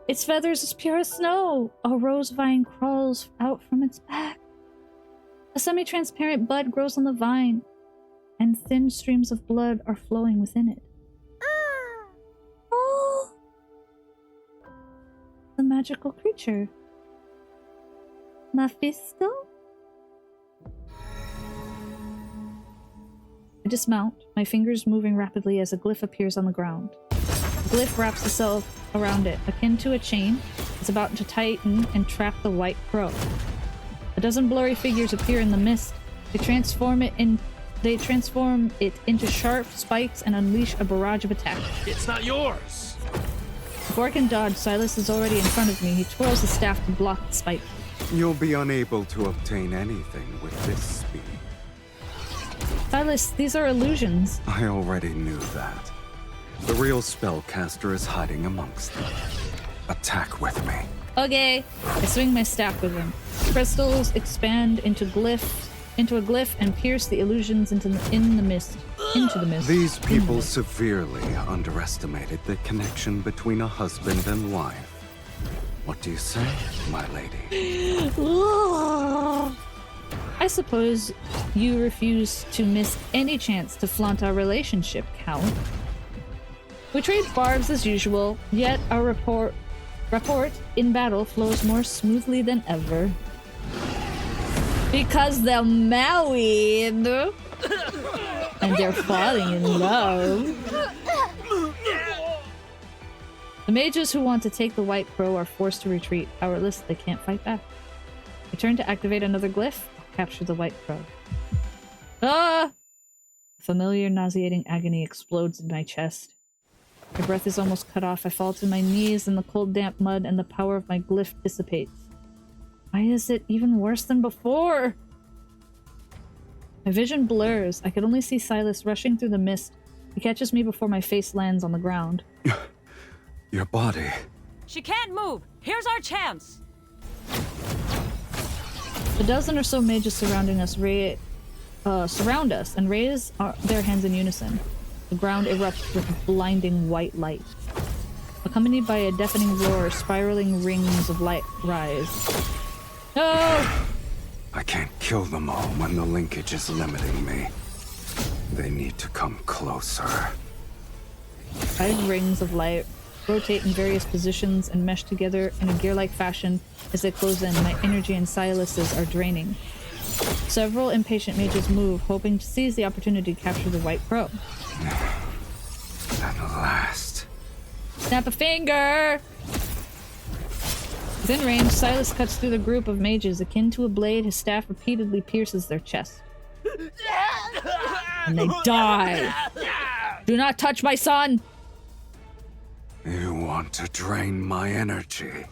A: Its feathers as pure as snow. A rose vine crawls out from its back. A semi-transparent bud grows on the vine, and thin streams of blood are flowing within it. Oh! The magical creature. Mephisto? I dismount, my fingers moving rapidly as a glyph appears on the ground. The glyph wraps itself around it, akin to a chain. It's about to tighten and trap the white crow. A dozen blurry figures appear in the mist. They transform it into sharp spikes and unleash a barrage of attacks.
D: It's not yours!
A: Before I can dodge, Sylus is already in front of me. He twirls the staff to block the spike.
B: You'll be unable to obtain anything with this speed.
A: Sylus, these are illusions.
B: I already knew that. The real spellcaster is hiding amongst them. Attack with me.
A: Okay. I swing my staff with him. Crystals expand into a glyph and pierce the illusions into the mist.
B: These people severely underestimated the connection between a husband and wife. What do you say, my lady?
A: I suppose you refuse to miss any chance to flaunt our relationship, Count. We trade barbs as usual, yet our rapport in battle flows more smoothly than ever. Because they're married! And they're falling in love. The mages who want to take the white crow are forced to retreat. Powerless, they can't fight back. I turn to activate another glyph. Capture the white crow. Ah! A familiar nauseating agony explodes in my chest. My breath is almost cut off. I fall to my knees in the cold damp mud and the power of my glyph dissipates. Why is it even worse than before? My vision blurs. I can only see Sylus rushing through the mist. He catches me before my face lands on the ground.
B: Your body.
L: She can't move. Here's our chance.
A: A dozen or so mages surrounding us surround us and raise their hands in unison. The ground erupts with blinding white light. Accompanied by a deafening roar, spiraling rings of light rise. No!
B: I can't kill them all when the linkage is limiting me. They need to come closer.
A: 5 rings of light rotate in various positions and mesh together in a gear-like fashion. As they close in, my energy and Sylus's are draining. Several impatient mages move, hoping to seize the opportunity to capture the white crow.
B: At last.
A: Snap a finger! Within range, Sylus cuts through the group of mages. Akin to a blade, his staff repeatedly pierces their chest. And they die! Do not touch my son!
B: You want to drain my energy?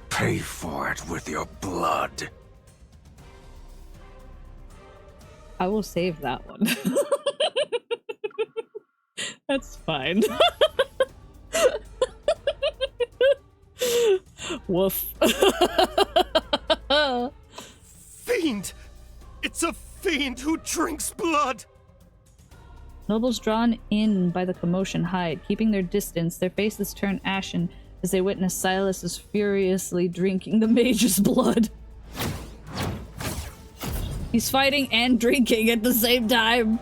B: Pay for it with your blood.
A: I will save that one. That's fine. Woof.
D: Fiend! It's a fiend who drinks blood!
A: Nobles drawn in by the commotion hide, keeping their distance. Their faces turn ashen as they witness Sylus is furiously drinking the mage's blood. He's fighting and drinking at the same time.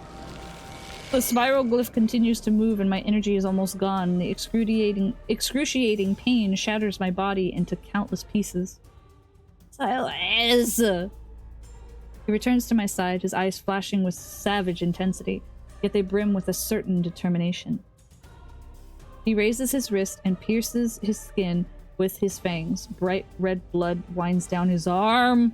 A: The spiral glyph continues to move and my energy is almost gone. The excruciating pain shatters my body into countless pieces. Sylus! He returns to my side, his eyes flashing with savage intensity, yet they brim with a certain determination. He raises his wrist and pierces his skin with his fangs. Bright red blood winds down his arm.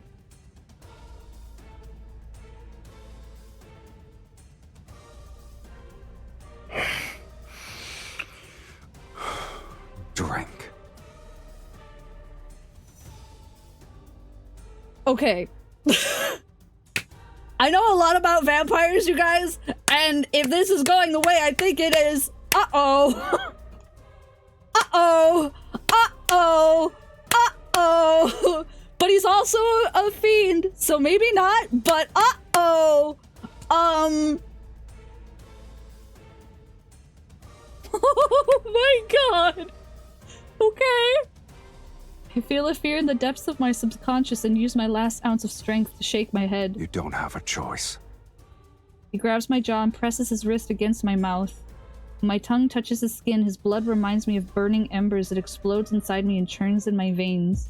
B: Drink.
A: Okay. I know a lot about vampires, you guys, and if this is going the way I think it is, uh-oh. Uh-oh. Uh-oh. Uh-oh. But he's also a fiend, so maybe not, but uh-oh. Oh my god. Okay. I feel a fear in the depths of my subconscious and use my last ounce of strength to shake my head.
B: You don't have a choice.
A: He grabs my jaw and presses his wrist against my mouth. When my tongue touches his skin, his blood reminds me of burning embers that explodes inside me and churns in my veins.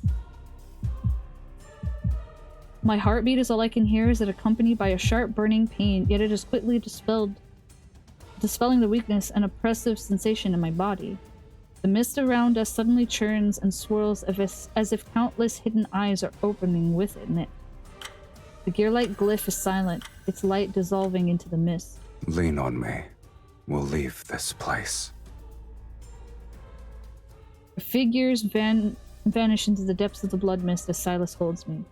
A: My heartbeat is all I can hear as it accompanied by a sharp burning pain, yet it is quickly dispelling the weakness and oppressive sensation in my body. The mist around us suddenly churns and swirls as if countless hidden eyes are opening within it. The gear-like glyph is silent, its light dissolving into the mist.
B: Lean on me. We'll leave this place.
A: The figures vanish into the depths of the blood mist as Sylus holds me.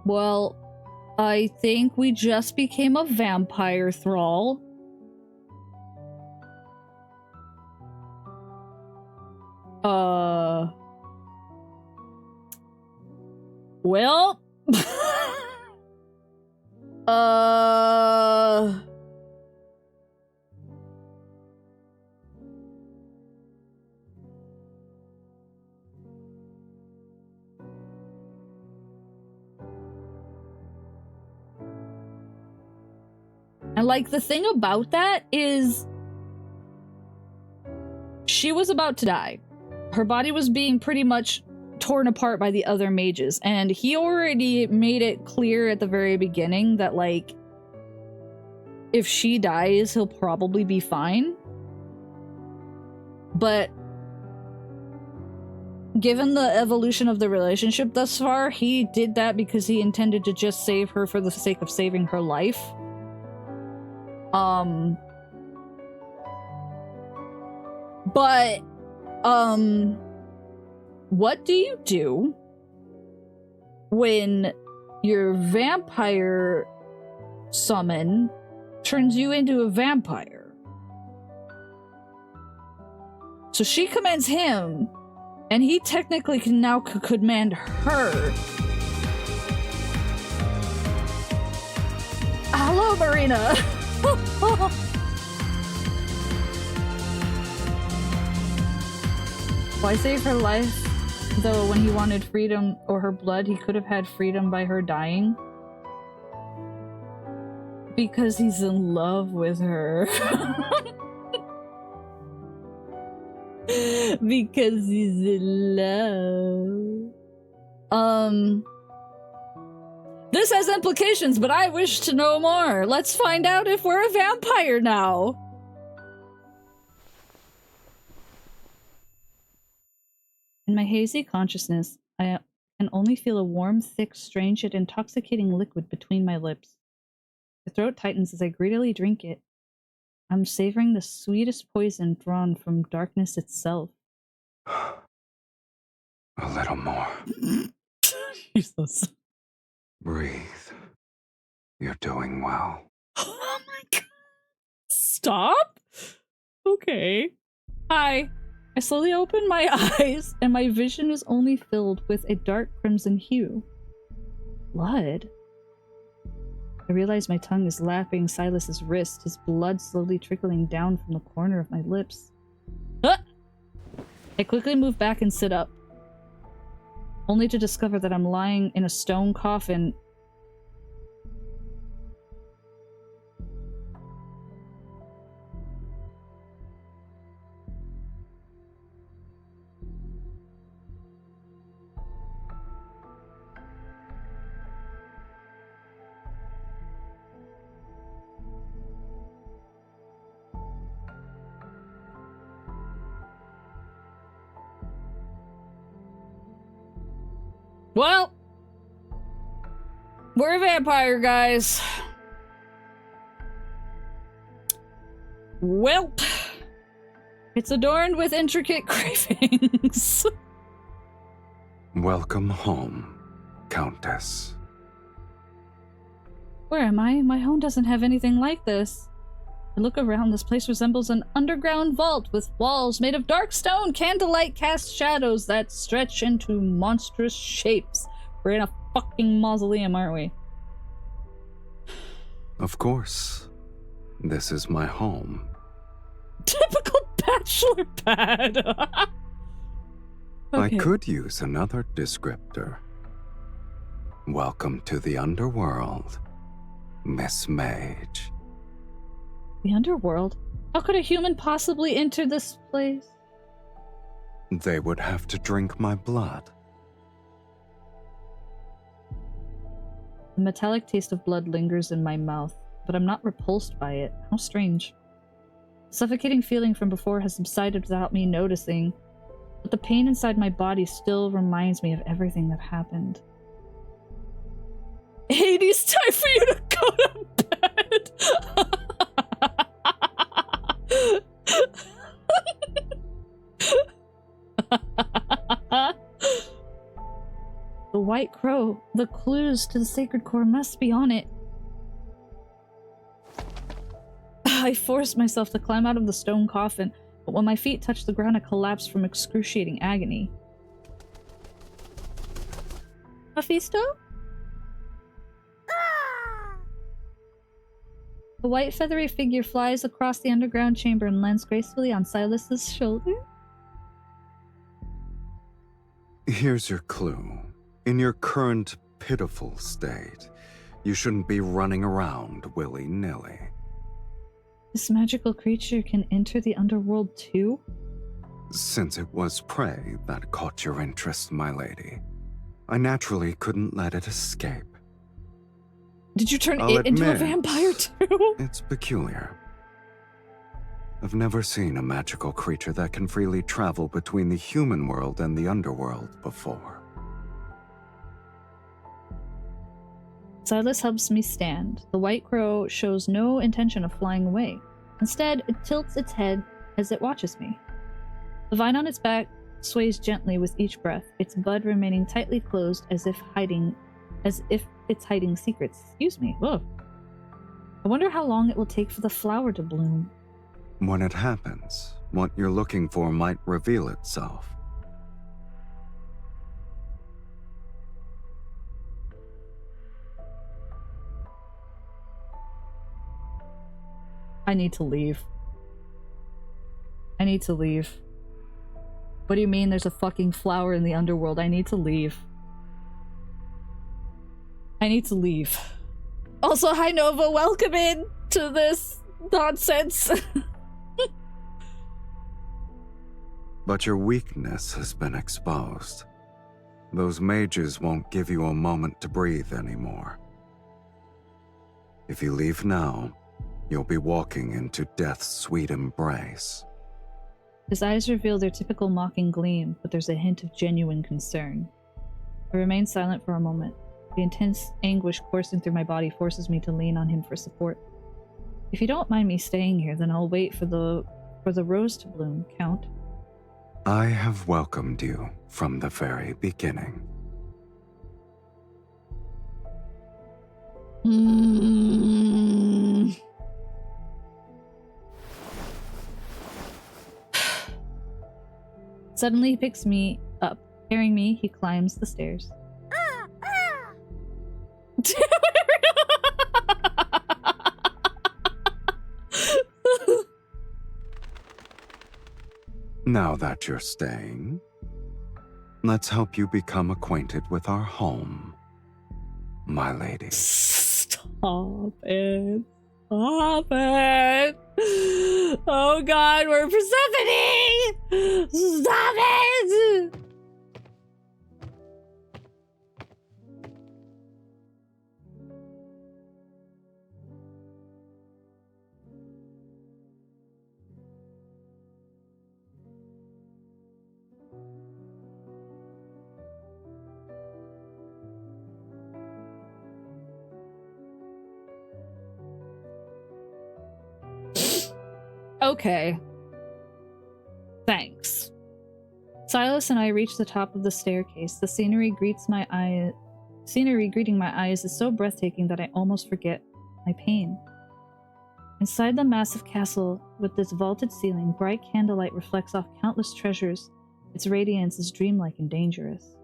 A: Well, I think we just became a vampire thrall. Well... And, like, the thing about that is she was about to die. Her body was being pretty much torn apart by the other mages, and he already made it clear at the very beginning that, like, if she dies, he'll probably be fine. But given the evolution of the relationship thus far, he did that because he intended to just save her for the sake of saving her life. But, what do you do when your vampire summon turns you into a vampire? So she commands him, and he technically can now command her. Hello, Marina! Why save her life? Though when he wanted freedom or her blood, he could have had freedom by her dying. Because he's in love with her. Because he's in love. This has implications, but I wish to know more. Let's find out if we're a vampire now. In my hazy consciousness, I can only feel a warm, thick, strange yet intoxicating liquid between my lips. My throat tightens as I greedily drink it. I'm savoring the sweetest poison drawn from darkness itself.
B: A little more.
A: Jesus.
B: Breathe. You're doing well.
A: Oh my god. Stop? Okay. Hi. I slowly open my eyes, and my vision is only filled with a dark crimson hue. Blood? I realize my tongue is lapping Sylus's wrist, his blood slowly trickling down from the corner of my lips. Ah! I quickly move back and sit up, only to discover that I'm lying in a stone coffin. Well, we're a vampire, guys. Welp. It's adorned with intricate carvings.
B: Welcome home, Countess.
A: Where am I? My home doesn't have anything like this. I look around. This place resembles an underground vault with walls made of dark stone. Candlelight cast shadows that stretch into monstrous shapes. We're in a fucking mausoleum, aren't we?
B: Of course. This is my home.
A: Typical bachelor pad.
B: I
A: Okay.
B: could use another descriptor. Welcome to the underworld, Miss Mage.
A: The underworld? How could a human possibly enter this place?
B: They would have to drink my blood.
A: The metallic taste of blood lingers in my mouth, but I'm not repulsed by it. How strange. The suffocating feeling from before has subsided without me noticing, but the pain inside my body still reminds me of everything that happened. Hades, time for you to go to bed! The white crow. The clues to the sacred core must be on it. I forced myself to climb out of the stone coffin, but when my feet touched the ground, I collapsed from excruciating agony. Mephisto? The white feathery figure flies across the underground chamber and lands gracefully on Sylus's shoulder.
B: Here's your clue. In your current pitiful state, you shouldn't be running around willy-nilly.
A: This magical creature can enter the underworld too?
B: Since it was prey that caught your interest, my lady, I naturally couldn't let it escape.
A: Did you turn
B: I'll
A: it into a
B: admit,
A: vampire too?
B: It's peculiar. I've never seen a magical creature that can freely travel between the human world and the underworld before.
A: Sylus helps me stand. The white crow shows no intention of flying away. Instead, it tilts its head as it watches me. The vine on its back sways gently with each breath, its bud remaining tightly closed as if it's hiding secrets. Excuse me. Whoa. I wonder how long it will take for the flower to bloom.
B: When it happens, what you're looking for might reveal itself.
A: I need to leave. I need to leave. What do you mean there's a fucking flower in the underworld? I need to leave. I need to leave. Also, hi Nova, welcome in to this nonsense.
B: But your weakness has been exposed. Those mages won't give you a moment to breathe anymore. If you leave now, you'll be walking into death's sweet embrace.
A: His eyes reveal their typical mocking gleam, but there's a hint of genuine concern. I remain silent for a moment. The intense anguish coursing through my body forces me to lean on him for support. If you don't mind me staying here, then I'll wait for the rose to bloom, Count.
B: I have welcomed you from the very beginning.
A: Suddenly he picks me up. Carrying me, he climbs the stairs.
B: Now that you're staying, let's help you become acquainted with our home, my lady.
A: Stop it. Stop it. Oh god, we're Persephone! Stop it! Okay. Thanks. Sylus and I reach the top of the staircase. The scenery greeting my eyes is so breathtaking that I almost forget my pain. Inside the massive castle with its vaulted ceiling, bright candlelight reflects off countless treasures. Its radiance is dreamlike and dangerous.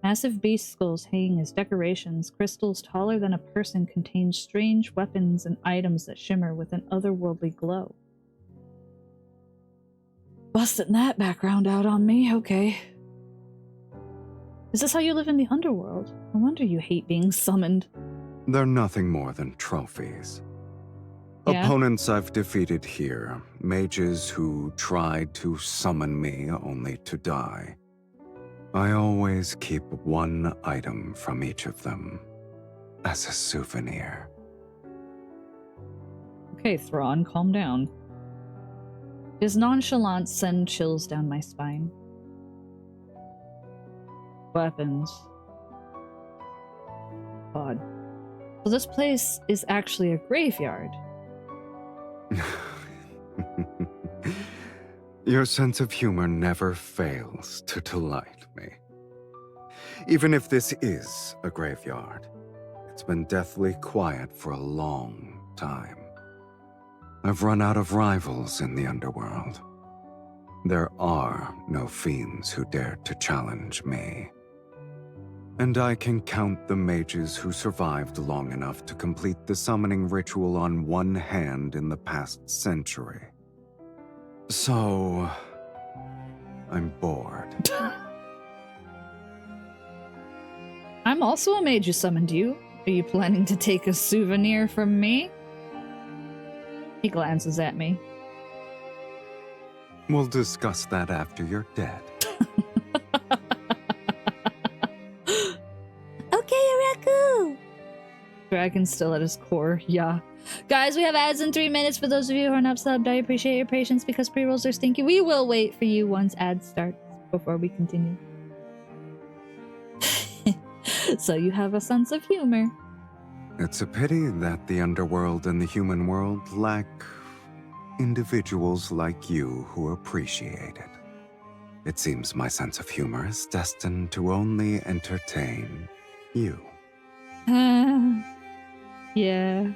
A: Massive beast skulls hanging as decorations, crystals taller than a person contain strange weapons and items that shimmer with an otherworldly glow. Busting that background out on me, okay. Is this how you live in the underworld? No wonder you hate being summoned.
B: They're nothing more than trophies.
A: Yeah?
B: Opponents I've defeated here, mages who tried to summon me only to die. I always keep one item from each of them as a souvenir.
A: Okay, Thrawn, calm down. His nonchalance sends chills down my spine. Weapons. God. So this place is actually a graveyard.
B: Your sense of humor never fails to delight me. Even if this is a graveyard, it's been deathly quiet for a long time. I've run out of rivals in the underworld. There are no fiends who dare to challenge me. And I can count the mages who survived long enough to complete the summoning ritual on one hand in the past century. So, I'm bored.
A: I'm also a mage who summoned you. Are you planning to take a souvenir from me? He glances at me.
B: We'll discuss that after you're dead.
A: Okay, Araku! Dragon's still at his core, yeah. Guys, we have ads in 3 minutes for those of you who are not subbed. I appreciate your patience because pre-rolls are stinky. We will wait for you once ads start before we continue. So you have a sense of humor.
B: It's a pity that the underworld and the human world lack individuals like you who appreciate it. It seems my sense of humor is destined to only entertain you.
A: Yeah.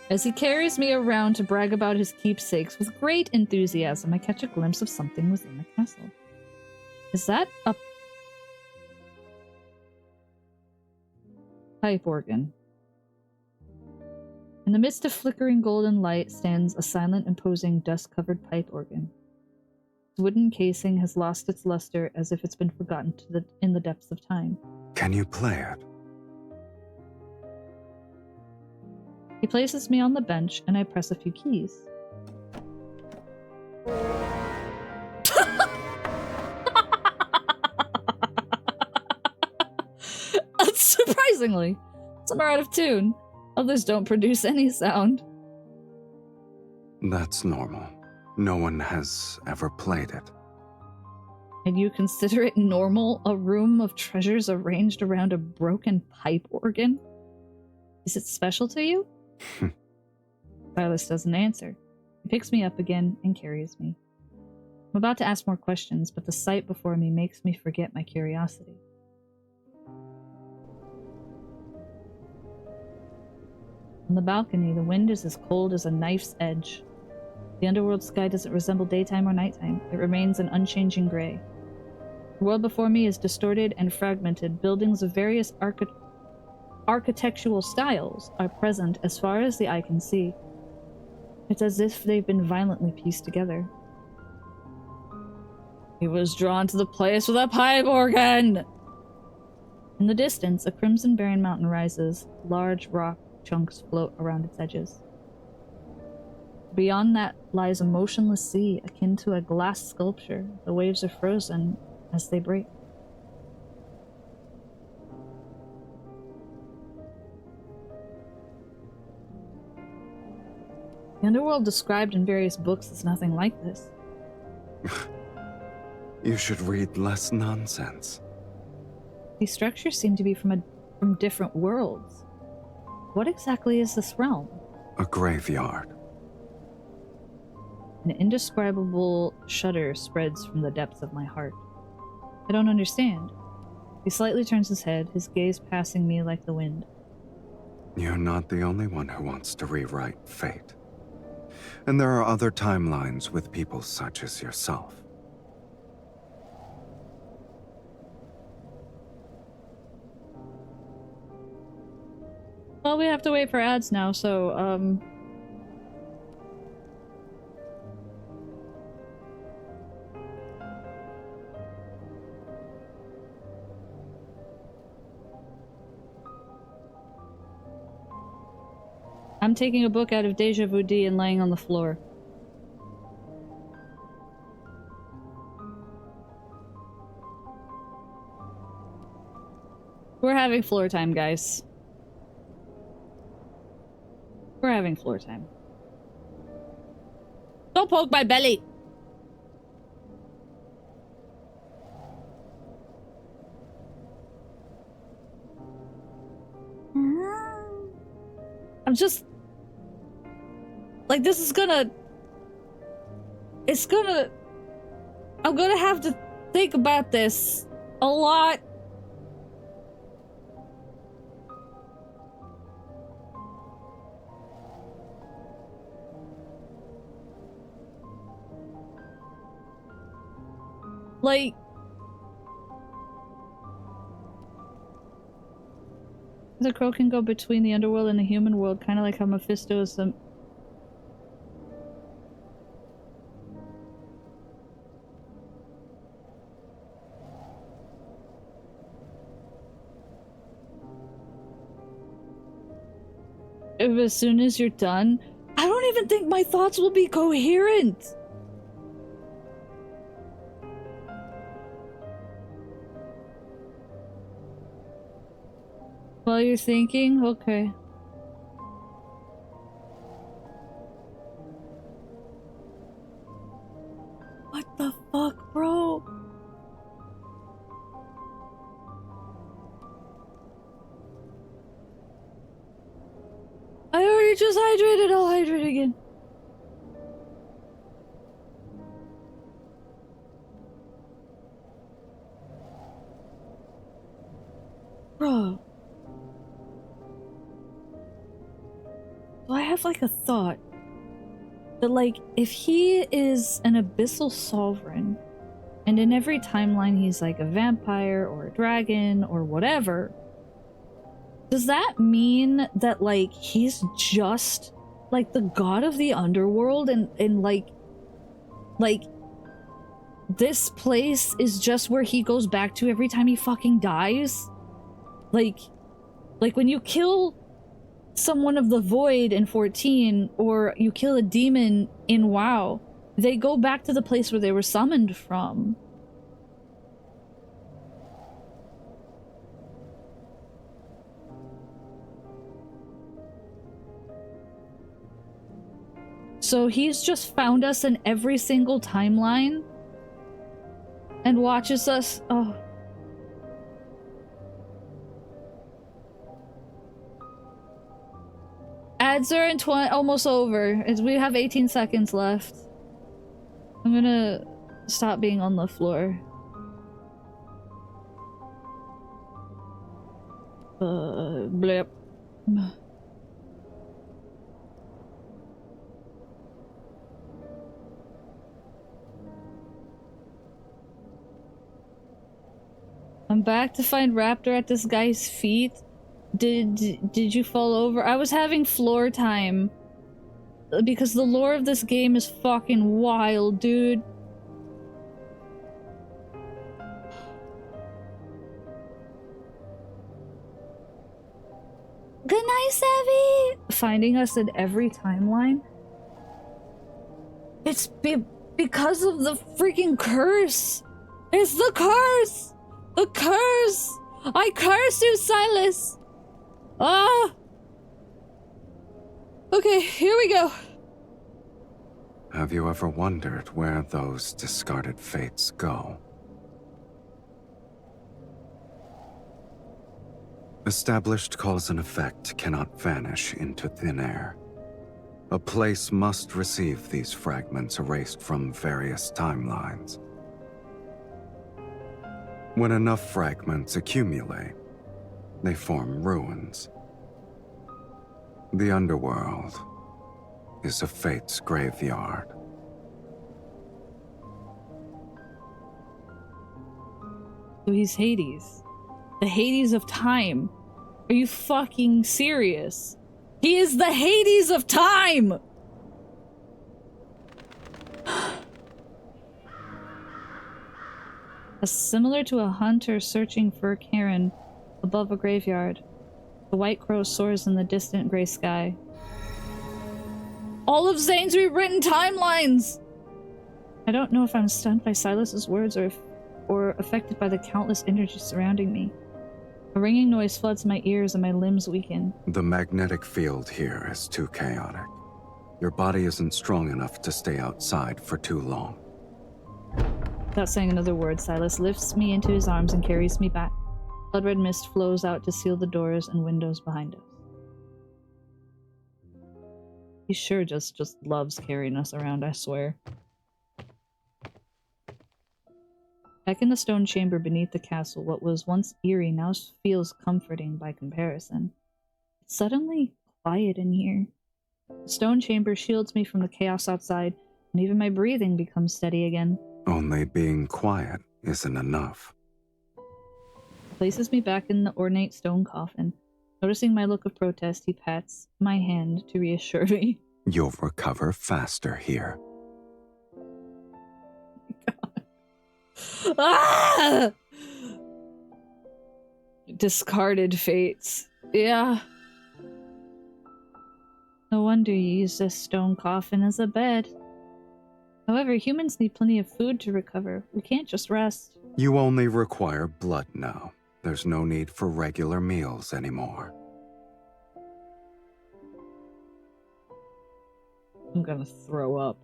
A: As he carries me around to brag about his keepsakes with great enthusiasm, I catch a glimpse of something within the castle. Is that a pipe organ? In the midst of flickering golden light stands a silent, imposing, dust-covered pipe organ. Its wooden casing has lost its luster as if it's been forgotten in the depths of time.
B: Can you play it?
A: He places me on the bench, and I press a few keys. Surprisingly, some are out of tune. Others don't produce any sound.
B: That's normal. No one has ever played it.
A: And you consider it normal, a room of treasures arranged around a broken pipe organ? Is it special to you? Sylus doesn't answer. He picks me up again and carries me. I'm about to ask more questions, but the sight before me makes me forget my curiosity. On the balcony, the wind is as cold as a knife's edge. The underworld sky doesn't resemble daytime or nighttime. It remains an unchanging gray. The world before me is distorted and fragmented. Buildings of various architectural styles are present as far as the eye can see. It's as if they've been violently pieced together. He was drawn to the place with a pipe organ! In the distance, a crimson barren mountain rises. Large rock chunks float around its edges. Beyond that lies a motionless sea, akin to a glass sculpture. The waves are frozen as they break. The underworld described in various books is nothing like this.
B: You should read less nonsense.
A: These structures seem to be from different worlds. What exactly is this realm?
B: A graveyard.
A: An indescribable shudder spreads from the depths of my heart. I don't understand. He slightly turns his head, his gaze passing me like the wind.
B: You're not the only one who wants to rewrite fate. And there are other timelines with people such as yourself.
A: Well, we have to wait for ads now, so, I'm taking a book out of Deja Vu D and laying on the floor. We're having floor time, guys. We're having floor time. Don't poke my belly! I'm just... like, this is gonna... it's gonna... I'm gonna have to think about this a lot. Like... the crow can go between the underworld and the human world, kind of like how Mephisto is the... if as soon as you're done, I don't even think my thoughts will be coherent. While you're thinking? Okay. What the fuck, bro? I already just hydrated, I'll hydrate again. Bro. So I have like a thought that like if he is an abyssal sovereign and in every timeline he's like a vampire or a dragon or whatever, does that mean that like he's just like the god of the underworld and like this place is just where he goes back to every time he fucking dies? Like when you kill someone of the void in 14 or you kill a demon in WoW, they go back to the place where they were summoned from. So he's just found us in every single timeline and watches us. Oh. Ads are in almost over. We have 18 seconds left. I'm gonna stop being on the floor. Blip. I'm back to find Raptor at this guy's feet. Did you fall over? I was having floor time. Because the lore of this game is fucking wild, dude. Good night, Savvy! Finding us in every timeline? It's because of the freaking curse! It's the curse! The curse! I curse you, Sylus! Ah! Okay, here we go.
B: Have you ever wondered where those discarded fates go? Established cause and effect cannot vanish into thin air. A place must receive these fragments erased from various timelines. When enough fragments accumulate, they form ruins. The underworld is a fate's graveyard.
A: So he's Hades. The Hades of time. Are you fucking serious? He is the Hades of time! Similar to a hunter searching for a cairn above a graveyard. The white crow soars in the distant gray sky. All of Zane's rewritten timelines! I don't know if I'm stunned by Sylus's words or affected by the countless energies surrounding me. A ringing noise floods my ears and my limbs weaken.
B: The magnetic field here is too chaotic. Your body isn't strong enough to stay outside for too long.
A: Without saying another word, Sylus lifts me into his arms and carries me back. Blood red mist flows out to seal the doors and windows behind us. He sure just loves carrying us around, I swear. Back in the stone chamber beneath the castle, what was once eerie now feels comforting by comparison. It's suddenly quiet in here. The stone chamber shields me from the chaos outside, and even my breathing becomes steady again.
B: Only being quiet isn't enough.
A: He places me back in the ornate stone coffin. Noticing my look of protest, he pats my hand to reassure me.
B: You'll recover faster here.
A: Ah! Discarded fates. Yeah. No wonder you use this stone coffin as a bed. However, humans need plenty of food to recover. We can't just rest.
B: You only require blood now. There's no need for regular meals anymore.
A: I'm gonna throw up.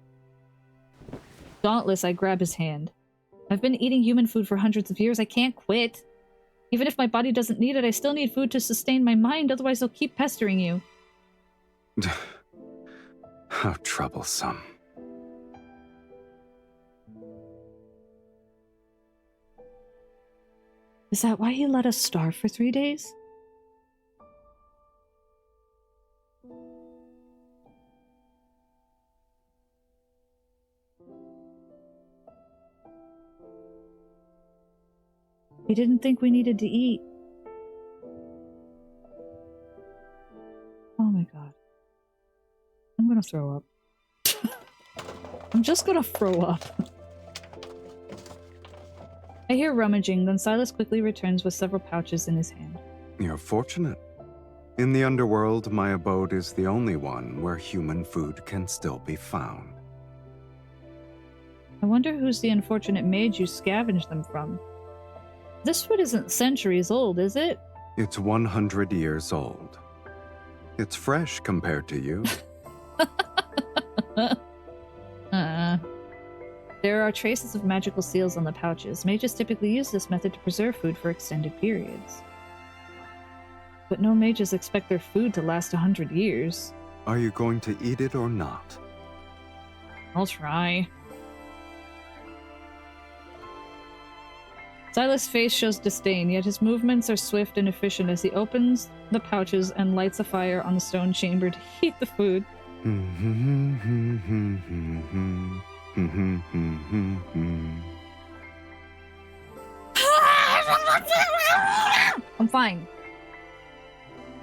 A: Dauntless, I grab his hand. I've been eating human food for hundreds of years. I can't quit. Even if my body doesn't need it, I still need food to sustain my mind, otherwise I'll keep pestering you.
B: How troublesome.
A: Is that why he let us starve for 3 days? He didn't think we needed to eat. Oh my god. I'm gonna throw up. I'm just gonna throw up. I hear rummaging, then Sylus quickly returns with several pouches in his hand.
B: You're fortunate. In the underworld, my abode is the only one where human food can still be found.
A: I wonder who's the unfortunate mage you scavenged them from. This food isn't centuries old, is it?
B: It's 100 years old. It's fresh compared to you.
A: There are traces of magical seals on the pouches. Mages typically use this method to preserve food for extended periods. But no mages expect their food to last 100 years.
B: Are you going to eat it or not?
A: I'll try. Sylus' face shows disdain, yet his movements are swift and efficient as he opens the pouches and lights a fire on the stone chamber to heat the food. I'm fine.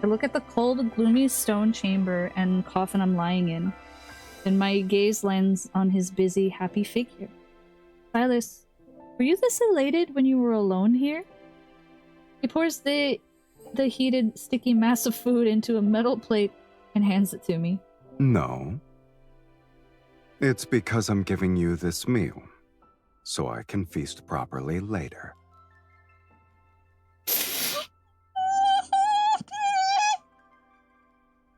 A: I look at the cold, gloomy stone chamber and coffin I'm lying in, and my gaze lands on his busy, happy figure. Sylus, were you this elated when you were alone here? He pours the heated, sticky mass of food into a metal plate and hands it to me.
B: No. It's because I'm giving you this meal, so I can feast properly later.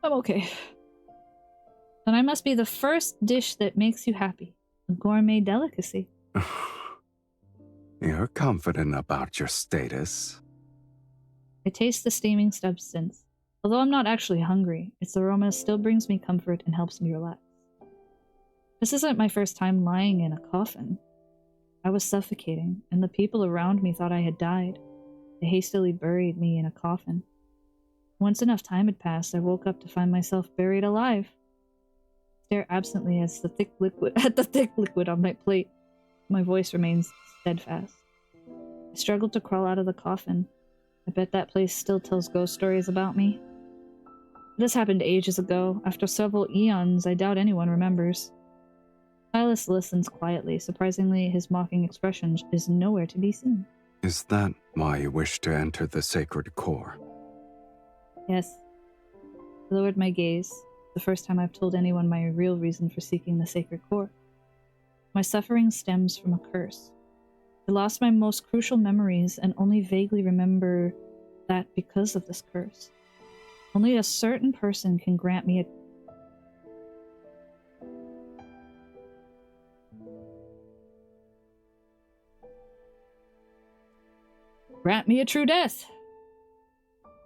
A: I'm okay. Then I must be the first dish that makes you happy. A gourmet delicacy.
B: You're confident about your status.
A: I taste the steaming substance. Although I'm not actually hungry, its aroma still brings me comfort and helps me relax. This isn't my first time lying in a coffin. I was suffocating, and the people around me thought I had died. They hastily buried me in a coffin. Once enough time had passed, I woke up to find myself buried alive. I stare absently at the thick liquid on my plate. My voice remains steadfast. I struggled to crawl out of the coffin. I bet that place still tells ghost stories about me. This happened ages ago. After several eons, I doubt anyone remembers. Sylus listens quietly. Surprisingly, his mocking expression is nowhere to be seen.
B: Is that why you wish to enter the sacred core?
A: Yes. I lowered my gaze. The first time I've told anyone my real reason for seeking the sacred core. My suffering stems from a curse. I lost my most crucial memories and only vaguely remember that because of this curse. Only a certain person can grant me a true death.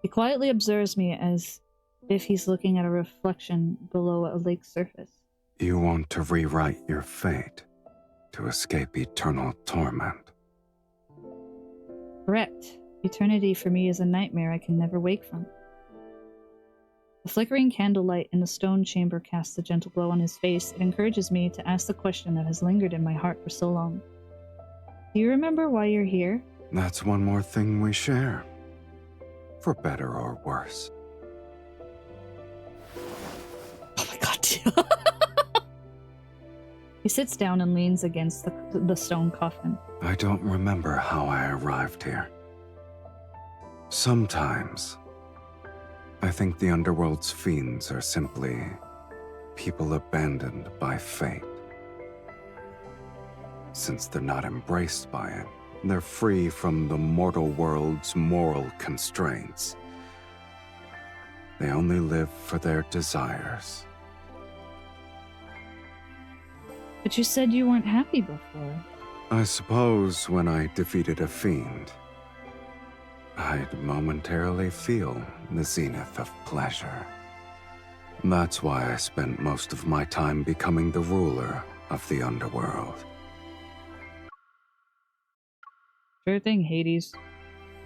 A: He quietly observes me as if he's looking at a reflection below a lake's surface.
B: You want to rewrite your fate to escape eternal torment.
A: Correct. Eternity for me is a nightmare I can never wake from. The flickering candlelight in the stone chamber casts a gentle glow on his face. It encourages me to ask the question that has lingered in my heart for so long. Do you remember why you're here?
B: That's one more thing we share. For better or worse.
A: Oh my god. He sits down and leans against the stone coffin.
B: I don't remember how I arrived here. Sometimes, I think the underworld's fiends are simply people abandoned by fate. Since they're not embraced by it, they're free from the mortal world's moral constraints. They only live for their desires.
A: But you said you weren't happy before.
B: I suppose when I defeated a fiend, I'd momentarily feel the zenith of pleasure. That's why I spent most of my time becoming the ruler of the underworld.
A: Sure thing, Hades.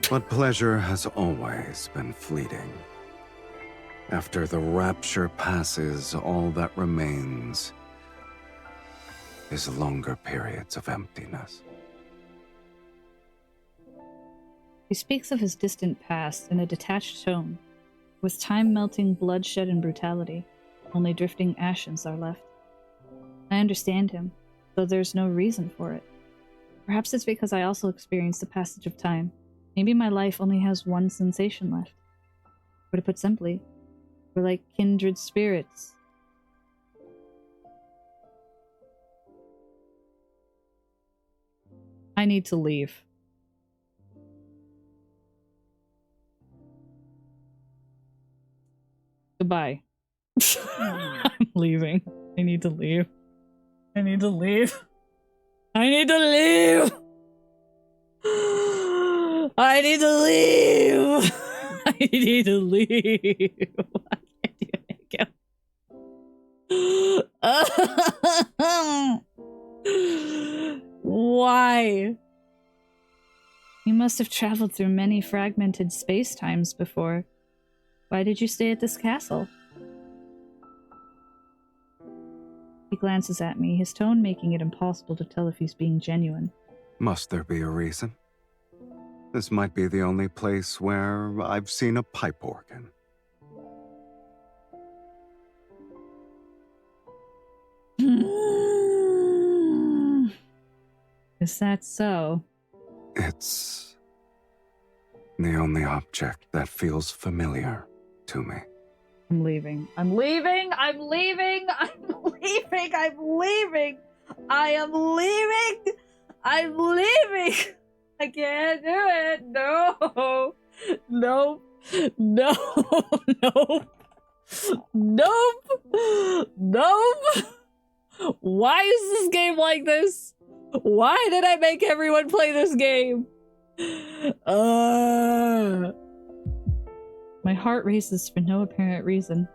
B: But pleasure has always been fleeting. After the rapture passes, all that remains is longer periods of emptiness.
A: He speaks of his distant past in a detached tone, with time melting bloodshed and brutality. Only drifting ashes are left. I understand him, though there's no reason for it. Perhaps it's because I also experienced the passage of time. Maybe my life only has one sensation left. Or to put simply, we're like kindred spirits. I need to leave. Goodbye. I'm leaving. I need to leave. I need to leave. I need to leave! I need to leave! I need to leave! I can't even make it. Why? You must have traveled through many fragmented space-times before. Why did you stay at this castle? He glances at me, his tone making it impossible to tell if he's being genuine.
B: Must there be a reason? This might be the only place where I've seen a pipe organ.
A: Is that so?
B: It's the only object that feels familiar to me.
A: I'm leaving. I'm leaving! I'm leaving! I'm leaving! I'm leaving! I am leaving! I'm leaving! I can't do it! No! Nope! No! Nope! Nope! Nope! Why is this game like this? Why did I make everyone play this game? My heart races for no apparent reason.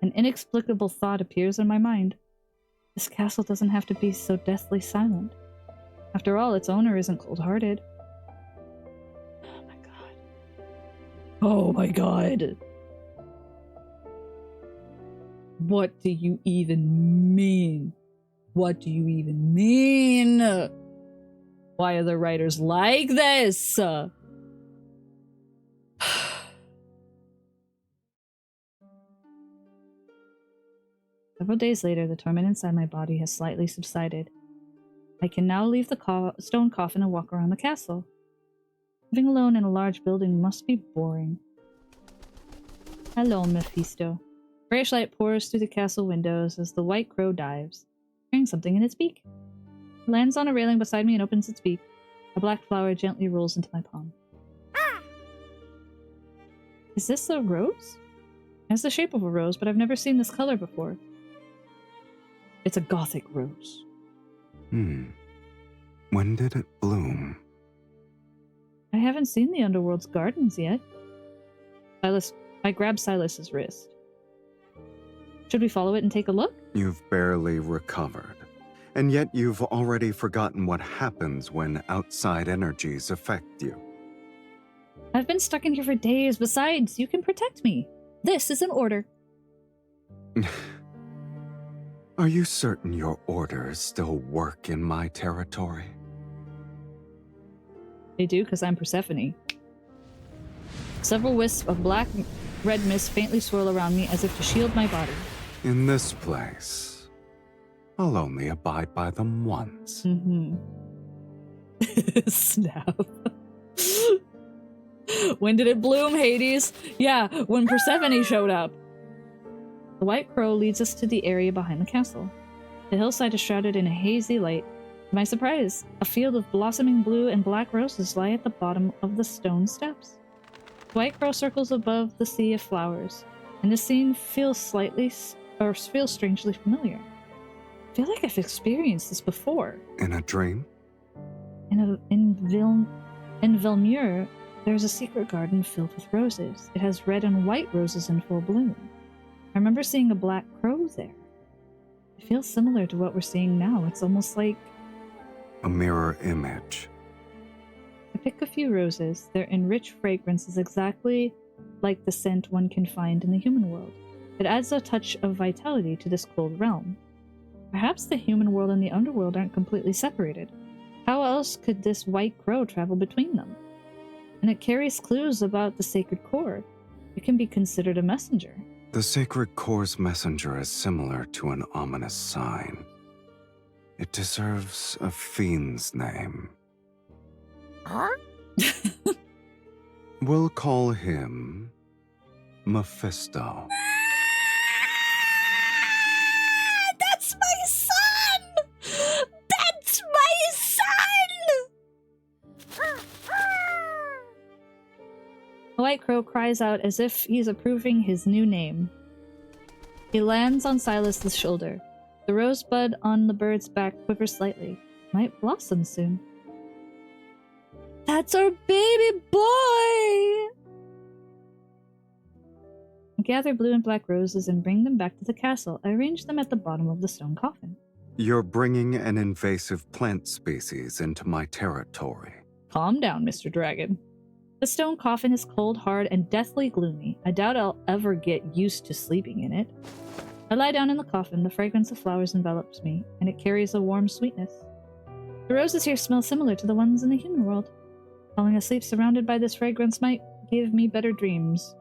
A: An inexplicable thought appears in my mind. This castle doesn't have to be so deathly silent. After all, its owner isn't cold-hearted. Oh my god. Oh my god. What do you even mean? What do you even mean? Why are the writers like this? Several days later, the torment inside my body has slightly subsided. I can now leave the stone coffin and walk around the castle. Living alone in a large building must be boring. Hello, Mephisto. Grayish light pours through the castle windows as the white crow dives, carrying something in its beak. It lands on a railing beside me and opens its beak. A black flower gently rolls into my palm. Is this a rose? It has the shape of a rose, but I've never seen this color before. It's a gothic rose.
B: When did it bloom?
A: I haven't seen the Underworld's gardens yet. I grab Sylus's wrist. Should we follow it and take a look?
B: You've barely recovered. And yet you've already forgotten what happens when outside energies affect you.
A: I've been stuck in here for days. Besides, you can protect me. This is an order.
B: Are you certain your orders still work in my territory?
A: They do, because I'm Persephone. Several wisps of black-red mist faintly swirl around me as if to shield my body.
B: In this place, I'll only abide by them once.
A: Snap. When did it bloom, Hades? Yeah, when Persephone showed up. The white crow leads us to the area behind the castle. The hillside is shrouded in a hazy light. To my surprise, a field of blossoming blue and black roses lie at the bottom of the stone steps. The white crow circles above the sea of flowers, and the scene feels strangely familiar. I feel like I've experienced this before.
B: In a dream?
A: In Vilmure, there's a secret garden filled with roses. It has red and white roses in full bloom. I remember seeing a black crow there. It feels similar to what we're seeing now. It's almost like
B: a mirror image.
A: I pick a few roses. Their enriched fragrance is exactly like the scent one can find in the human world. It adds a touch of vitality to this cold realm. Perhaps the human world and the underworld aren't completely separated. How else could this white crow travel between them? And it carries clues about the sacred core. It can be considered a messenger.
B: The sacred core's messenger is similar to an ominous sign. It deserves a fiend's name.
J: Huh?
B: We'll call him Mephisto.
A: That's my son! That's my son! The white crow cries out as if he's approving his new name. He lands on Sylus' shoulder. The rosebud on the bird's back quivers slightly. might blossom soon. That's our baby boy! I gather blue and black roses and bring them back to the castle. I arrange them at the bottom of the stone coffin.
B: You're bringing an invasive plant species into my territory.
A: Calm down, Mr. Dragon. The stone coffin is cold, hard, and deathly gloomy. I doubt I'll ever get used to sleeping in it. I lie down in the coffin, the fragrance of flowers envelops me, and it carries a warm sweetness. The roses here smell similar to the ones in the human world. Falling asleep surrounded by this fragrance might give me better dreams.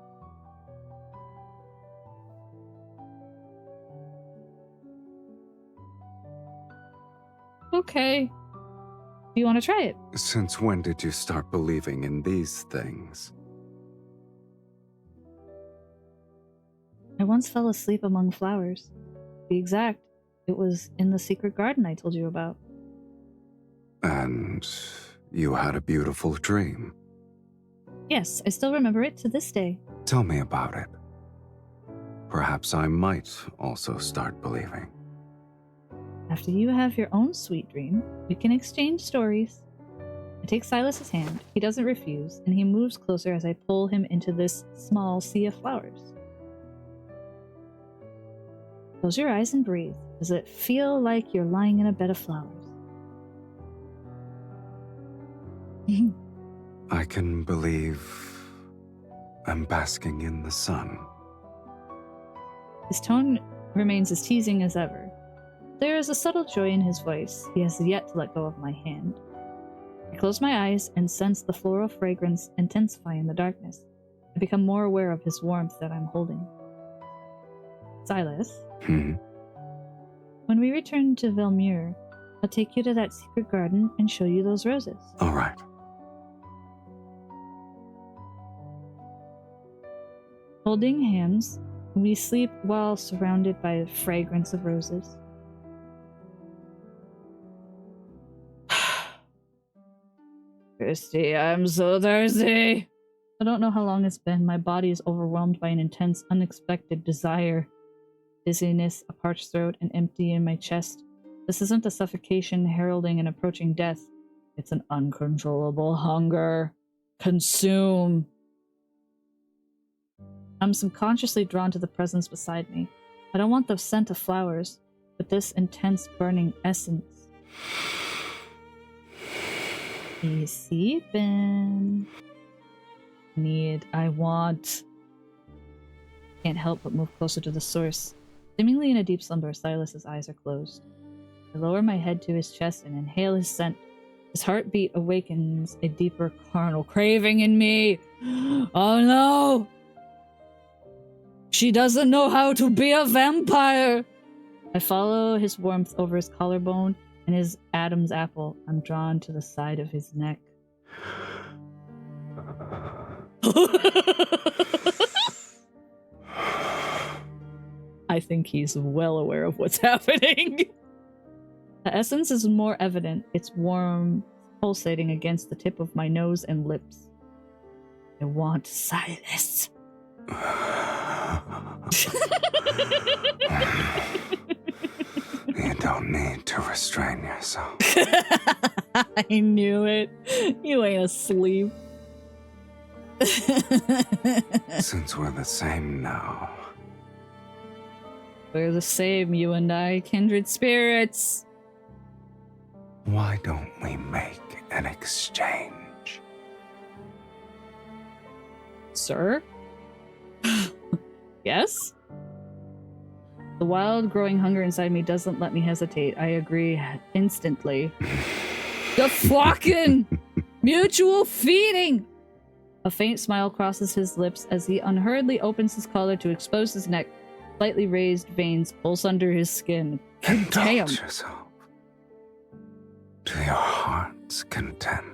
A: Okay. Do you want to try it?
B: Since when did you start believing in these things?
A: I once fell asleep among flowers. To be exact, it was in the secret garden I told you about.
B: And you had a beautiful dream.
A: Yes, I still remember it to this day.
B: Tell me about it. Perhaps I might also start believing.
A: After you have your own sweet dream, we can exchange stories. I take Sylus's hand. He doesn't refuse, and he moves closer as I pull him into this small sea of flowers. Close your eyes and breathe. Does it feel like you're lying in a bed of flowers?
B: I can believe I'm basking in the sun.
A: His tone remains as teasing as ever. There is a subtle joy in his voice. He has yet to let go of my hand. I close my eyes and sense the floral fragrance intensify in the darkness. I become more aware of his warmth that I'm holding. Sylus, when we return to Velmure, I'll take you to that secret garden and show you those roses.
B: All right.
A: Holding hands, we sleep while surrounded by the fragrance of roses. Thirsty, I'm so thirsty. I don't know how long it's been. My body is overwhelmed by an intense, unexpected desire. Dizziness, a parched throat, and empty in my chest. This isn't a suffocation heralding an approaching death. It's an uncontrollable hunger. Consume. I'm subconsciously drawn to the presence beside me. I don't want the scent of flowers, but this intense burning essence. He's sleeping. I want. Can't help but move closer to the source. Seemingly in a deep slumber, Sylus's eyes are closed. I lower my head to his chest and inhale his scent. His heartbeat awakens a deeper carnal craving in me. Oh no! She doesn't know how to be a vampire! I follow his warmth over his collarbone and his Adam's apple. I'm drawn to the side of his neck. I think he's well aware of what's happening. The essence is more evident. It's warm, pulsating against the tip of my nose and lips. I want Sylus.
B: You don't need to restrain yourself.
A: I knew it. You ain't asleep.
B: Since we're the same now.
A: We're the same, you and I, kindred spirits.
B: Why don't we make an exchange?
A: Sir? Yes? The wild growing hunger inside me doesn't let me hesitate. I agree instantly. The fucking mutual feeding! A faint smile crosses his lips as he unhurriedly opens his collar to expose his neck. Slightly raised veins pulse under his skin.
B: Indulge yourself to your heart's content,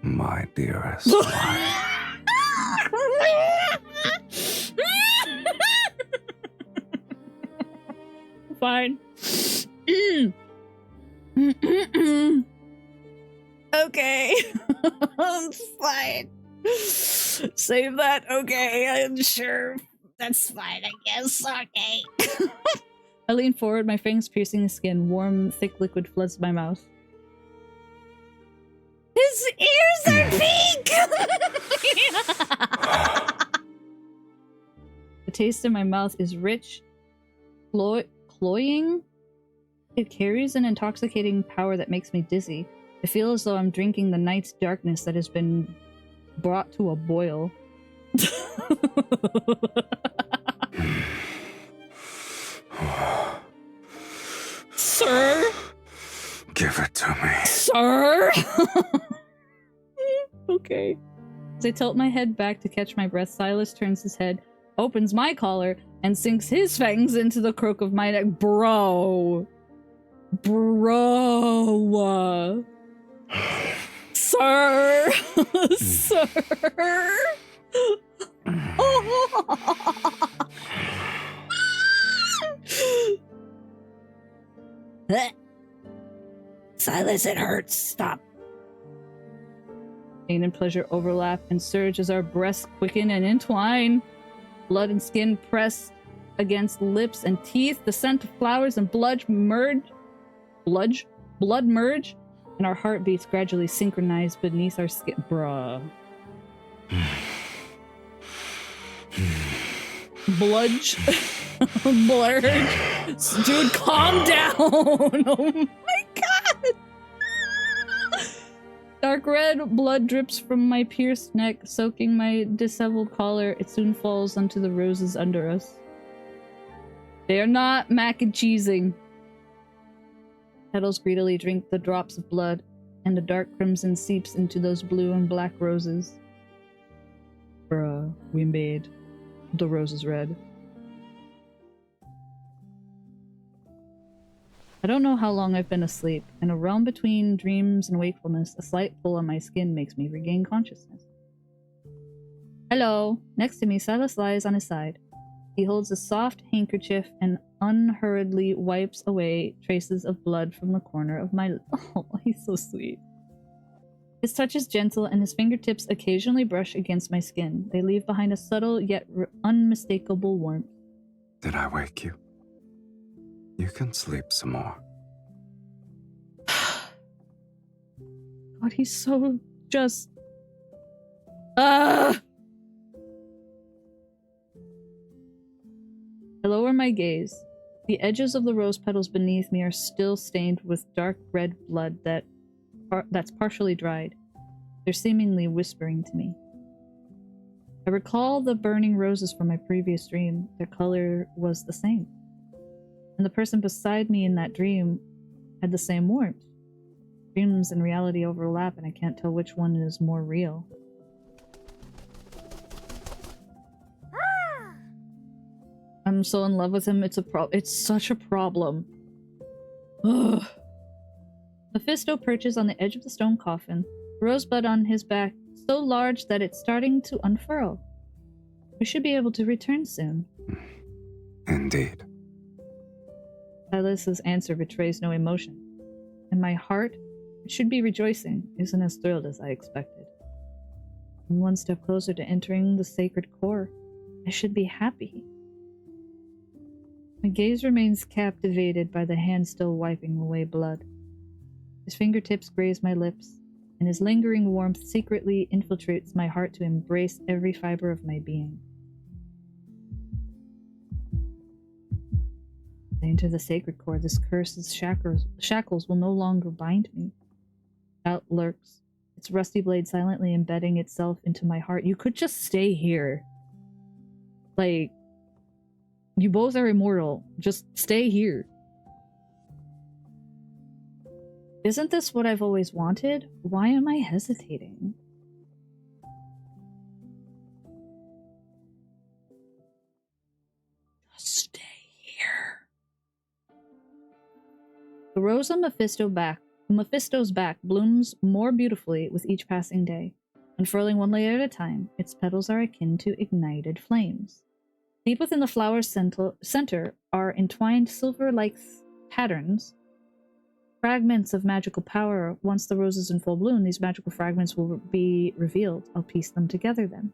B: my dearest wife.
A: Fine. Okay. I'm fine. Save that. Okay, I'm sure. That's fine, I guess. Okay. I lean forward, my fangs piercing the skin. Warm, thick liquid floods my mouth. His ears are pink! The taste in my mouth is rich, cloying. It carries an intoxicating power that makes me dizzy. I feel as though I'm drinking the night's darkness that has been brought to a boil. Sir?
B: Give it to me.
A: Sir? Okay. As I tilt my head back to catch my breath, Sylus turns his head, opens my collar, and sinks his fangs into the crook of my neck. Bro. Bro. Sir. Sir.
H: Sylus, it hurts. Stop.
A: Pain and pleasure overlap and surge as our breasts quicken and entwine. Blood and skin press against lips and teeth. The scent of flowers and blood merge, and our heartbeats gradually synchronize beneath our skin. Bruh. Bludge. Blurred. Dude, calm down. Oh my god. Dark red blood drips from my pierced neck, soaking my disheveled collar. It soon falls onto the roses under us. They are not mac and cheesing. Petals greedily drink the drops of blood, and the dark crimson seeps into those blue and black roses. Bruh, we made the roses red. I don't know how long I've been asleep. In a realm between dreams and wakefulness, a slight pull on my skin makes me regain consciousness. Hello. Next to me, Sylus lies on his side. He holds a soft handkerchief and unhurriedly wipes away traces of blood from the corner of my... Oh, he's so sweet. His touch is gentle, and his fingertips occasionally brush against my skin. They leave behind a subtle yet unmistakable warmth.
B: Did I wake you? You can sleep some more.
A: God, he's so just... I lower my gaze. The edges of the rose petals beneath me are still stained with dark red blood that's partially dried. They're seemingly whispering to me. I recall the burning roses from my previous dream. Their color was the same. And the person beside me in that dream had the same warmth. Dreams and reality overlap, and I can't tell which one is more real. I'm so in love with him. It's such a problem. Ugh. Mephisto perches on the edge of the stone coffin, rosebud on his back so large that it's starting to unfurl. We should be able to return soon.
B: Indeed.
A: Sylus's answer betrays no emotion, and my heart, which should be rejoicing, isn't as thrilled as I expected. I'm one step closer to entering the sacred core. I should be happy. My gaze remains captivated by the hand still wiping away blood. His fingertips graze my lips, and his lingering warmth secretly infiltrates my heart to embrace every fiber of my being. I enter the sacred core. This curse's shackles will no longer bind me. Doubt lurks, its rusty blade silently embedding itself into my heart. You could just stay here. Like, you both are immortal. Just stay here. Isn't this what I've always wanted? Why am I hesitating? Just stay here. The rose on Mephisto's back blooms more beautifully with each passing day. Unfurling one layer at a time, its petals are akin to ignited flames. Deep within the flower's center are entwined silver-like patterns, fragments of magical power. Once the rose is in full bloom, these magical fragments will be revealed. I'll piece them together then.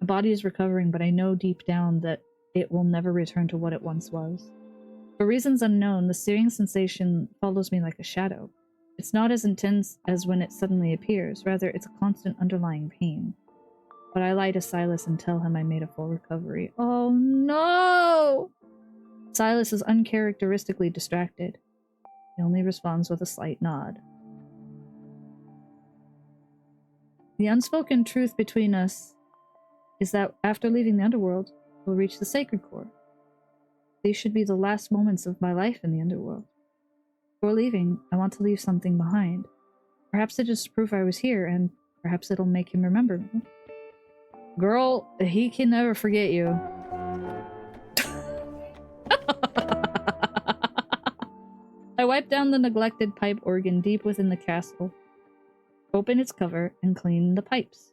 A: My body is recovering, but I know deep down that it will never return to what it once was. For reasons unknown, the searing sensation follows me like a shadow. It's not as intense as when it suddenly appears, rather it's a constant underlying pain. But I lie to Sylus and tell him I made a full recovery. Oh no! Sylus is uncharacteristically distracted. He only responds with a slight nod. The unspoken truth between us is that after leaving the underworld, we'll reach the sacred core. These should be the last moments of my life in the underworld. Before leaving, I want to leave something behind. Perhaps it is proof I was here, and perhaps it'll make him remember me. Girl, he can never forget you. I wipe down the neglected pipe organ deep within the castle, open its cover, and clean the pipes.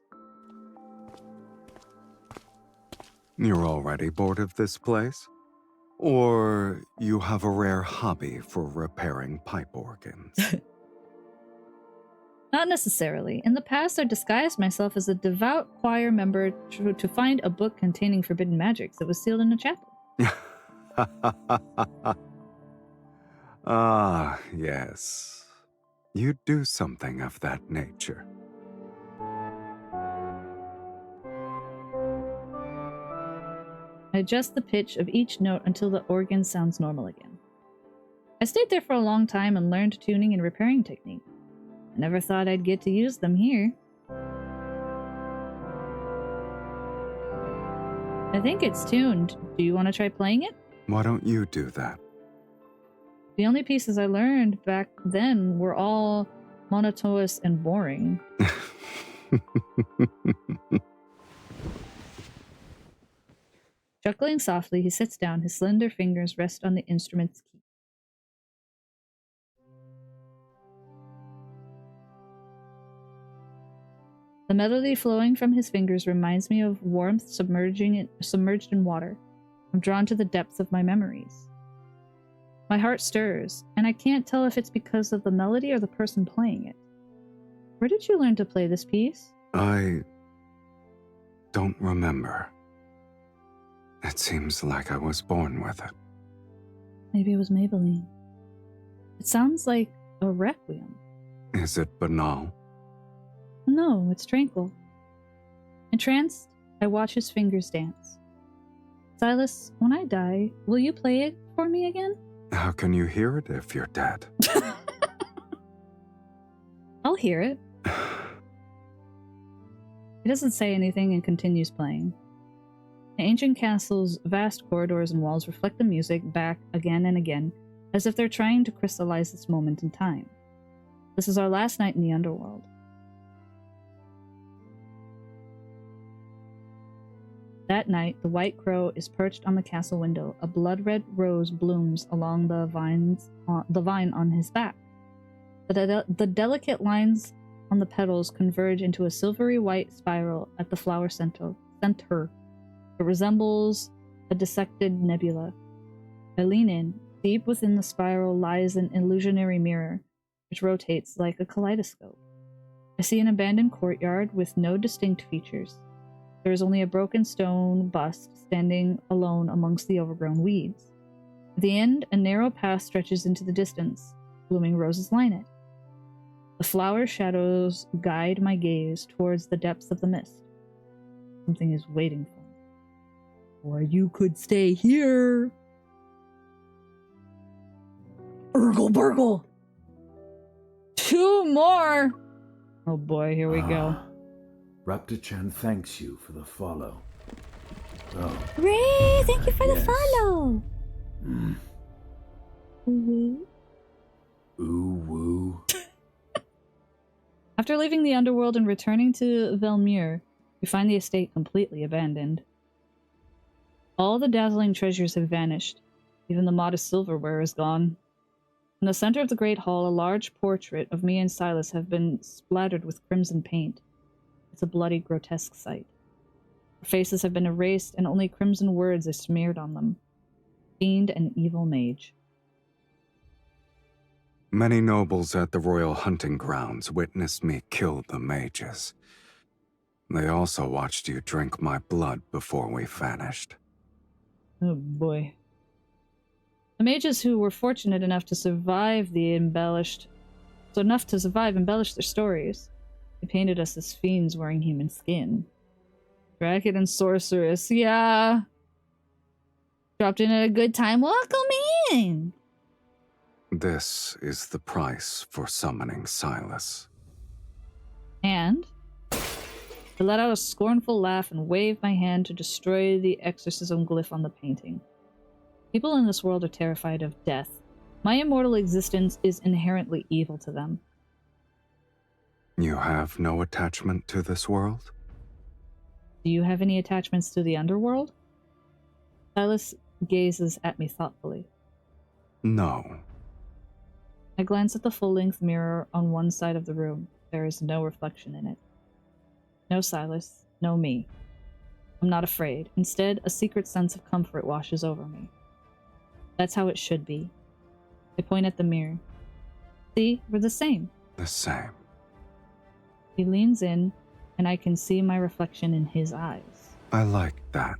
B: You're already bored of this place? Or you have a rare hobby for repairing pipe organs?
A: Not necessarily. In the past, I disguised myself as a devout choir member to find a book containing forbidden magics that was sealed in a chapel.
B: Ah, yes. You do something of that nature.
A: I adjust the pitch of each note until the organ sounds normal again. I stayed there for a long time and learned tuning and repairing technique. I never thought I'd get to use them here. I think it's tuned. Do you want to try playing it?
B: Why don't you do that?
A: The only pieces I learned back then were all monotonous and boring. Chuckling softly, he sits down. His slender fingers rest on the instrument's key. The melody flowing from his fingers reminds me of warmth submerged in water. I'm drawn to the depths of my memories. My heart stirs, and I can't tell if it's because of the melody or the person playing it. Where did you learn to play this piece?
B: I don't remember. It seems like I was born with it.
A: Maybe it was Maybelline. It sounds like a requiem.
B: Is it banal?
A: No, it's tranquil. Entranced, I watch his fingers dance. Sylus, when I die, will you play it for me again?
B: How can you hear it if you're dead?
A: I'll hear it. He doesn't say anything and continues playing. The ancient castle's vast corridors and walls reflect the music back again and again, as if they're trying to crystallize this moment in time. This is our last night in the underworld. That night, the white crow is perched on the castle window. A blood-red rose blooms along the vine on his back. The delicate lines on the petals converge into a silvery white spiral at the flower center. It resembles a dissected nebula. I lean in. Deep within the spiral lies an illusionary mirror, which rotates like a kaleidoscope. I see an abandoned courtyard with no distinct features. There is only a broken stone bust standing alone amongst the overgrown weeds. At the end, a narrow path stretches into the distance. Blooming roses line it. The flower shadows guide my gaze towards the depths of the mist. Something is waiting for me. Or you could stay here. Urgle burgle! 2 more! Oh boy, here we go.
M: Raptor-chan thanks you for the follow. Oh.
H: Ray, thank you for the follow.
M: Ooh woo.
A: After leaving the underworld and returning to Velmure, we find the estate completely abandoned. All the dazzling treasures have vanished. Even the modest silverware is gone. In the center of the great hall, a large portrait of me and Sylus have been splattered with crimson paint. It's a bloody, grotesque sight. Our faces have been erased, and only crimson words are smeared on them. Fiend and evil mage.
B: Many nobles at the royal hunting grounds witnessed me kill the mages. They also watched you drink my blood before we vanished.
A: Oh boy. The mages who were fortunate enough to survive embellished their stories. They painted us as fiends wearing human skin. Dragon and sorceress, yeah. Dropped in at a good time. Welcome in!
B: This is the price for summoning Sylus.
A: And I let out a scornful laugh and waved my hand to destroy the exorcism glyph on the painting. People in this world are terrified of death. My immortal existence is inherently evil to them.
B: You have no attachment to this world?
A: Do you have any attachments to the underworld? Sylus gazes at me thoughtfully.
B: No.
A: I glance at the full-length mirror on one side of the room. There is no reflection in it. No Sylus, no me. I'm not afraid. Instead, a secret sense of comfort washes over me. That's how it should be. I point at the mirror. See, we're the same.
B: The same.
A: He leans in, and I can see my reflection in his eyes.
B: I like that.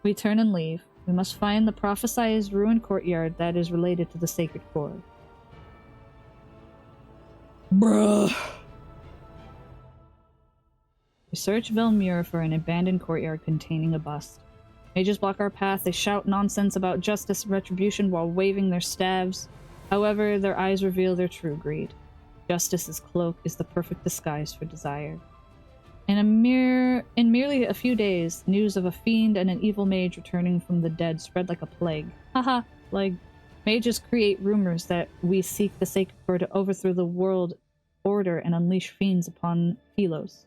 A: We turn and leave. We must find the prophesized ruined courtyard that is related to the sacred core. Bruh. We search Velmure for an abandoned courtyard containing a bust. Mages block our path. They shout nonsense about justice and retribution while waving their staves. However, their eyes reveal their true greed. Justice's cloak is the perfect disguise for desire. In merely a few days, news of a fiend and an evil mage returning from the dead spread like a plague. Haha, plague. Mages create rumors that we seek the sacred core to overthrow the world order and unleash fiends upon Sylus.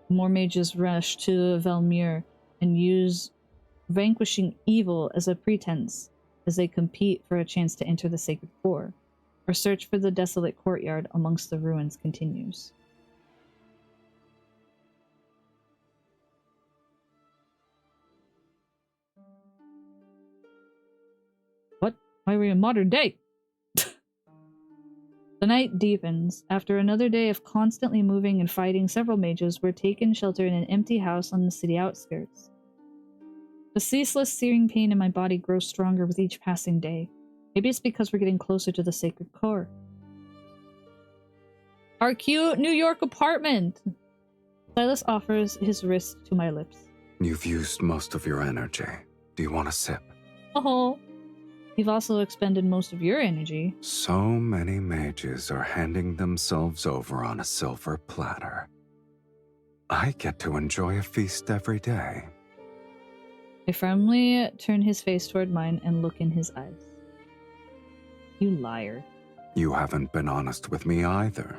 A: More mages rush to Velmure and use vanquishing evil as a pretense as they compete for a chance to enter the sacred core. Our search for the desolate courtyard amongst the ruins continues. What? Why are we in modern day? The night deepens. After another day of constantly moving and fighting, several mages were taken shelter in an empty house on the city outskirts. The ceaseless searing pain in my body grows stronger with each passing day. Maybe it's because we're getting closer to the sacred core. Our cute New York apartment! Sylus offers his wrist to my lips.
B: You've used most of your energy. Do you want a sip?
A: Oh, you've also expended most of your energy.
B: So many mages are handing themselves over on a silver platter. I get to enjoy a feast every day.
A: I firmly turn his face toward mine and look in his eyes. You liar.
B: You haven't been honest with me either.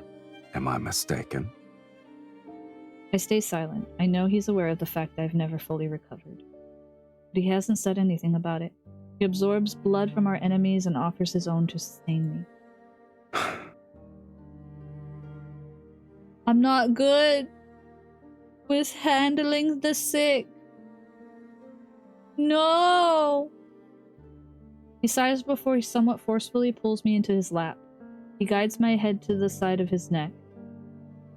B: Am I mistaken?
A: I stay silent. I know he's aware of the fact I've never fully recovered. But he hasn't said anything about it. He absorbs blood from our enemies and offers his own to sustain me. I'm not good with handling the sick. No! He sighs before he somewhat forcefully pulls me into his lap. He guides my head to the side of his neck.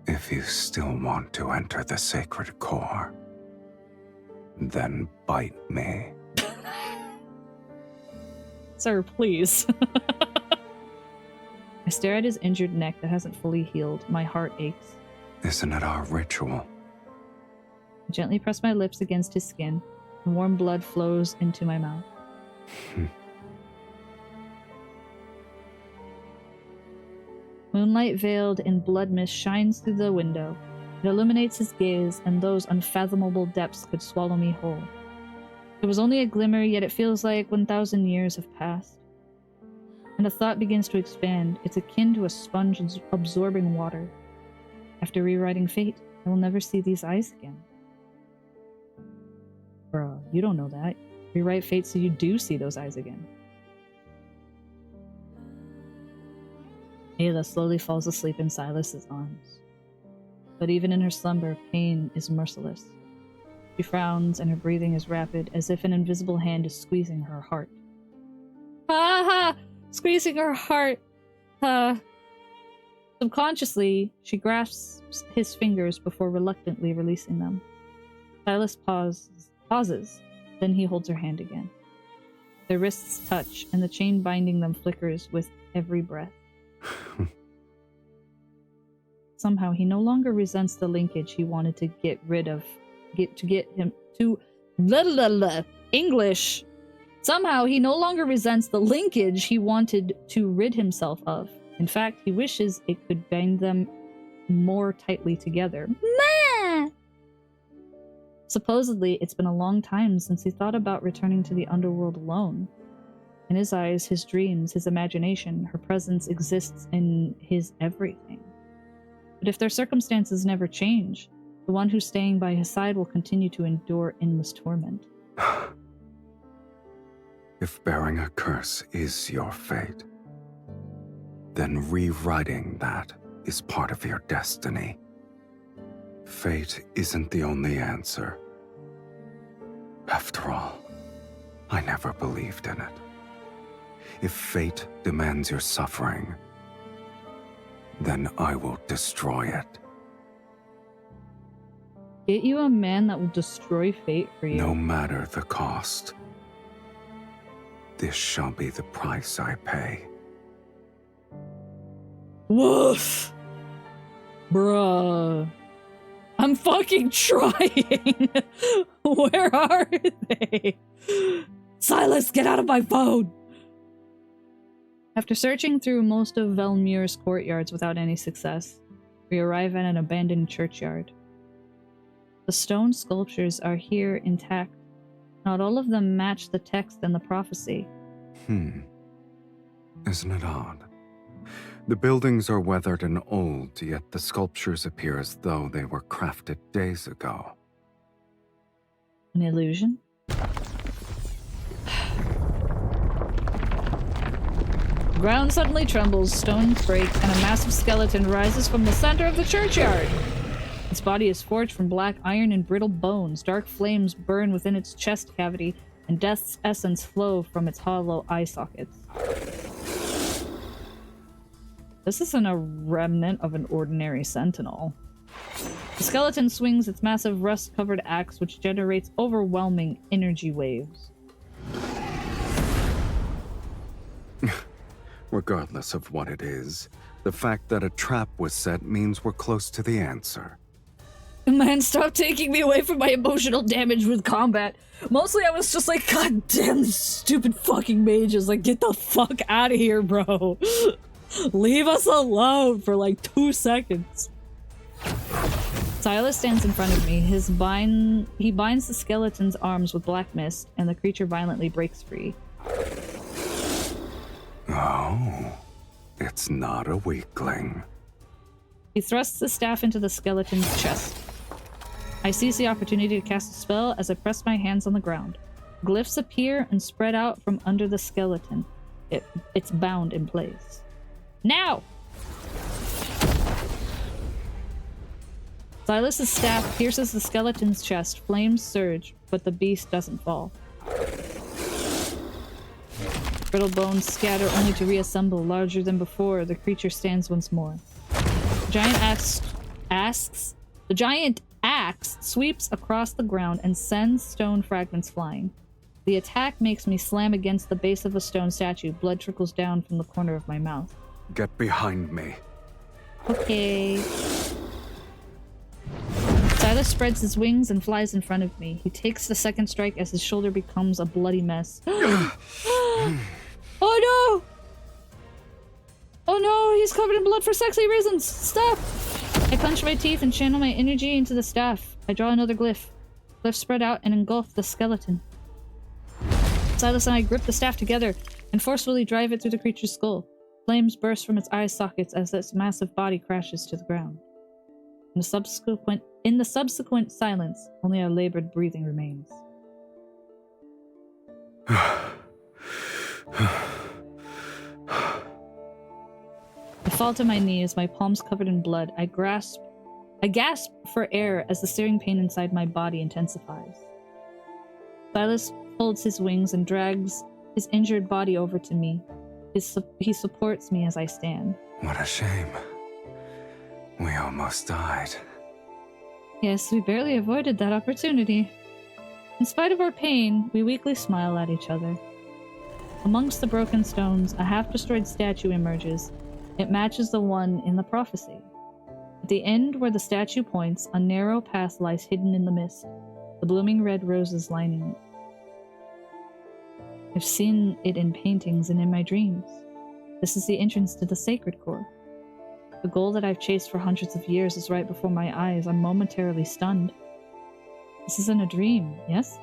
B: If you still want to enter the sacred core, then bite me.
A: Sir, please. I stare at his injured neck that hasn't fully healed. My heart aches.
B: Isn't it our ritual?
A: I gently press my lips against his skin, and warm blood flows into my mouth. Moonlight veiled in blood mist shines through the window. It illuminates his gaze, and those unfathomable depths could swallow me whole. It was only a glimmer, yet it feels like 1,000 years have passed. And a thought begins to expand. It's akin to a sponge absorbing water. After rewriting fate, I will never see these eyes again. Bruh, you don't know that. Rewrite fate so you do see those eyes again. Ayla slowly falls asleep in Sylus's arms. But even in her slumber, pain is merciless. She frowns and her breathing is rapid, as if an invisible hand is squeezing her heart. Ha ha! Squeezing her heart! Subconsciously, she grasps his fingers before reluctantly releasing them. Sylus pauses, Pauses. Then he holds her hand again. Their wrists touch, and the chain binding them flickers with every breath. Somehow, he no longer resents the linkage he wanted to get rid of. English! Somehow, he no longer resents the linkage he wanted to rid himself of. In fact, he wishes it could bind them more tightly together. Meh! Supposedly, it's been a long time since he thought about returning to the underworld alone. In his eyes, his dreams, his imagination, her presence exists in his everything. But if their circumstances never change, the one who's staying by his side will continue to endure endless torment.
B: If bearing a curse is your fate, then rewriting that is part of your destiny. Fate isn't the only answer. After all, I never believed in it. If fate demands your suffering, then I will destroy it.
A: Get you a man that will destroy fate for you.
B: No matter the cost. This shall be the price I pay.
A: Woof! Bruh. I'm fucking trying! Where are they? Sylus, get out of my phone! After searching through most of Velmuir's courtyards without any success, we arrive at an abandoned churchyard. The stone sculptures are here intact. Not all of them match the text and the prophecy.
B: Isn't it odd? The buildings are weathered and old, yet the sculptures appear as though they were crafted days ago.
A: An illusion? The ground suddenly trembles, stones break, and a massive skeleton rises from the center of the churchyard. Its body is forged from black iron and brittle bones. Dark flames burn within its chest cavity, and death's essence flow from its hollow eye sockets. This isn't a remnant of an ordinary sentinel. The skeleton swings its massive rust-covered axe, which generates overwhelming energy waves.
B: Regardless of what it is, the fact that a trap was set means we're close to the answer.
A: Man, stop taking me away from my emotional damage with combat. Mostly I was just like, god damn these stupid fucking mages. Like, get the fuck out of here, bro. Leave us alone for like 2 seconds. Sylus stands in front of me. He binds the skeleton's arms with black mist, and the creature violently breaks free.
B: Oh, it's not a weakling.
A: He thrusts the staff into the skeleton's chest. I seize the opportunity to cast a spell as I press my hands on the ground. Glyphs appear and spread out from under the skeleton. It's bound in place. Now! Sylus' staff pierces the skeleton's chest. Flames surge, but the beast doesn't fall. Brittle bones scatter only to reassemble. Larger than before, the creature stands once more. The giant axe sweeps across the ground and sends stone fragments flying. The attack makes me slam against the base of a stone statue. Blood trickles down from the corner of my mouth.
B: Get behind me.
A: Okay. Sylus spreads his wings and flies in front of me. He takes the second strike as his shoulder becomes a bloody mess. Oh no! Oh no, he's covered in blood for sexy reasons! Stop! I clench my teeth and channel my energy into the staff. I draw another glyph. Glyphs spread out and engulf the skeleton. Sylus and I grip the staff together and forcefully drive it through the creature's skull. Flames burst from its eye sockets as its massive body crashes to the ground. In the subsequent silence, only our labored breathing remains. I fall to my knees, my palms covered in blood. I gasp for air as the searing pain inside my body intensifies. Sylus folds his wings and drags his injured body over to me. He supports me as I stand.
B: What a shame. We almost died.
A: Yes, we barely avoided that opportunity. In spite of our pain, we weakly smile at each other. Amongst the broken stones, a half-destroyed statue emerges. It matches the one in the prophecy. At the end where the statue points, a narrow path lies hidden in the mist, the blooming red roses lining it. I've seen it in paintings and in my dreams. This is the entrance to the sacred core. The goal that I've chased for hundreds of years is right before my eyes. I'm momentarily stunned. This isn't a dream, yes?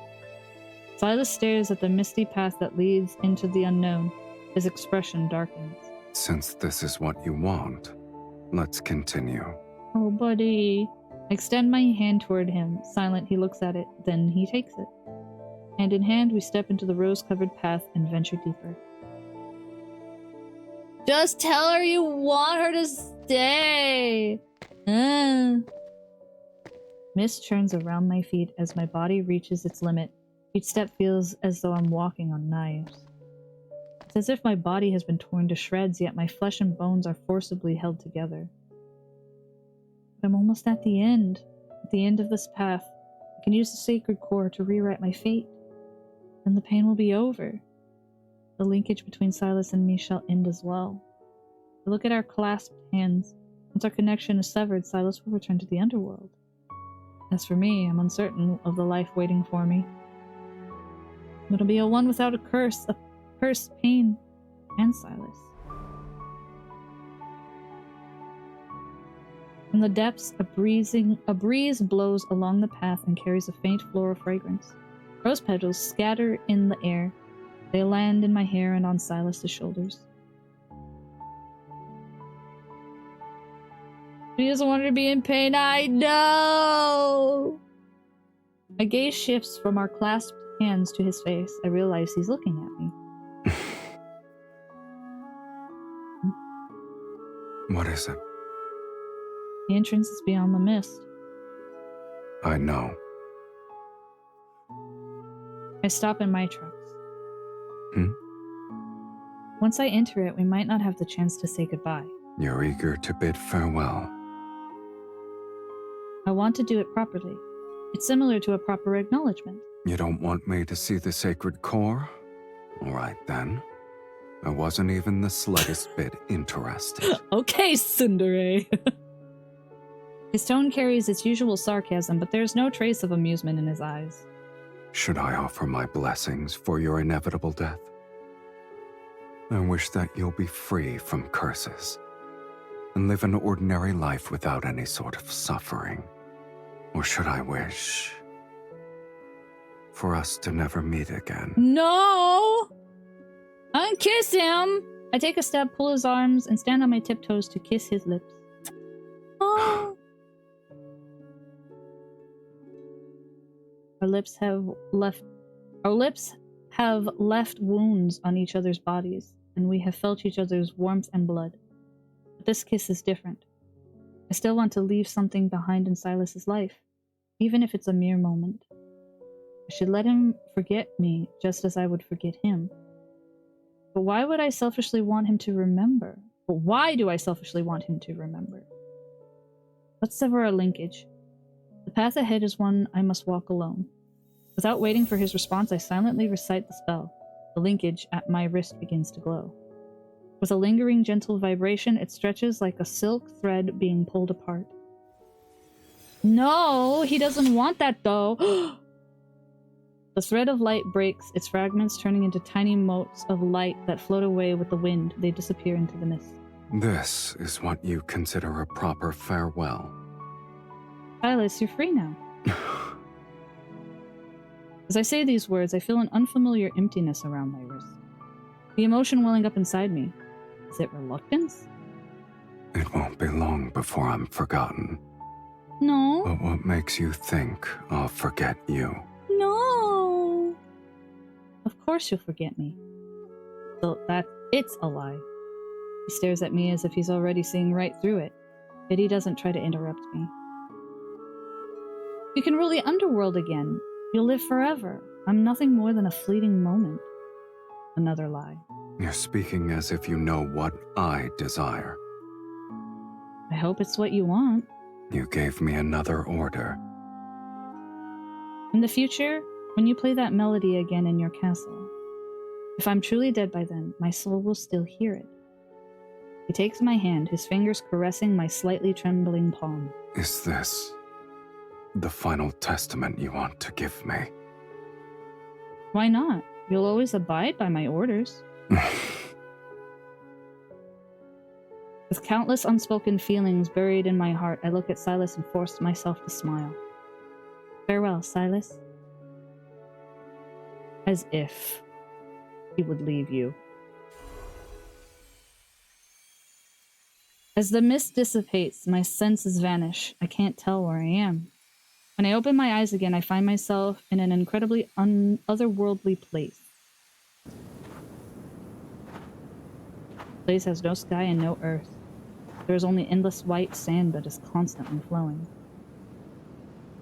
A: Sylus stares at the misty path that leads into the unknown. His expression darkens.
B: Since this is what you want, let's continue.
A: Oh, buddy. I extend my hand toward him. Silent, he looks at it. Then he takes it. Hand in hand, we step into the rose-covered path and venture deeper. Just tell her you want her to stay! Mist churns around my feet as my body reaches its limit. Each step feels as though I'm walking on knives. It's as if my body has been torn to shreds, yet my flesh and bones are forcibly held together. But I'm almost at the end of this path. I can use the sacred core to rewrite my fate. Then the pain will be over. The linkage between Sylus and me shall end as well. I look at our clasped hands. Once our connection is severed, Sylus will return to the underworld. As for me, I'm uncertain of the life waiting for me. It'll be a one without a curse, pain, and Sylus. From the depths, a breeze blows along the path and carries a faint floral fragrance. Rose petals scatter in the air. They land in my hair and on Sylus' shoulders. He doesn't want her to be in pain. I know! My gaze shifts from our clasped hands to his face. I realize he's looking at me.
B: What is it?
A: The entrance is beyond the mist.
B: I know.
A: I stop in my tracks.
B: Hmm?
A: Once I enter it, we might not have the chance to say goodbye.
B: You're eager to bid farewell.
A: I want to do it properly. It's similar to a proper acknowledgement.
B: You don't want me to see the sacred core? All right, then. I wasn't even the slightest bit interested.
A: Okay, Tsundere. His tone carries its usual sarcasm, but there's no trace of amusement in his eyes.
B: Should I offer my blessings for your inevitable death? I wish that you'll be free from curses and live an ordinary life without any sort of suffering. Or should I wish for us to never meet again?
A: No! Unkiss him! I take a step, pull his arms, and stand on my tiptoes to kiss his lips. Oh. Our lips have left wounds on each other's bodies, and we have felt each other's warmth and blood. But this kiss is different. I still want to leave something behind in Sylus' life, even if it's a mere moment. I should let him forget me just as I would forget him. But why would I selfishly want him to remember? But why do I selfishly want him to remember? Let's sever our linkage. The path ahead is one I must walk alone. Without waiting for his response, I silently recite the spell. The linkage at my wrist begins to glow. With a lingering, gentle vibration, it stretches like a silk thread being pulled apart. No, he doesn't want that though. The thread of light breaks, its fragments turning into tiny motes of light that float away with the wind. They disappear into the mist.
B: This is what you consider a proper farewell.
A: Sylus, you're free now. As I say these words, I feel an unfamiliar emptiness around my wrist. The emotion welling up inside me. Is it reluctance?
B: It won't be long before I'm forgotten.
A: No.
B: But what makes you think I'll forget you?
A: No. Of course you'll forget me. So it's a lie. He stares at me as if he's already seeing right through it, yet he doesn't try to interrupt me. You can rule the underworld again. You'll live forever. I'm nothing more than a fleeting moment. Another lie.
B: You're speaking as if you know what I desire.
A: I hope it's what you want.
B: You gave me another order.
A: In the future, when you play that melody again in your castle. If I'm truly dead by then, my soul will still hear it. He takes my hand, his fingers caressing my slightly trembling palm.
B: Is this the final testament you want to give me?
A: Why not? You'll always abide by my orders. With countless unspoken feelings buried in my heart, I look at Sylus and force myself to smile. Farewell, Sylus. As if he would leave you. As the mist dissipates, my senses vanish. I can't tell where I am. When I open my eyes again, I find myself in an incredibly otherworldly place. The place has no sky and no earth. There is only endless white sand that is constantly flowing.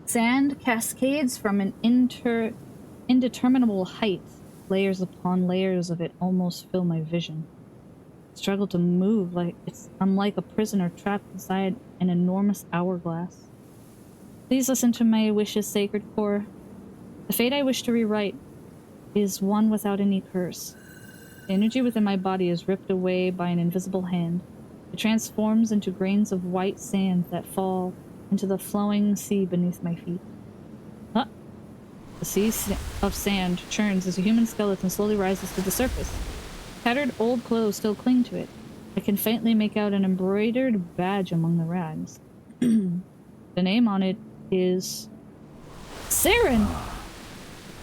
A: Sand cascades from an indeterminable height. Layers upon layers of it almost fill my vision. I struggle to move I'm like a prisoner trapped inside an enormous hourglass. Please listen to my wishes, Sacred Core. The fate I wish to rewrite is one without any curse. The energy within my body is ripped away by an invisible hand. It transforms into grains of white sand that fall into the flowing sea beneath my feet. The sea of sand churns as a human skeleton slowly rises to the surface. Tattered old clothes still cling to it. I can faintly make out an embroidered badge among the rags. The name on it is Saren.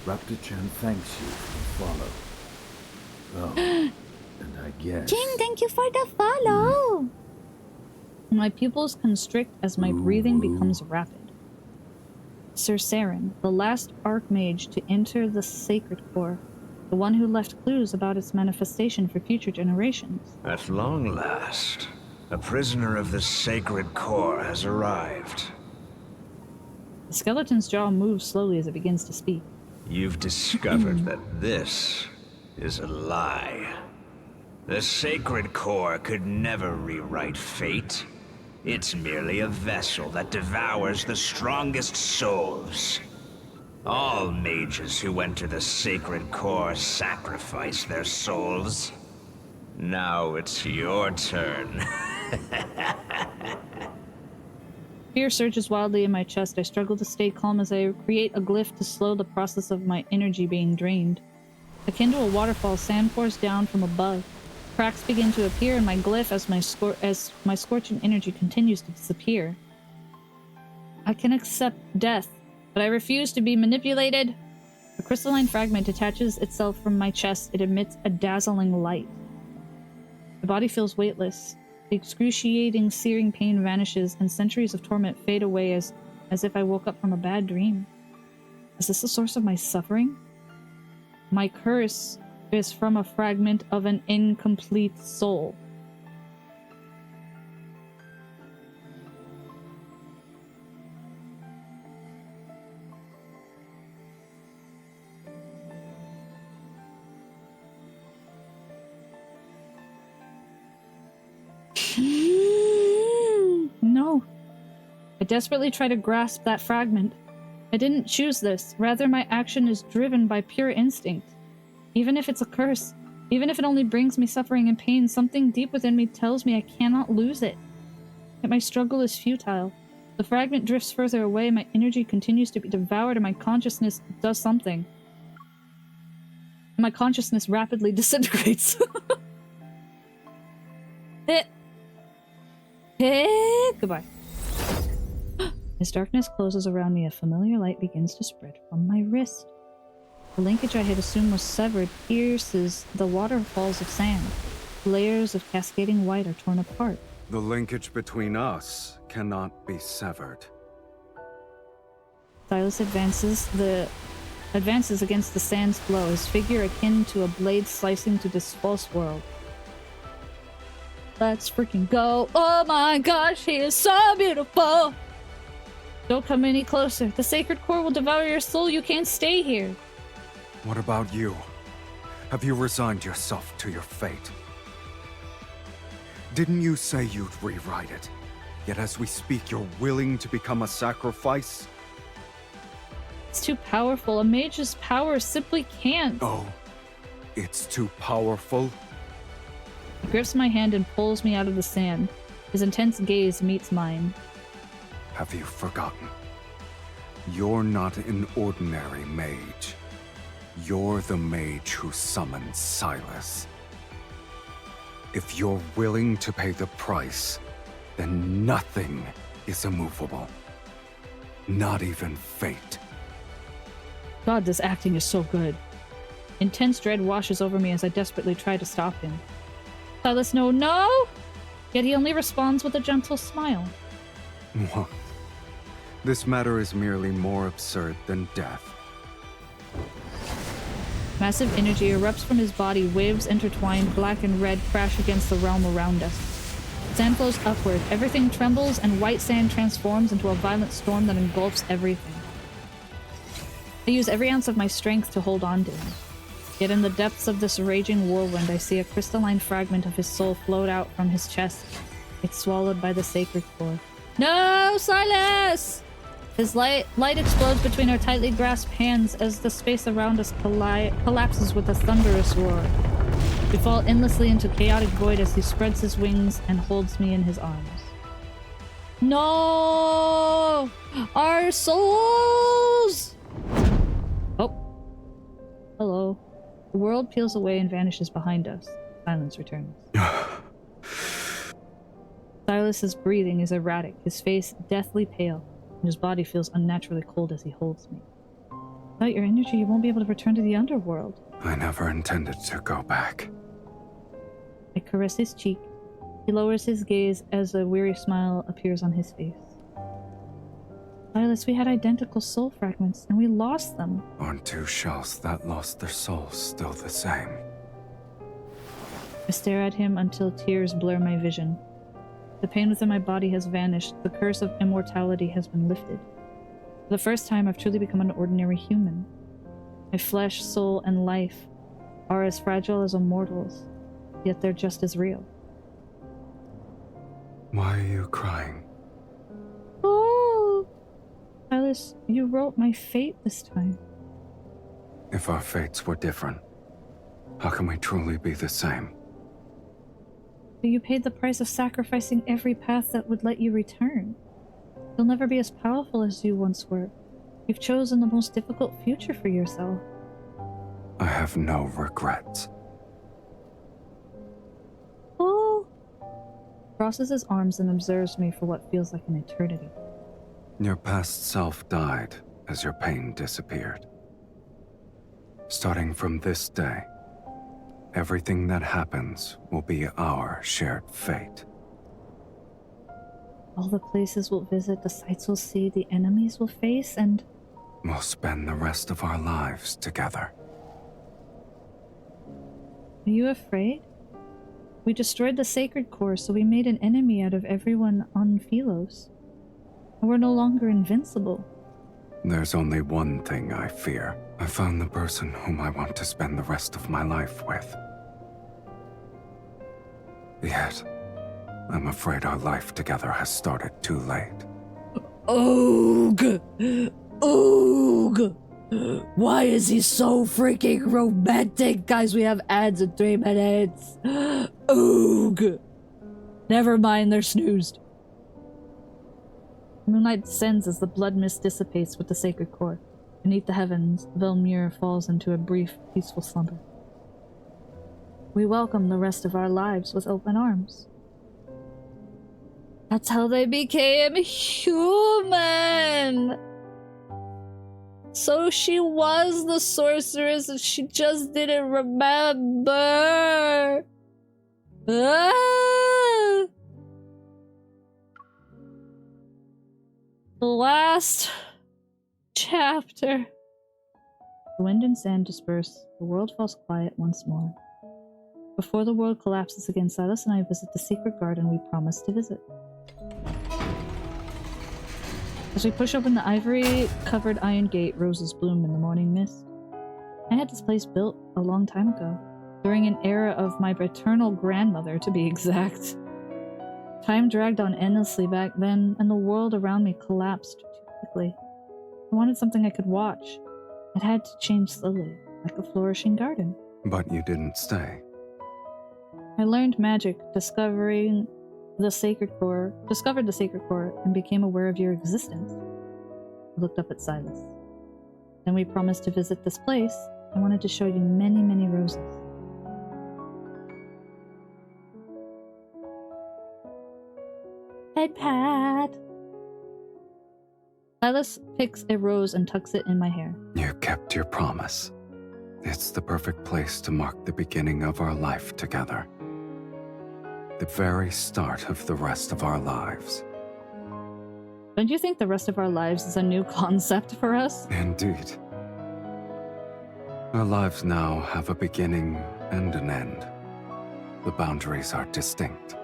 M: Raptor-chan thanks you for the follow. Oh, and I guess...
H: Jing, thank you for the follow!
A: My pupils constrict as my breathing becomes rapid. Sir Saren, the last Archmage to enter the Sacred Core, the one who left clues about its manifestation for future generations.
N: At long last, a prisoner of the Sacred Core has arrived.
A: The skeleton's jaw moves slowly as it begins to speak.
N: You've discovered that this is a lie. The Sacred Core could never rewrite fate. It's merely a vessel that devours the strongest souls. All mages who enter the Sacred Core sacrifice their souls. Now it's your turn.
A: Fear surges wildly in my chest. I struggle to stay calm as I create a glyph to slow the process of my energy being drained. Akin to a waterfall, sand pours down from above. Cracks begin to appear in my glyph as my scorching energy continues to disappear. I can accept death, but I refuse to be manipulated. A crystalline fragment detaches itself from my chest. It emits a dazzling light. My body feels weightless. The excruciating, searing pain vanishes, and centuries of torment fade away as if I woke up from a bad dream. Is this the source of my suffering? My curse is from a fragment of an incomplete soul. No. I desperately try to grasp that fragment. I didn't choose this. Rather, my action is driven by pure instinct. Even if it's a curse, even if it only brings me suffering and pain, something deep within me tells me I cannot lose it. Yet my struggle is futile. The fragment drifts further away, my energy continues to be devoured, and my consciousness does something. My consciousness rapidly disintegrates. Goodbye. As darkness closes around me, a familiar light begins to spread from my wrist. The linkage I had assumed was severed pierces the waterfalls of sand. Layers of cascading white are torn apart.
B: The linkage between us cannot be severed.
A: Sylus advances against the sand's flow, his figure akin to a blade slicing through this false world. Let's freaking go. Oh my gosh, he is so beautiful! Don't come any closer. The Sacred Core will devour your soul. You can't stay here.
B: What about you? Have you resigned yourself to your fate? Didn't you say you'd rewrite it? Yet as we speak, you're willing to become a sacrifice?
A: It's too powerful. A mage's power simply can't.
B: Oh, it's too powerful?
A: He grips my hand and pulls me out of the sand. His intense gaze meets mine.
B: Have you forgotten? You're not an ordinary mage. You're the mage who summoned Sylus. If you're willing to pay the price, then nothing is immovable. Not even fate.
A: God, this acting is so good. Intense dread washes over me as I desperately try to stop him. Sylus, no, no! Yet he only responds with a gentle smile.
B: What? This matter is merely more absurd than death.
A: Massive energy erupts from his body, waves intertwined, black and red, crash against the realm around us. Sand flows upward, everything trembles, and white sand transforms into a violent storm that engulfs everything. I use every ounce of my strength to hold on to him. Yet in the depths of this raging whirlwind, I see a crystalline fragment of his soul float out from his chest. It's swallowed by the sacred core. No, Sylus! His light explodes between our tightly grasped hands as the space around us collapses with a thunderous roar. We fall endlessly into chaotic void as he spreads his wings and holds me in his arms. No! Our souls! Oh. Hello. The world peels away and vanishes behind us. Silence returns. Sylus's breathing is erratic, his face deathly pale, and his body feels unnaturally cold as he holds me. Without your energy, you won't be able to return to the underworld.
B: I never intended to go back.
A: I caress his cheek. He lowers his gaze as a weary smile appears on his face. Sylus, we had identical soul fragments, and we lost them.
B: Aren't two shells that lost their souls still the same?
A: I stare at him until tears blur my vision. The pain within my body has vanished. The curse of immortality has been lifted. For the first time, I've truly become an ordinary human. My flesh, soul, and life are as fragile as a mortal's, yet they're just as real.
B: Why are you crying?
A: Oh! Sylus, you wrote my fate this time.
B: If our fates were different, how can we truly be the same?
A: But you paid the price of sacrificing every path that would let you return. You'll never be as powerful as you once were. You've chosen the most difficult future for yourself.
B: I have no regrets.
A: Oh! Crosses his arms and observes me for what feels like an eternity.
B: Your past self died as your pain disappeared. Starting from this day, everything that happens will be our shared fate.
A: All the places we'll visit, the sights we'll see, the enemies we'll face, and...
B: We'll spend the rest of our lives together.
A: Are you afraid? We destroyed the sacred core, so we made an enemy out of everyone on Sylus. And we're no longer invincible.
B: There's only one thing I fear. I found the person whom I want to spend the rest of my life with. Yet, I'm afraid our life together has started too late.
K: Oog! Oog! Why is he so freaking romantic? Guys, we have ads in 3 minutes. Oog! Never mind, they're snoozed.
A: Moonlight descends as the blood mist dissipates with the sacred core. Beneath the heavens, Velmir falls into a brief, peaceful slumber. We welcome the rest of our lives with open arms. That's how they became human! So she was the sorceress and she just didn't remember! Ah! The last chapter. The wind and sand disperse. The world falls quiet once more. Before the world collapses again, Sylus and I visit the secret garden we promised to visit. As we push open the ivory-covered iron gate, roses bloom in the morning mist. I had this place built a long time ago, during an era of my paternal grandmother, to be exact. Time dragged on endlessly back then, and the world around me collapsed too quickly. I wanted something I could watch. It had to change slowly, like a flourishing garden.
B: But you didn't stay.
A: I learned magic, discovered the sacred core, and became aware of your existence. I looked up at Sylus. Then we promised to visit this place. I wanted to show you many, many roses. Head pat. Sylus picks a rose and tucks it in my hair.
B: You kept your promise. It's the perfect place to mark the beginning of our life together. The very start of the rest of our lives.
A: Don't you think the rest of our lives is a new concept for us?
B: Indeed. Our lives now have a beginning and an end. The boundaries are distinct.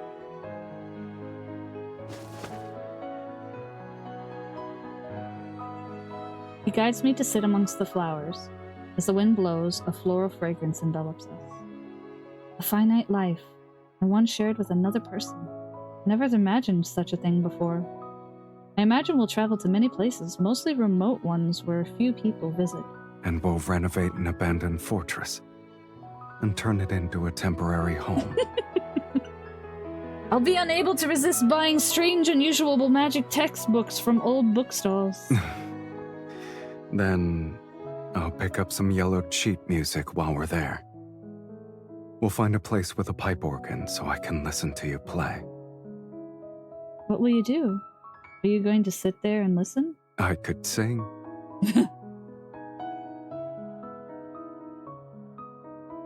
A: He guides me to sit amongst the flowers. As the wind blows, a floral fragrance envelops us. A finite life, and one shared with another person. I never imagined such a thing before. I imagine we'll travel to many places, mostly remote ones where few people visit.
B: And we'll renovate an abandoned fortress and turn it into a temporary home.
A: I'll be unable to resist buying strange, unusual magic textbooks from old bookstalls.
B: Then I'll pick up some yellowed sheet music while we're there. We'll find a place with a pipe organ so I can listen to you play.
A: What will you do? Are you going to sit there and listen?
B: I could sing.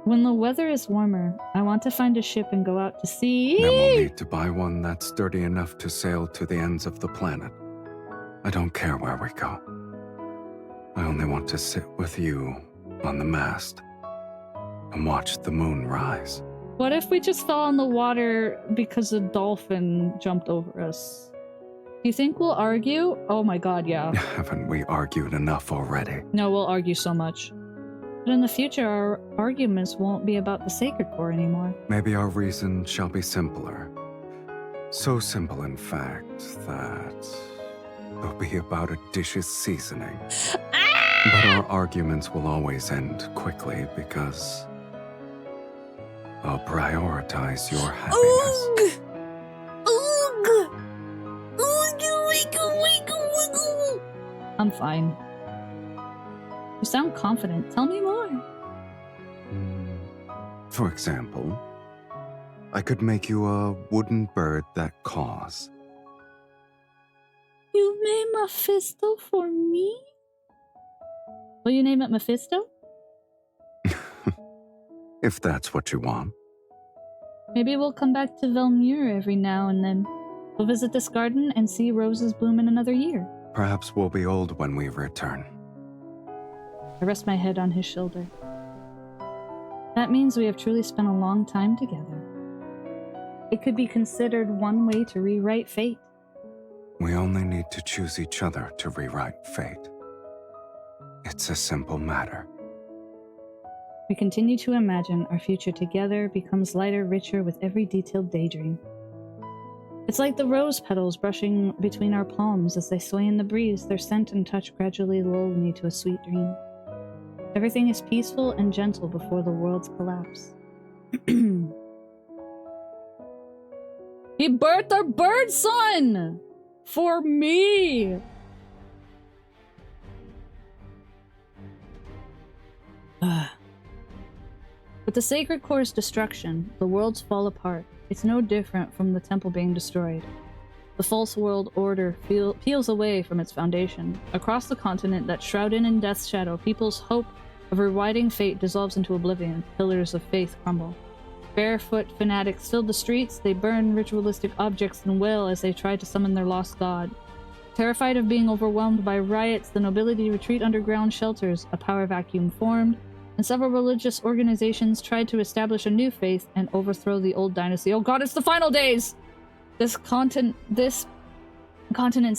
A: When the weather is warmer, I want to find a ship and go out to sea.
B: Then we'll need to buy one that's sturdy enough to sail to the ends of the planet. I don't care where we go. I only want to sit with you on the mast and watch the moon rise.
A: What if we just fell in the water because a dolphin jumped over us? Do you think we'll argue? Oh my god, yeah.
B: Haven't we argued enough already?
A: No, we'll argue so much. But in the future, our arguments won't be about the sacred core anymore.
B: Maybe our reason shall be simpler. So simple, in fact, that it'll be about a dish's seasoning. But our arguments will always end quickly because I'll prioritize your happiness.
A: I'm fine. You sound confident. Tell me more.
B: For example, I could make you a wooden bird that caws.
A: You've made Mephisto for me? Will you name it Mephisto?
B: If that's what you want.
A: Maybe we'll come back to Velmure every now and then. We'll visit this garden and see roses bloom in another year.
B: Perhaps we'll be old when we return.
A: I rest my head on his shoulder. That means we have truly spent a long time together. It could be considered one way to rewrite fate.
B: We only need to choose each other to rewrite fate. It's a simple matter.
A: We continue to imagine our future together becomes lighter, richer with every detailed daydream. It's like the rose petals brushing between our palms as they sway in the breeze. Their scent and touch gradually lull me to a sweet dream. Everything is peaceful and gentle before the world's collapse. He birthed our bird son! For me! With the sacred core's destruction, the worlds fall apart. It's no different from the temple being destroyed. The false world order peels away from its foundation. Across the continent that shrouded in death's shadow, people's hope of rewriting fate dissolves into oblivion. Pillars of faith crumble. Barefoot fanatics fill the streets. They burn ritualistic objects and wail as they try to summon their lost god. Terrified of being overwhelmed by riots, the nobility retreat underground shelters. A power vacuum formed, and several religious organizations tried to establish a new faith and overthrow the old dynasty. Oh god, it's the final days! This continent's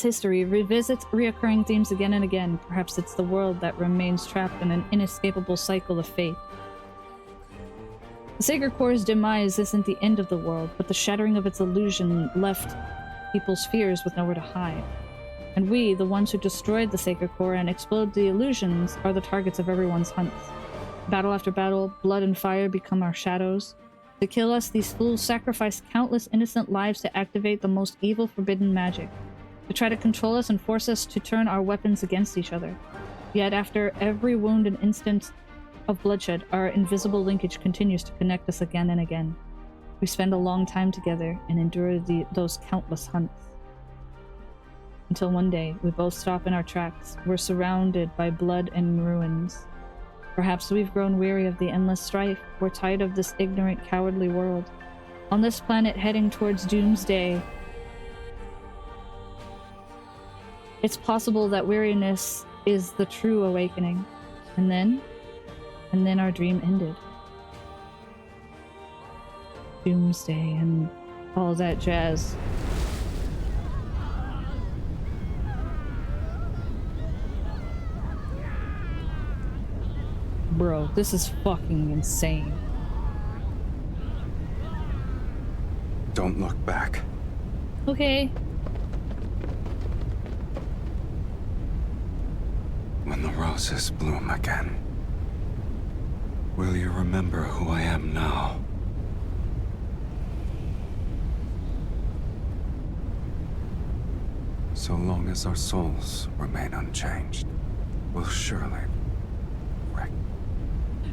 A: history revisits reoccurring themes again and again. Perhaps it's the world that remains trapped in an inescapable cycle of fate. The Sacred Core's demise isn't the end of the world, but the shattering of its illusion left people's fears with nowhere to hide. And we, the ones who destroyed the sacred core and explode the illusions, are the targets of everyone's hunts. Battle after battle, blood and fire become our shadows. To kill us, these fools sacrifice countless innocent lives to activate the most evil forbidden magic. To try to control us and force us to turn our weapons against each other. Yet after every wound and instance of bloodshed, our invisible linkage continues to connect us again and again. We spend a long time together and endure those countless hunts. Until one day, we both stop in our tracks. We're surrounded by blood and ruins. Perhaps we've grown weary of the endless strife. We're tired of this ignorant, cowardly world. On this planet heading towards doomsday, it's possible that weariness is the true awakening. And then our dream ended. Doomsday and all that jazz. Bro, this is fucking insane.
B: Don't look back.
A: Okay.
B: When the roses bloom again, will you remember who I am now? So long as our souls remain unchanged, we'll surely wreck.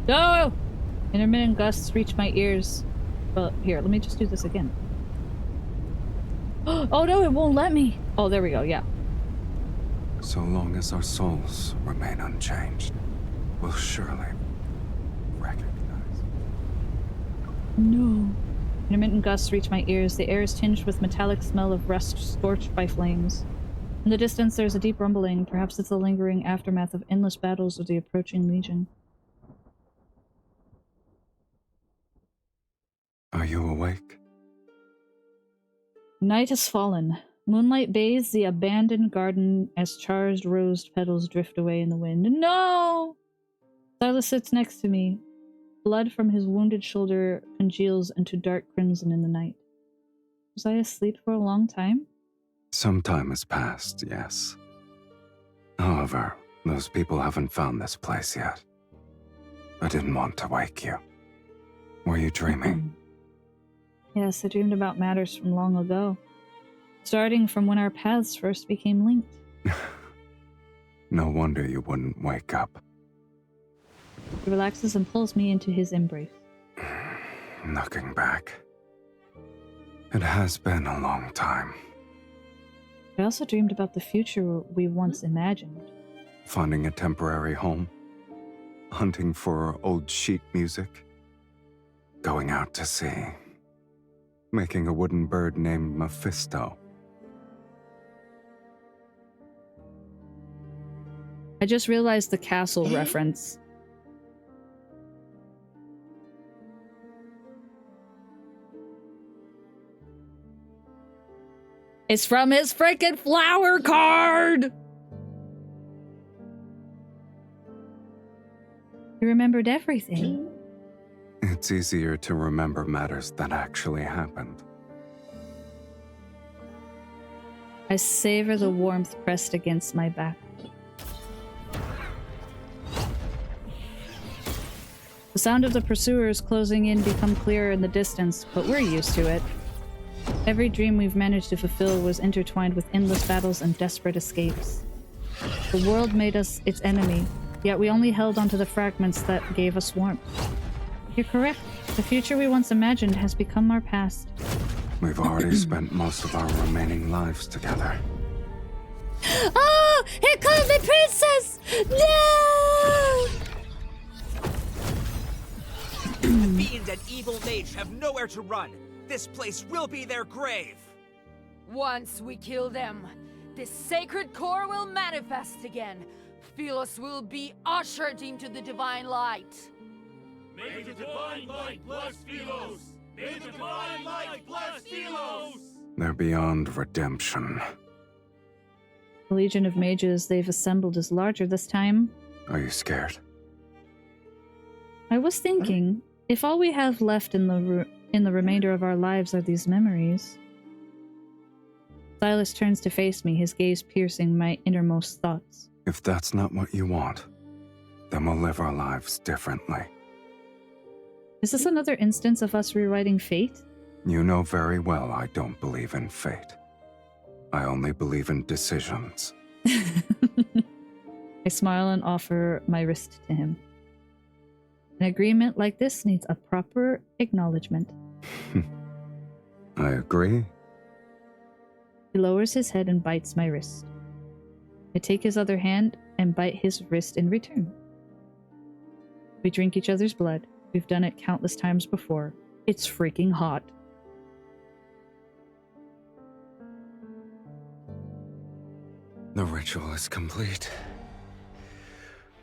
A: No! Intermittent gusts reach my ears. Well, here, let me just do this again. Oh no, it won't let me! Oh, there we go, yeah.
B: So long as our souls remain unchanged, we'll surely recognize.
A: No. Intermittent gusts reach my ears. The air is tinged with metallic smell of rust scorched by flames. In the distance, there's a deep rumbling. Perhaps it's the lingering aftermath of endless battles with the approaching legion.
B: Are you awake?
A: Night has fallen. Moonlight bathes the abandoned garden as charged rose petals drift away in the wind. No! Sylus sits next to me. Blood from his wounded shoulder congeals into dark crimson in the night. Was I asleep for a long time?
B: Some time has passed, yes. However, those people haven't found this place yet. I didn't want to wake you. Were you dreaming?
A: Yes, I dreamed about matters from long ago. Starting from when our paths first became linked.
B: No wonder you wouldn't wake up.
A: He relaxes and pulls me into his embrace.
B: Looking back, it has been a long time.
A: I also dreamed about the future we once imagined.
B: Finding a temporary home, hunting for old sheet music, going out to sea, making a wooden bird named Mephisto.
A: I just realized the castle reference. It's from his freaking flower card! He remembered everything.
B: It's easier to remember matters that actually happened.
A: I savor the warmth pressed against my back. The sound of the pursuers closing in become clearer in the distance, but we're used to it. Every dream we've managed to fulfill was intertwined with endless battles and desperate escapes. The world made us its enemy, yet we only held onto the fragments that gave us warmth. You're correct. The future we once imagined has become our past.
B: We've already spent most of our remaining lives together.
H: Oh! Here comes the princess! No!
O: The fiend and evil mage have nowhere to run. This place will be their grave.
J: Once we kill them, this sacred core will manifest again. Sylus will be ushered into the divine light.
P: May the divine light bless Sylus! May the divine light bless Sylus!
B: They're beyond redemption.
A: The Legion of Mages they've assembled is larger this time.
B: Are you scared?
A: I was thinking, if all we have left in the remainder of our lives are these memories, Sylus turns to face me, his gaze piercing my innermost thoughts.
B: If that's not what you want, then we'll live our lives differently.
A: Is this another instance of us rewriting fate?
B: You know very well I don't believe in fate. I only believe in decisions.
A: I smile and offer my wrist to him. An agreement like this needs a proper acknowledgement.
B: I agree.
A: He lowers his head and bites my wrist. I take his other hand and bite his wrist in return. We drink each other's blood. We've done it countless times before. It's freaking hot.
B: The ritual is complete.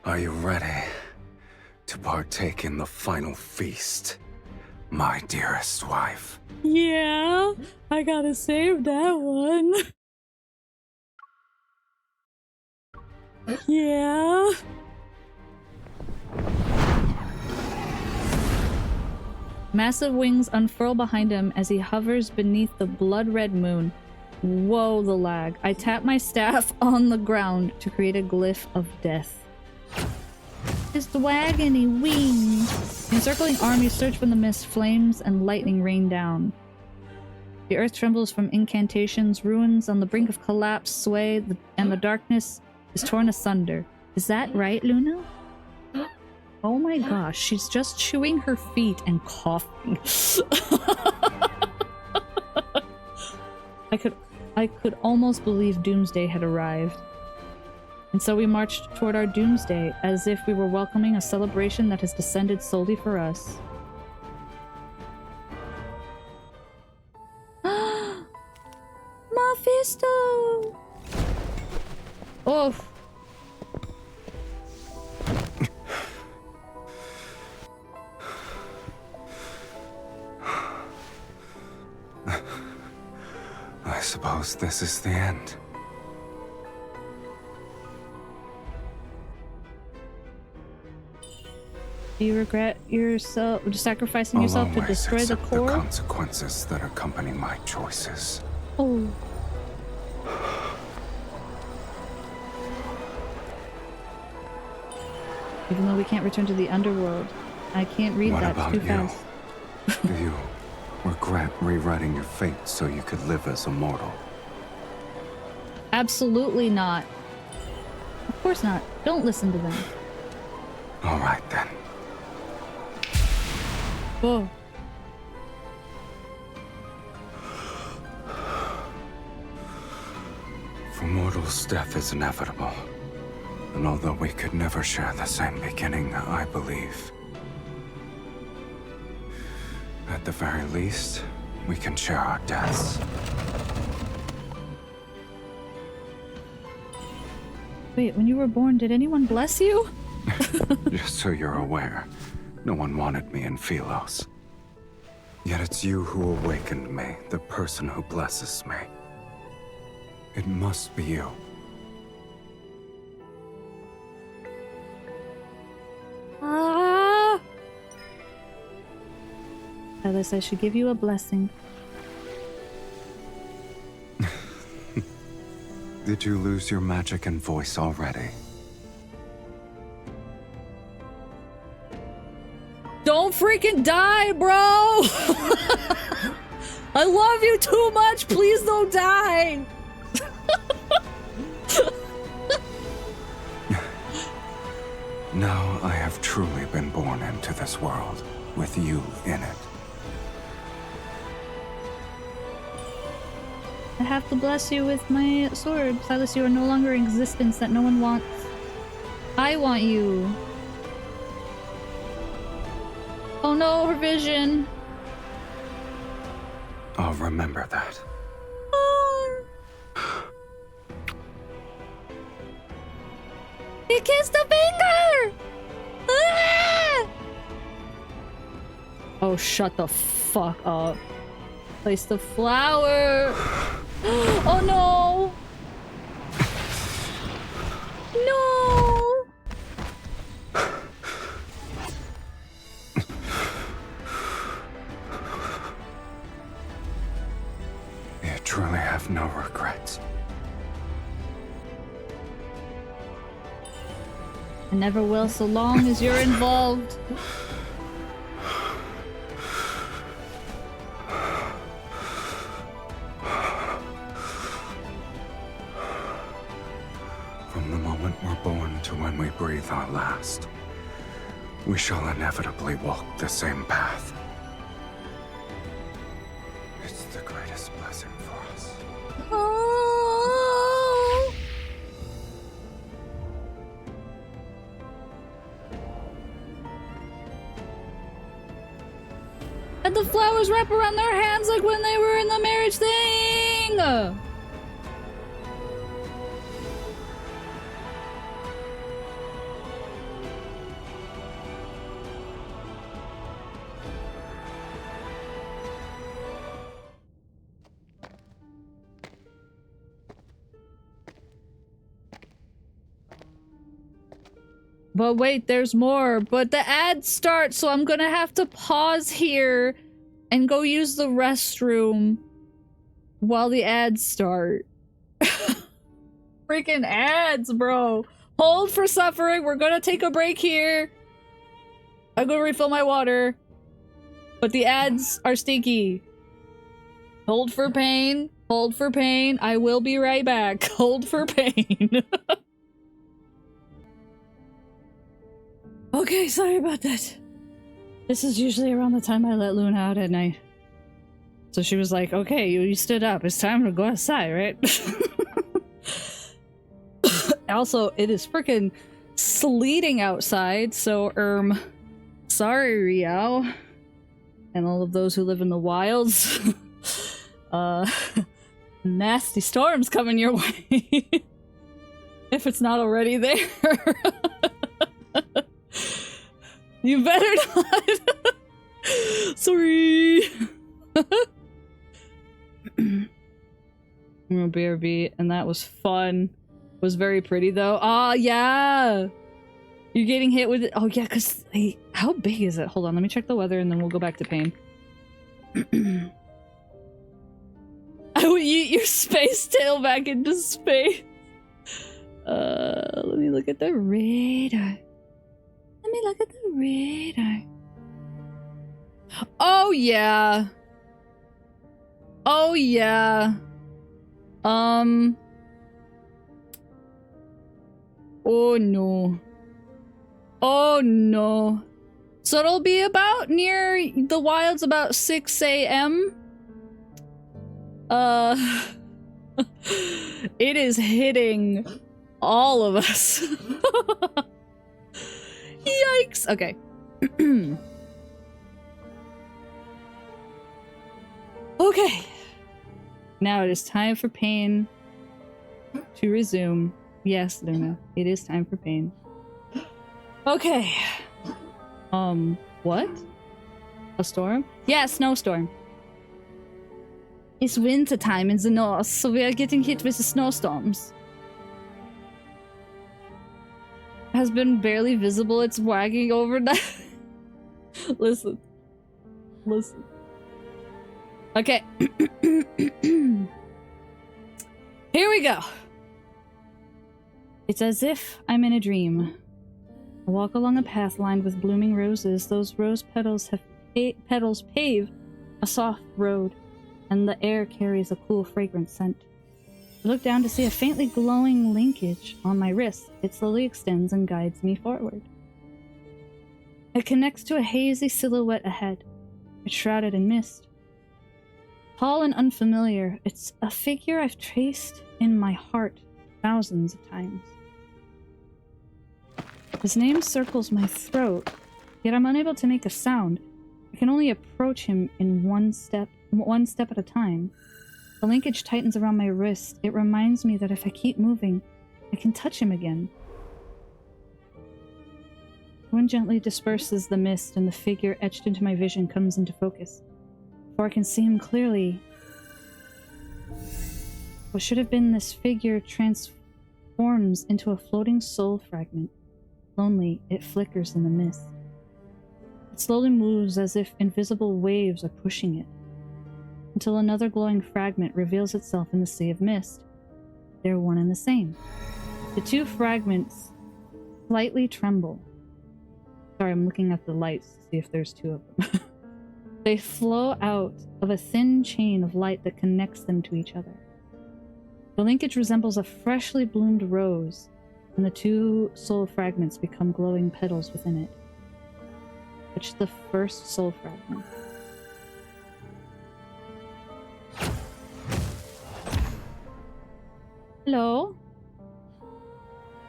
B: Are you ready to partake in the final feast, my dearest wife?
A: Yeah, I gotta save that one. Yeah. Massive wings unfurl behind him as he hovers beneath the blood-red moon. Whoa, the lag. I tap my staff on the ground to create a glyph of death. His wagony wings. The encircling armies surge from the mist, flames and lightning rain down. The earth trembles from incantations, ruins on the brink of collapse sway, and the darkness is torn asunder. Is that right, Luna? Oh my gosh, she's just chewing her feet and coughing. I could almost believe Doomsday had arrived. And so we marched toward our Doomsday, as if we were welcoming a celebration that has descended solely for us. Mephisto! Oh.
B: I suppose this is the end.
A: Do you regret yourself sacrificing yourself to destroy the core?
B: The consequences that accompany my choices.
A: Oh. Even though we can't return to the underworld, I can't read
B: What
A: that
B: about
A: too
B: you?
A: fast.
B: Do you regret rewriting your fate so you could live as a mortal?
A: Absolutely not. Of course not. Don't listen to them.
B: All right then.
A: Whoa.
B: For mortals, death is inevitable. And although we could never share the same beginning, I believe, at the very least, we can share our deaths.
A: Wait, when you were born, did anyone bless you?
B: Just so you're aware, no one wanted me in Sylus. Yet it's you who awakened me, the person who blesses me. It must be you.
A: Ah! Sylus, I should give you a blessing.
B: Did you lose your magic and voice already?
A: Don't freaking die, bro! I love you too much! Please don't die!
B: Now I have truly been born into this world, with you in it.
A: I have to bless you with my sword. Sylus, you are no longer in existence that no one wants. I want you. Oh no, her vision.
B: I'll remember that.
H: He kissed a finger! Ah!
A: Oh, shut the fuck up. Place the flower. Oh no! No!
B: You truly have have no regrets.
A: I never will so long as you're involved.
B: From the moment we're born to when we breathe our last, we shall inevitably walk the same path. It's the greatest blessing for us.
A: Oh. And the flowers wrap around their hands like when they were in the marriage thing! But wait, there's more. But the ad starts, so I'm gonna have to pause here and go use the restroom while the ads start. Freaking ads, bro. Hold for suffering. We're gonna take a break here. I'm gonna refill my water. But the ads are stinky. Hold for pain. Hold for pain. I will be right back. Hold for pain. Okay, sorry about that. This is usually around the time I let Luna out at night. So she was like, okay, you stood up. It's time to go outside, right? Also, it is freaking sleeting outside, so, sorry, Riao. And all of those who live in the wilds. Nasty storms coming your way. If it's not already there. You better not. Sorry. BRB, and that was fun. It was very pretty though. Ah, yeah. You're getting hit with it. Oh yeah, because how big is it? Hold on, let me check the weather and then we'll go back to pain. I would eat your space tail back into space. Let me look at the radar. Let me look at the radar. Oh yeah. Oh yeah. Oh no. Oh no. So it'll be about near the wilds about 6 a.m. It is hitting all of us. Yikes. Okay. Okay. Now it is time for pain to resume. Yes, Luna. It is time for pain. Okay. What? A storm? Yeah, snowstorm. It's winter time in the north, so we are getting hit with the snowstorms. Has been barely visible. It's wagging over that. Listen. Listen. Okay. Here we go. It's as if I'm in a dream. I walk along a path lined with blooming roses. Those rose petals have petals pave a soft road, and the air carries a cool, fragrant scent. I look down to see a faintly glowing linkage on my wrist. It slowly extends and guides me forward. It connects to a hazy silhouette ahead. It's shrouded in mist. Tall and unfamiliar, it's a figure I've traced in my heart thousands of times. His name circles my throat, yet I'm unable to make a sound. I can only approach him in one step at a time. The linkage tightens around my wrist. It reminds me that if I keep moving, I can touch him again. Wind gently disperses the mist, and the figure etched into my vision comes into focus. Before I can see him clearly, what should have been this figure transforms into a floating soul fragment. Lonely, it flickers in the mist. It slowly moves as if invisible waves are pushing it. until another glowing fragment reveals itself in the sea of mist. They're one and the same. The two fragments slightly tremble. Sorry, I'm looking at the lights to see if there's two of them. They flow out of a thin chain of light that connects them to each other. The linkage resembles a freshly bloomed rose, and the two soul fragments become glowing petals within it. Touch the first soul fragment. Hello?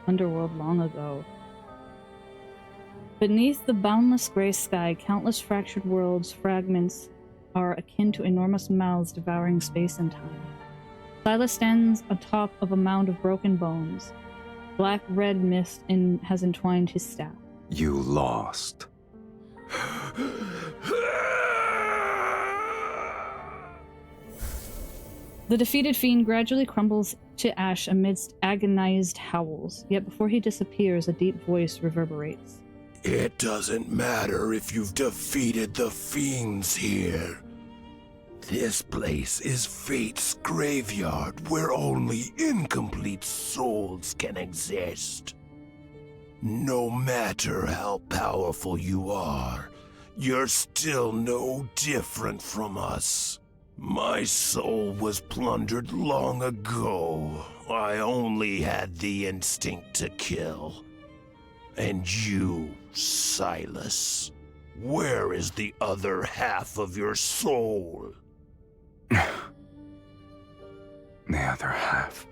A: Underworld long ago. Beneath the boundless gray sky, countless fractured worlds' fragments are akin to enormous mouths devouring space and time. Sylus stands atop of a mound of broken bones. Black-red mist has entwined his staff.
B: You lost.
A: The defeated fiend gradually crumbles to ash amidst agonized howls, yet before he disappears, a deep voice reverberates.
D: It doesn't matter if you've defeated the fiends here. This place is Fate's graveyard where only incomplete souls can exist. No matter how powerful you are, you're still no different from us. My soul was plundered long ago. I only had the instinct to kill. And you, Sylus, where is the other half of your soul?
B: The other half.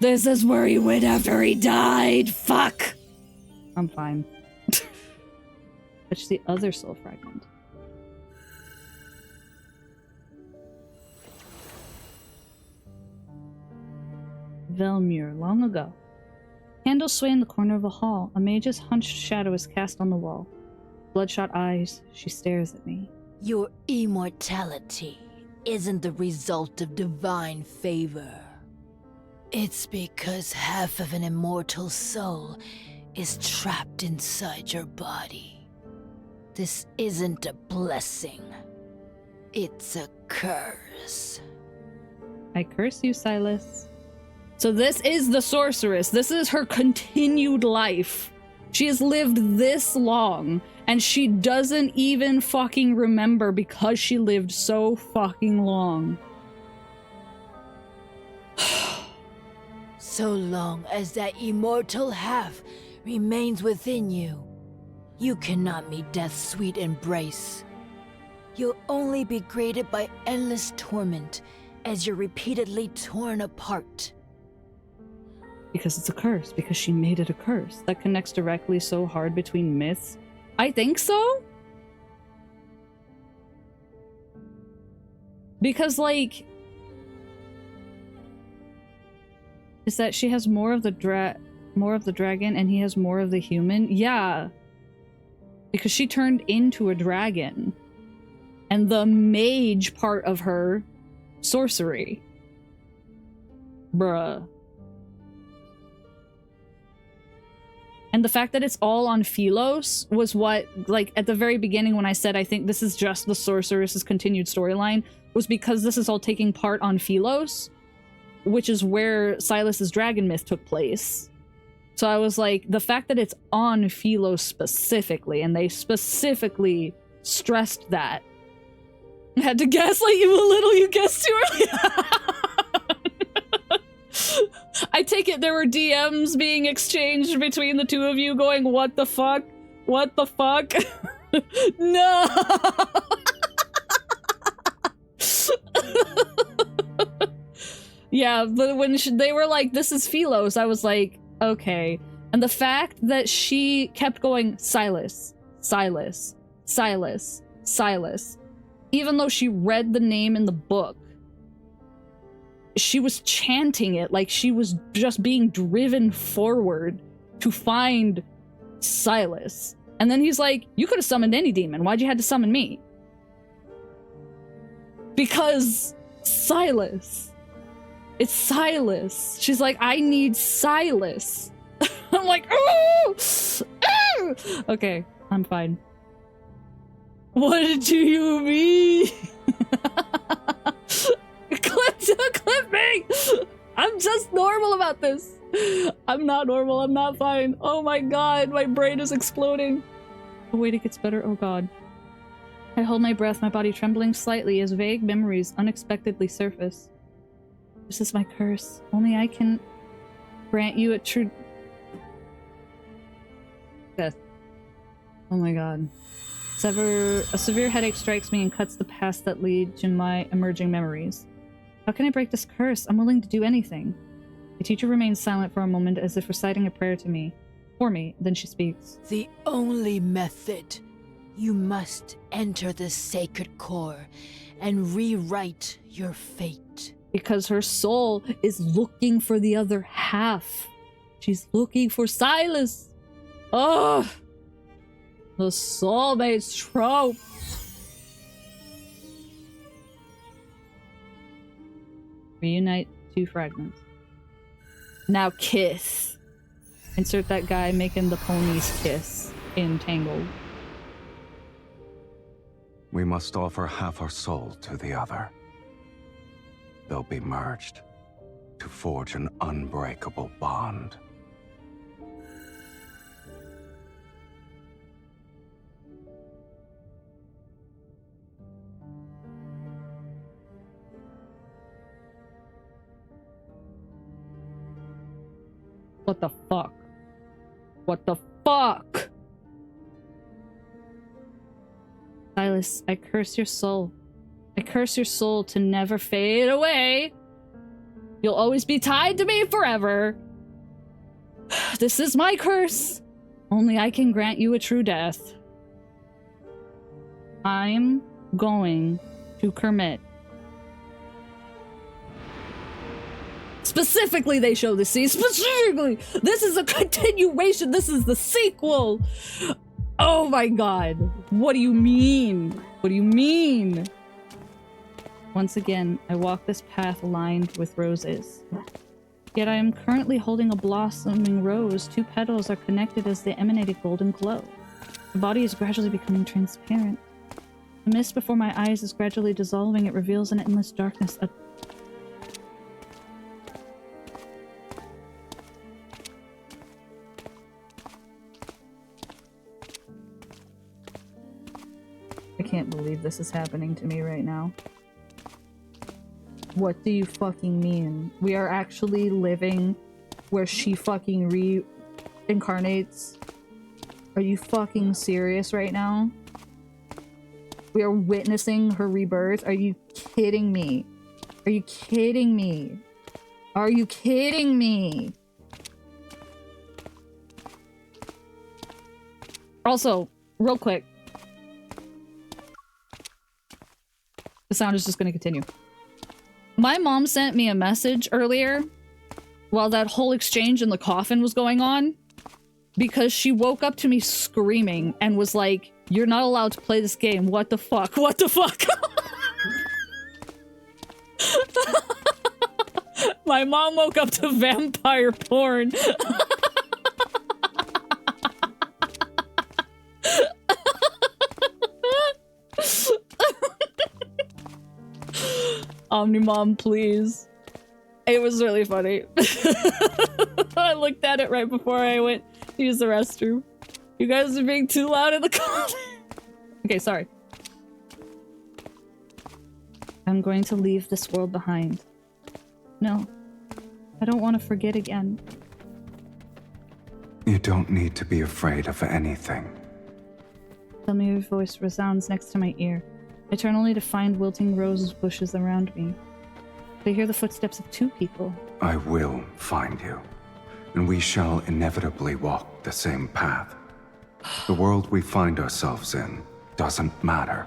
H: This is where he went after he died. Fuck.
A: I'm fine. Touch the other soul fragment. Velmure, long ago. Candles sway in the corner of a hall. A mage's hunched shadow is cast on the wall. Bloodshot eyes, she stares at me.
K: Your immortality isn't the result of divine favor. It's because half of an immortal soul is trapped inside your body. This isn't a blessing. It's a curse.
A: I curse you, Sylus. So this is the sorceress. This is her continued life. She has lived this long, and she doesn't even fucking remember because she lived so fucking long.
K: So long as that immortal half remains within you, you cannot meet death's sweet embrace. You'll only be graded by endless torment as you're repeatedly torn apart.
A: Because it's a curse, because she made it a curse. That connects directly so hard between myths. I think so? Because, like... Is that she has more of the dragon and he has more of the human? Yeah. Because she turned into a dragon. And the mage part of her, sorcery. Bruh. And the fact that it's all on Sylus was what, like, at the very beginning when I said I think this is just the sorceress's continued storyline, was because this is all taking part on Sylus, which is where Sylus's dragon myth took place. So I was like, the fact that it's on Sylus specifically, and they specifically stressed that. I had to gaslight you a little, you guessed too early. I take it there were DMs being exchanged between the two of you going, what the fuck? What the fuck? No! Yeah, but when they were like, this is Sylus, I was like, okay. And the fact that she kept going, Sylus, Sylus, Sylus, Sylus, even though she read the name in the book, she was chanting it like she was just being driven forward to find Sylus. And then he's like, you could have summoned any demon. Why'd you have to summon me? Because Sylus. It's Sylus. She's like, I need Sylus. I'm like, oh! Okay, I'm fine. What do you mean? Clip me! I'm just normal about this. I'm not normal. I'm not fine. Oh my god, my brain is exploding. Oh wait, it gets better. Oh god. I hold my breath, my body trembling slightly as vague memories unexpectedly surface. This is my curse. Only I can grant you a true death. Oh my god. A severe headache strikes me and cuts the paths that lead to my emerging memories. How can I break this curse? I'm willing to do anything. The teacher remains silent for a moment as if reciting a prayer to me. For me, then she speaks.
K: The only method. You must enter the sacred core and rewrite your fate.
A: Because her soul is looking for the other half. She's looking for Sylus. Oh, the soulmates trope. Reunite 2 fragments. Now kiss. Insert that guy making the ponies kiss in Tangled.
B: We must offer half our soul to the other. They'll be merged to forge an unbreakable bond.
A: What the fuck? What the fuck? Sylus, I curse your soul. I curse your soul to never fade away. You'll always be tied to me forever. This is my curse. Only I can grant you a true death. I'm going to commit. Specifically, they show the scene. Specifically, this is a continuation. This is the sequel. Oh my god. What do you mean? What do you mean? Once again, I walk this path lined with roses. Yet I am currently holding a blossoming rose. 2 petals are connected as they emanate a golden glow. The body is gradually becoming transparent. The mist before my eyes is gradually dissolving. It reveals an endless darkness. I can't believe this is happening to me right now. What do you fucking mean? We are actually living where she fucking reincarnates? Are you fucking serious right now? We are witnessing her rebirth? Are you kidding me? Are you kidding me? Are you kidding me? Also, real quick. The sound is just going to continue. My mom sent me a message earlier while that whole exchange in the coffin was going on because she woke up to me screaming and was like, "You're not allowed to play this game. What the fuck? What the fuck?" My mom woke up to vampire porn. Omnimom, please. It was really funny. I looked at it right before I went to use the restroom. You guys are being too loud in the comments. Okay, sorry. I'm going to leave this world behind. No, I don't want to forget again.
B: You don't need to be afraid of anything.
A: Tell me your voice resounds next to my ear. I turn only to find wilting rose bushes around me. I hear the footsteps of 2 people.
B: I will find you, and we shall inevitably walk the same path. The world we find ourselves in doesn't matter.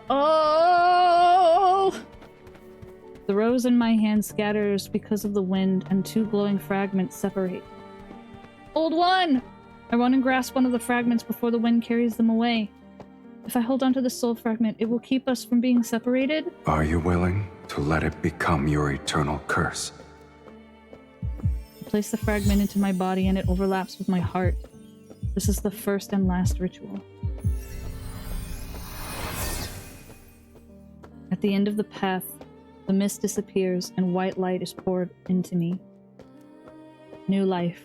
A: Oh! The rose in my hand scatters because of the wind, and 2 glowing fragments separate. Old one! I run and grasp one of the fragments before the wind carries them away. If I hold onto the soul fragment, it will keep us from being separated?
B: Are you willing to let it become your eternal curse?
A: I place the fragment into my body and it overlaps with my heart. This is the first and last ritual. At the end of the path, the mist disappears and white light is poured into me. New life,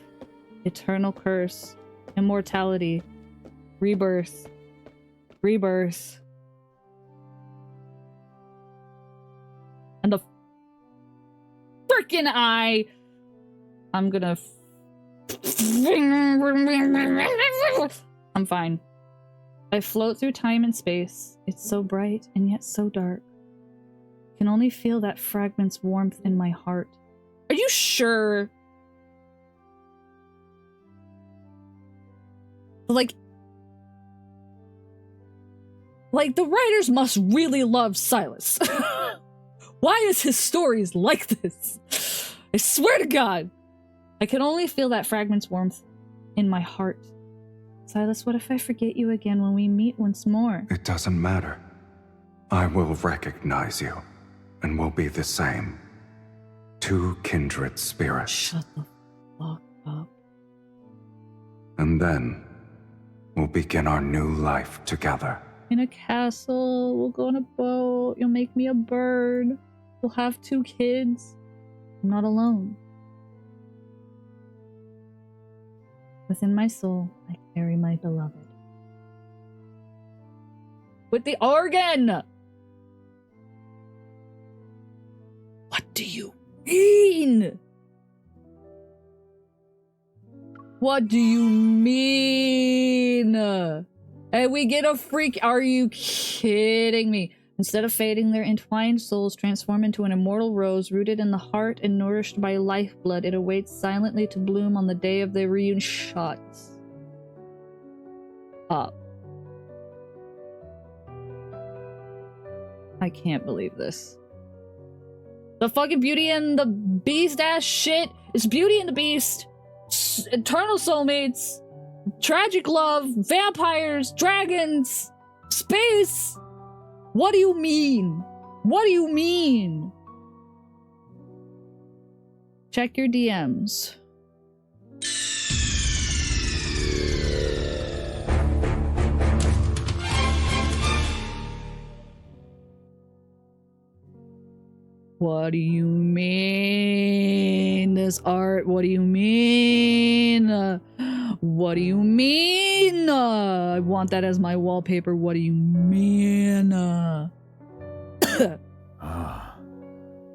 A: eternal curse, immortality, rebirth, rebirth. And the freaking eye! I'm gonna... I'm fine. I float through time and space. It's so bright and yet so dark. I can only feel that fragment's warmth in my heart. Are you sure? Like the writers must really love Sylus. Why is his stories like this? I swear to God. I can only feel that fragment's warmth in my heart. Sylus, what if I forget you again when we meet once more?
B: It doesn't matter. I will recognize you, and we'll be the same. Two kindred spirits.
A: Shut the fuck up.
B: And then, we'll begin our new life together.
A: In a castle, we'll go on a boat, you'll make me a bird, we'll have 2 kids. I'm not alone. Within my soul, I carry my beloved. With the organ! What do you mean? What do you mean? And we get a freak. Are you kidding me? Instead of fading, their entwined souls transform into an immortal rose rooted in the heart and nourished by lifeblood. It awaits silently to bloom on the day of their reunion. Shut up. I can't believe this. The fucking Beauty and the Beast ass shit is Beauty and the Beast, eternal soulmates, tragic love, vampires, dragons, space. What do you mean? What do you mean? Check your DMs. What do you mean? This art, what do you mean? What do you mean? I want that as my wallpaper. What do you mean?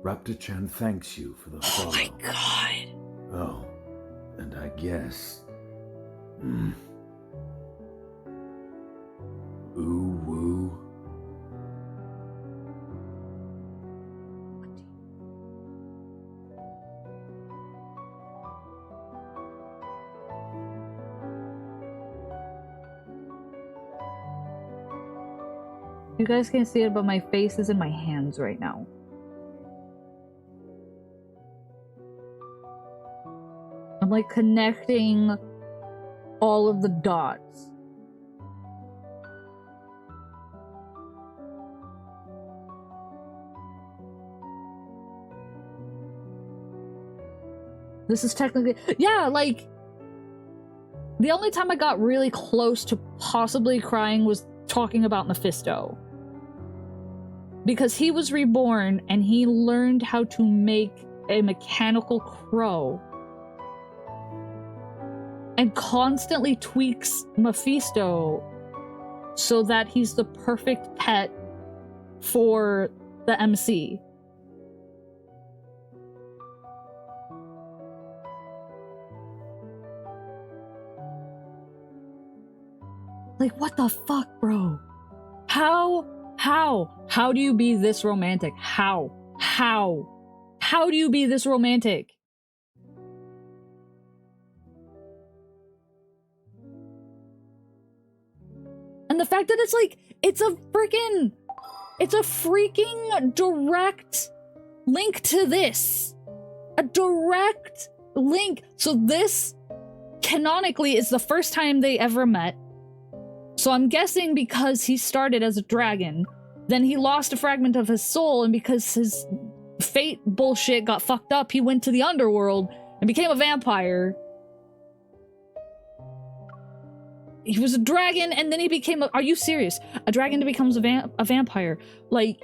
M: Raptor-chan thanks you for the follow.
A: Oh my God.
M: Oh, and I guess... Ooh woo.
A: You guys can't see it, but my face is in my hands right now. I'm like connecting all of the dots. This is technically, yeah, like the only time I got really close to possibly crying was talking about Mephisto. Because he was reborn and he learned how to make a mechanical crow and constantly tweaks Mephisto so that he's the perfect pet for the MC. Like, what the fuck, bro? How do you be this romantic? How do you be this romantic? And the fact that it's like, it's a freaking direct link to this. A direct link. So this, canonically, is the first time they ever met. So I'm guessing because he started as a dragon, then he lost a fragment of his soul, and because his fate bullshit got fucked up, he went to the underworld and became a vampire. he was a dragon and then he became a— are you serious? A dragon becomes a vampire. Like,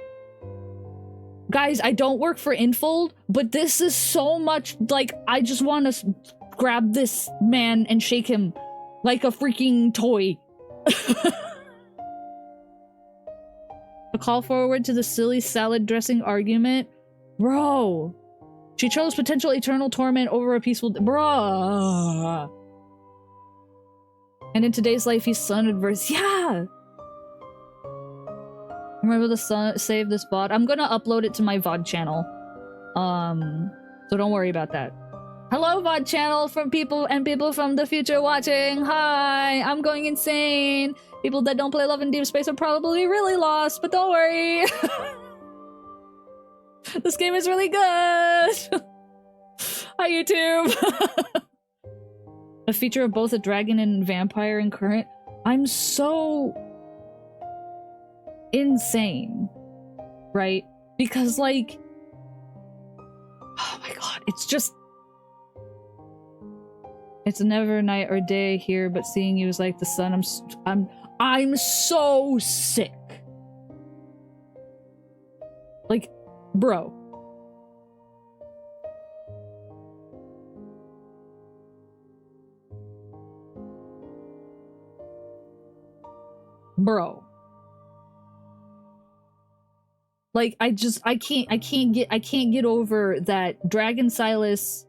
A: guys, I don't work for Infold, but this is so much, like, I just want to grab this man and shake him like a freaking toy. A call forward to the silly salad dressing argument. Bro. She chose potential eternal torment over a peaceful— bruh. And in today's life, he's sun adverse. Yeah! Remember the sun— save this VOD. I'm gonna upload it to my VOD channel. So don't worry about that. Hello, VOD channel from people from the future watching. Hi! I'm going insane. People that don't play Love in Deepspace are probably really lost, but don't worry. This game is really good. Hi, YouTube. A feature of both a dragon and vampire in current. I'm so insane, right? Because, like, oh my god, it's just— it's never night or day here, but seeing you is like the sun. I'm so sick. Like, bro. Bro. Like, I can't get over that Dragon Sylus.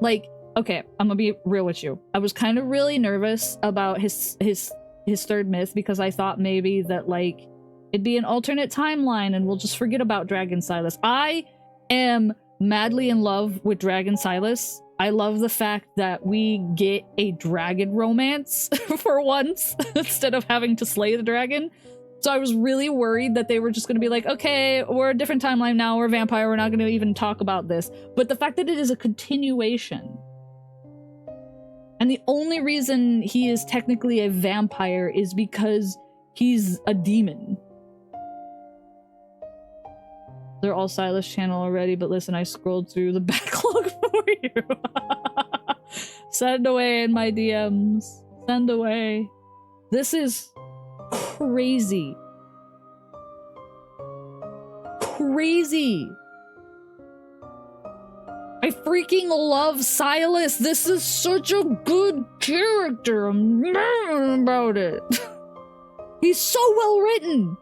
A: Like, okay, I'm gonna be real with you. I was kind of really nervous about his third myth because I thought maybe that, like, it'd be an alternate timeline and we'll just forget about Dragon Sylus. I am madly in love with Dragon Sylus. I love the fact that we get a dragon romance for once instead of having to slay the dragon. So I was really worried that they were just going to be like, okay, we're a different timeline now, we're a vampire, we're not going to even talk about this. But the fact that it is a continuation, and the only reason he is technically a vampire is because he's a demon. They're all Sylus channel already, but listen, I scrolled through the backlog for you. Send away in my DMs. Send away. This is crazy. Crazy. I freaking love Sylus. This is such a good character. I'm mad about it. He's so well written.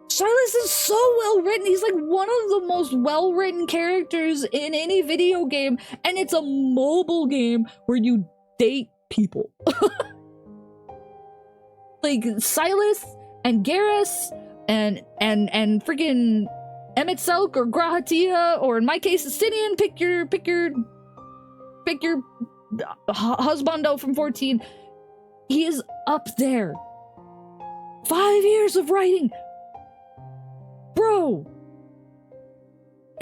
A: Sylus is so well written. He's like one of the most well written characters in any video game, and it's a mobile game where you date people. Like Sylus and Garrus and freaking Emmett Selk or Grahatia, or in my case, Sidian. Pick your husbando from 14. He is up there. 5 years of writing. Bro.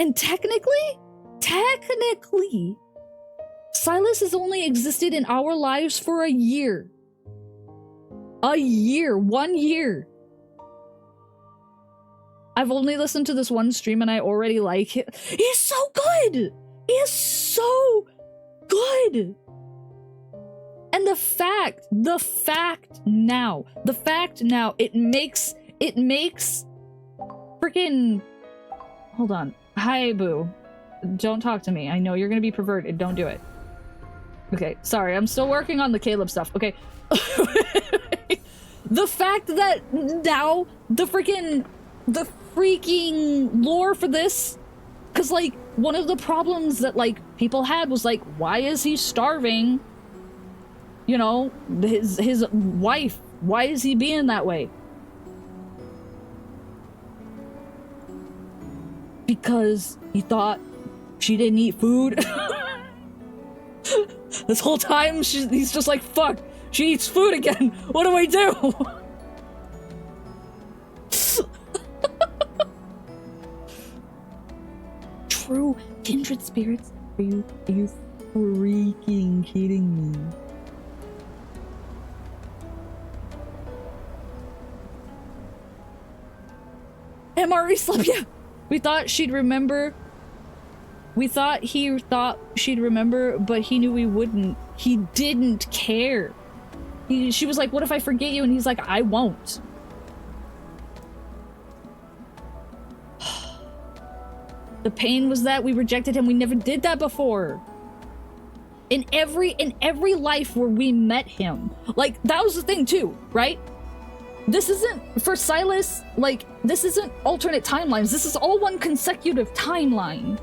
A: And technically, Sylus has only existed in our lives for a year. 1 year. I've only listened to this one stream and I already like it. He's so good! He is so good! And the fact now, it makes freaking— hold on. Hi, boo. Don't talk to me. I know you're gonna be perverted. Don't do it. Okay, sorry. I'm still working on the Caleb stuff. Okay. The fact that now the freaking lore for this, because, like, one of the problems that, like, people had was, like, why is he starving, you know, his wife? Why is he being that way? Because he thought she didn't eat food. This whole time he's just like, fuck, she eats food again. What do I do? True kindred spirits. Are you freaking kidding me? MRE slept. Yeah. We thought she'd remember. We thought he thought she'd remember, but he knew we wouldn't. He didn't care. She was like, what if I forget you? And he's like, I won't. The pain was that we rejected him. We never did that before. In every life where we met him. Like, that was the thing too, right? This isn't, for Sylus, like, this isn't alternate timelines. This is all one consecutive timeline.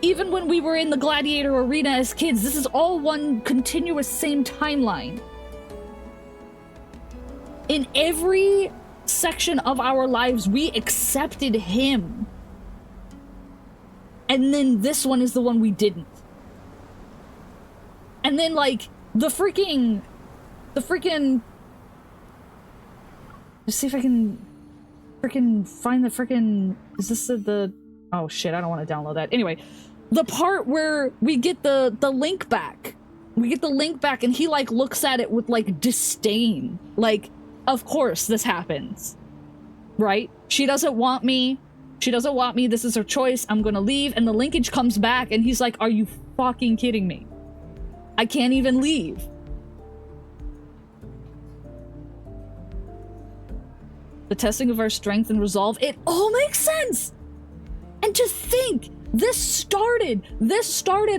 A: Even when we were in the gladiator arena as kids, this is all one continuous same timeline. In every section of our lives, we accepted him. And then this one is the one we didn't. And then, like, the freaking... Let's see if I can freaking find the freaking... Is this the... Oh shit, I don't want to download that. Anyway, the part where we get the link back. We get the link back and he, like, looks at it with, like, disdain. Like, of course this happens. Right? She doesn't want me. She doesn't want me. This is her choice. I'm gonna leave. And the linkage comes back and he's like, are you fucking kidding me? I can't even leave. The testing of our strength and resolve. It all makes sense. And to think, this started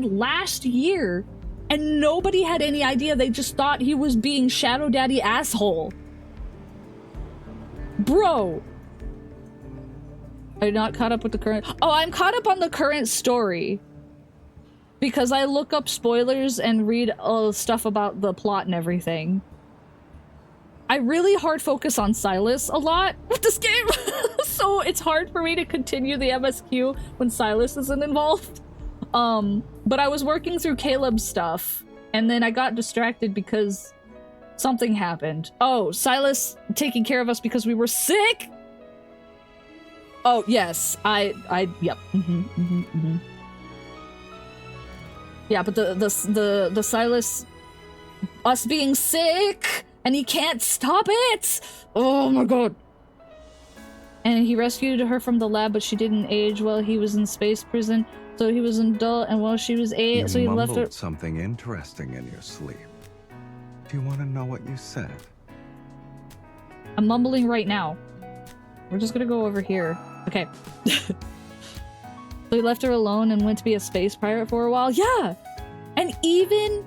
A: last year and nobody had any idea. They just thought he was being Shadow Daddy asshole. Bro. Are you not caught up with the current? Oh, I'm caught up on the current story. Because I look up spoilers and read stuff about the plot and everything. I really hard focus on Sylus a lot with this game. So it's hard for me to continue the MSQ when Sylus isn't involved. But I was working through Caleb's stuff and then I got distracted because something happened. Oh, Sylus taking care of us because we were sick? Oh, yes. Yep. Yeah, but the Sylus, us being sick, and he can't stop it! Oh my god. And he rescued her from the lab, but she didn't age while he was in space prison, so he was an adult, and while she was 8, so he left her-
B: something interesting in your sleep. Do you want to know what you said?
A: I'm mumbling right now. We're just gonna go over here. Okay. So he left her alone and went to be a space pirate for a while? Yeah! And even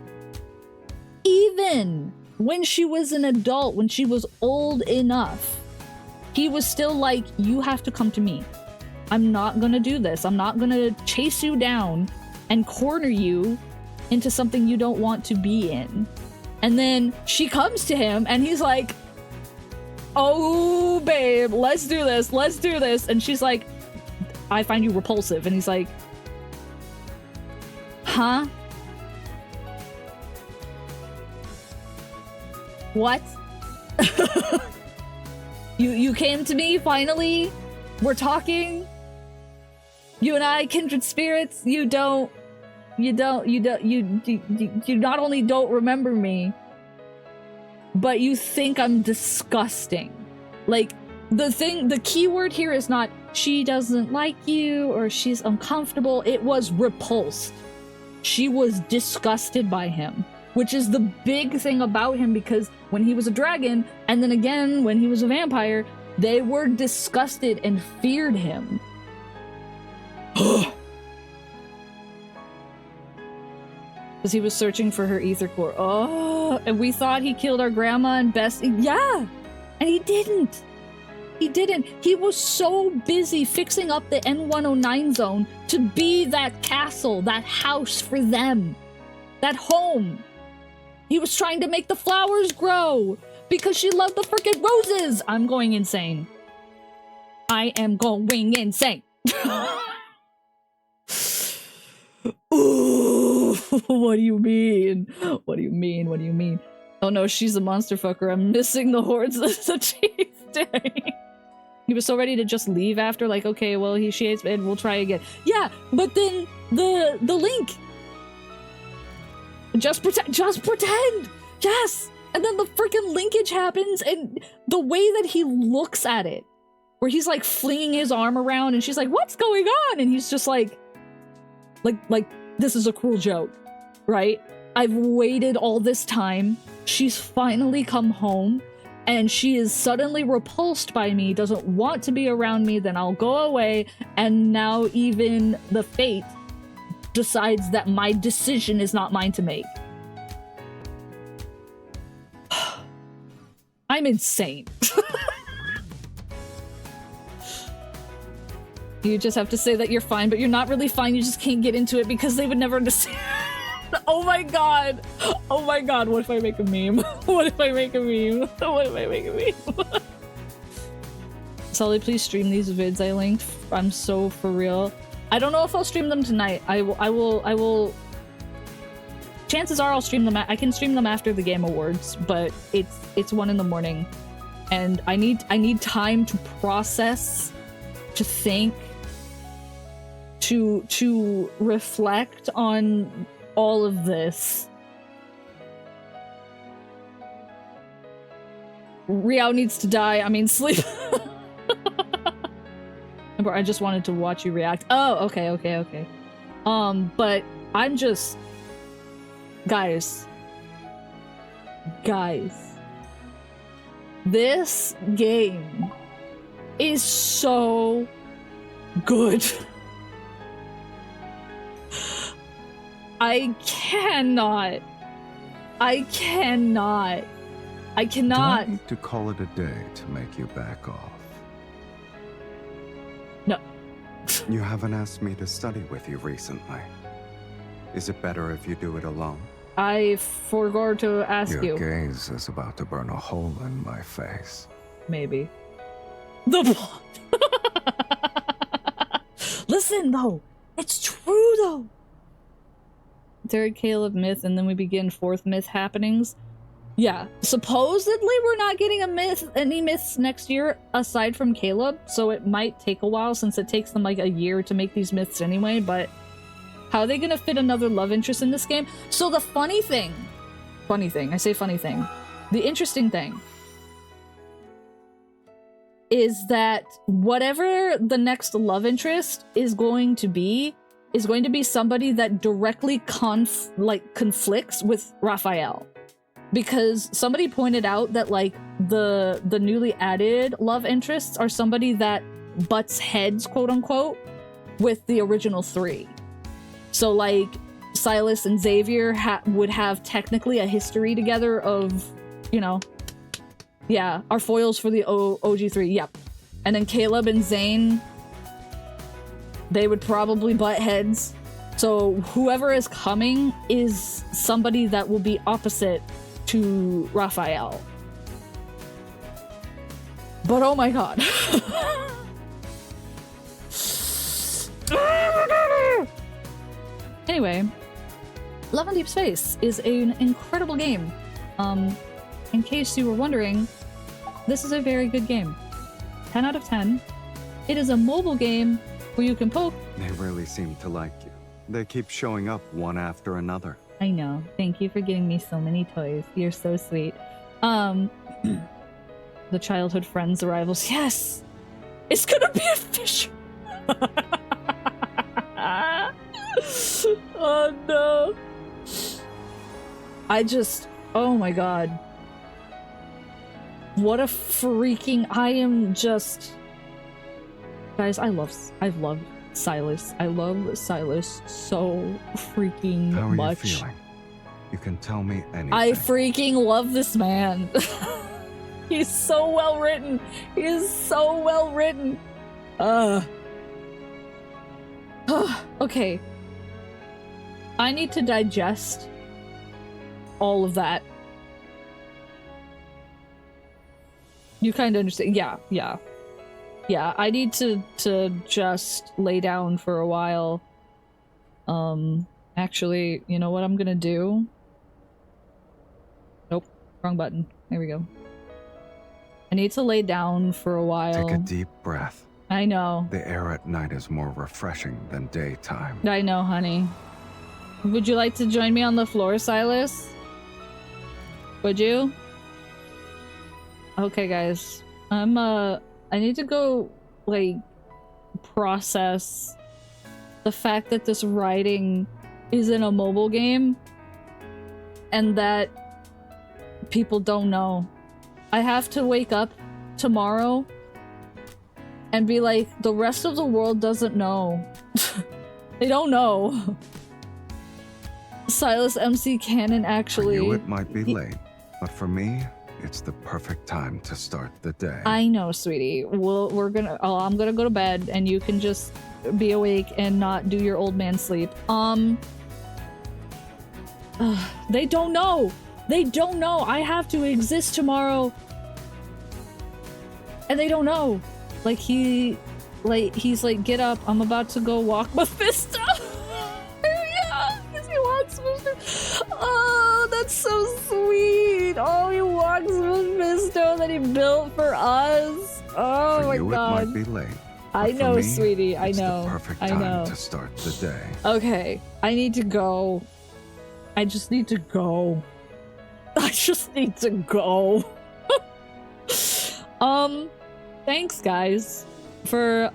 A: when she was an adult, when she was old enough, he was still like, you have to come to me. I'm not gonna do this. I'm not gonna chase you down and corner you into something you don't want to be in. And then she comes to him and he's like, oh, babe, let's do this. Let's do this. And she's like, I find you repulsive. And he's like, huh? What? You came to me finally? We're talking? You and I, kindred spirits? You not only don't remember me, but you think I'm disgusting. Like, the key word here is not she doesn't like you or she's uncomfortable. It was repulsed. She was disgusted by him, which is the big thing about him, because when he was a dragon, and then again when he was a vampire, they were disgusted and feared him. Because he was searching for her ether core. Oh, and we thought he killed our grandma and best. Yeah, and he didn't. He didn't. He was so busy fixing up the N109 zone to be that castle, that house for them, that home. He was trying to make the flowers grow because she loved the freaking roses. I'm going insane. I am going insane. Ooh, what do you mean? What do you mean? What do you mean? Oh no, she's a monster fucker. I'm missing the hordes that she's doing. He was so ready to just leave after, like, okay, well, she hates me and we'll try again. Yeah, but then the link. Just pretend. Yes. And then the freaking linkage happens, and the way that he looks at it, where he's like flinging his arm around and she's like, what's going on? And he's just like, this is a cruel joke, right? I've waited all this time she's finally come home and she is suddenly repulsed by me, doesn't want to be around me, then I'll go away, and now even the fate decides that my decision is not mine to make. I'm insane. You just have to say that you're fine, but you're not really fine, you just can't get into it because they would never understand. Oh my god! Oh my god, what if I make a meme? What if I make a meme? What if I make a meme? Sully, please stream these vids I linked. I'm so for real. I don't know if I'll stream them tonight. I will. Chances are I'll stream them. I can stream them after the Game Awards, but it's 1 in the morning, and I need time to process, to think, to reflect on all of this. Riao needs to die. I mean, sleep. I just wanted to watch you react. Oh, okay. But I'm just... Guys. This game is so good. I cannot.
B: Do I need to call it a day to make you back off?
A: No.
B: You haven't asked me to study with you recently. Is it better if you do it alone?
A: I forgot to ask you.
B: Your gaze is about to burn a hole in my face.
A: Maybe. The plot. Listen, though. It's true, though. Third Caleb myth, and then we begin 4th myth happenings. Yeah, supposedly we're not getting any myths next year aside from Caleb, so it might take a while since it takes them like a year to make these myths anyway, but how are they gonna fit another love interest in this game? So the funny thing, the interesting thing is that whatever the next love interest is going to be somebody that directly conflicts with Raphael. Because somebody pointed out that like the newly added love interests are somebody that butts heads, quote unquote, with the original 3. So like Sylus and Xavier would have technically a history together of, you know, yeah, are foils for the OG3, yep. And then Caleb and Zane, they would probably butt heads. So whoever is coming is somebody that will be opposite to Raphael. But oh my god. Anyway, Love and Deepspace is an incredible game. In case you were wondering, this is a very good game. 10 out of 10. It is a mobile game where you can poke.
B: They really seem to like you. They keep showing up one after another.
A: I know. Thank you for giving me so many toys. You're so sweet. The childhood friends arrivals. Yes! It's gonna be official! Oh no. Oh my god. What a freaking... I am just... Guys, I love Sylus. I love Sylus so freaking
B: much. How are
A: much.
B: you feeling? You can tell me anything.
A: I freaking love this man. He's so well written. He is so well written. Okay. I need to digest all of that. You kind of understand. Yeah. I need to just lay down for a while. Actually, you know what I'm gonna do? Nope, wrong button. There we go. I need to lay down for a while.
B: Take a deep breath.
A: I know.
B: The air at night is more refreshing than daytime.
A: I know, honey. Would you like to join me on the floor, Sylus? Would you? Okay, guys. I need to go, like, process the fact that this writing is in a mobile game, and that People don't know. I have to wake up tomorrow and be like, the rest of the world doesn't know. They don't know. Sylus MC Cannon actually...
B: For you it might be late, but for me, it's the perfect time to start the day.
A: I know, sweetie. I'm gonna go to bed and you can just be awake and not do your old man sleep. They don't know. They don't know. I have to exist tomorrow. And they don't know. Like he's like, get up. I'm about to go walk Mephisto. Yeah, because he walks Mephisto. Oh, that's so sweet. Oh, he walks Mephisto that he built for us. Oh
B: for
A: my
B: you,
A: god.
B: It might be late.
A: I know,
B: me,
A: sweetie. I know.
B: It's the perfect
A: I
B: time
A: know.
B: to start the day.
A: Okay, I need to go. I just need to go. I just need to go. Thanks guys for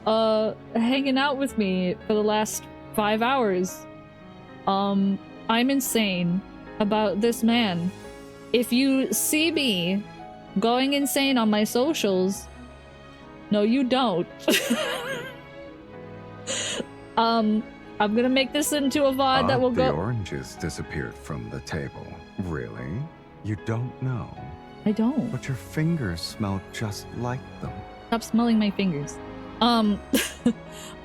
A: hanging out with me for the last 5 hours. I'm insane about this man. If you see me going insane on my socials, no you don't. I'm gonna make this into a VOD that will
B: The
A: go-
B: oranges disappeared from the table. Really? You don't know?
A: I don't.
B: But your fingers smell just like them.
A: Stop smelling my fingers. But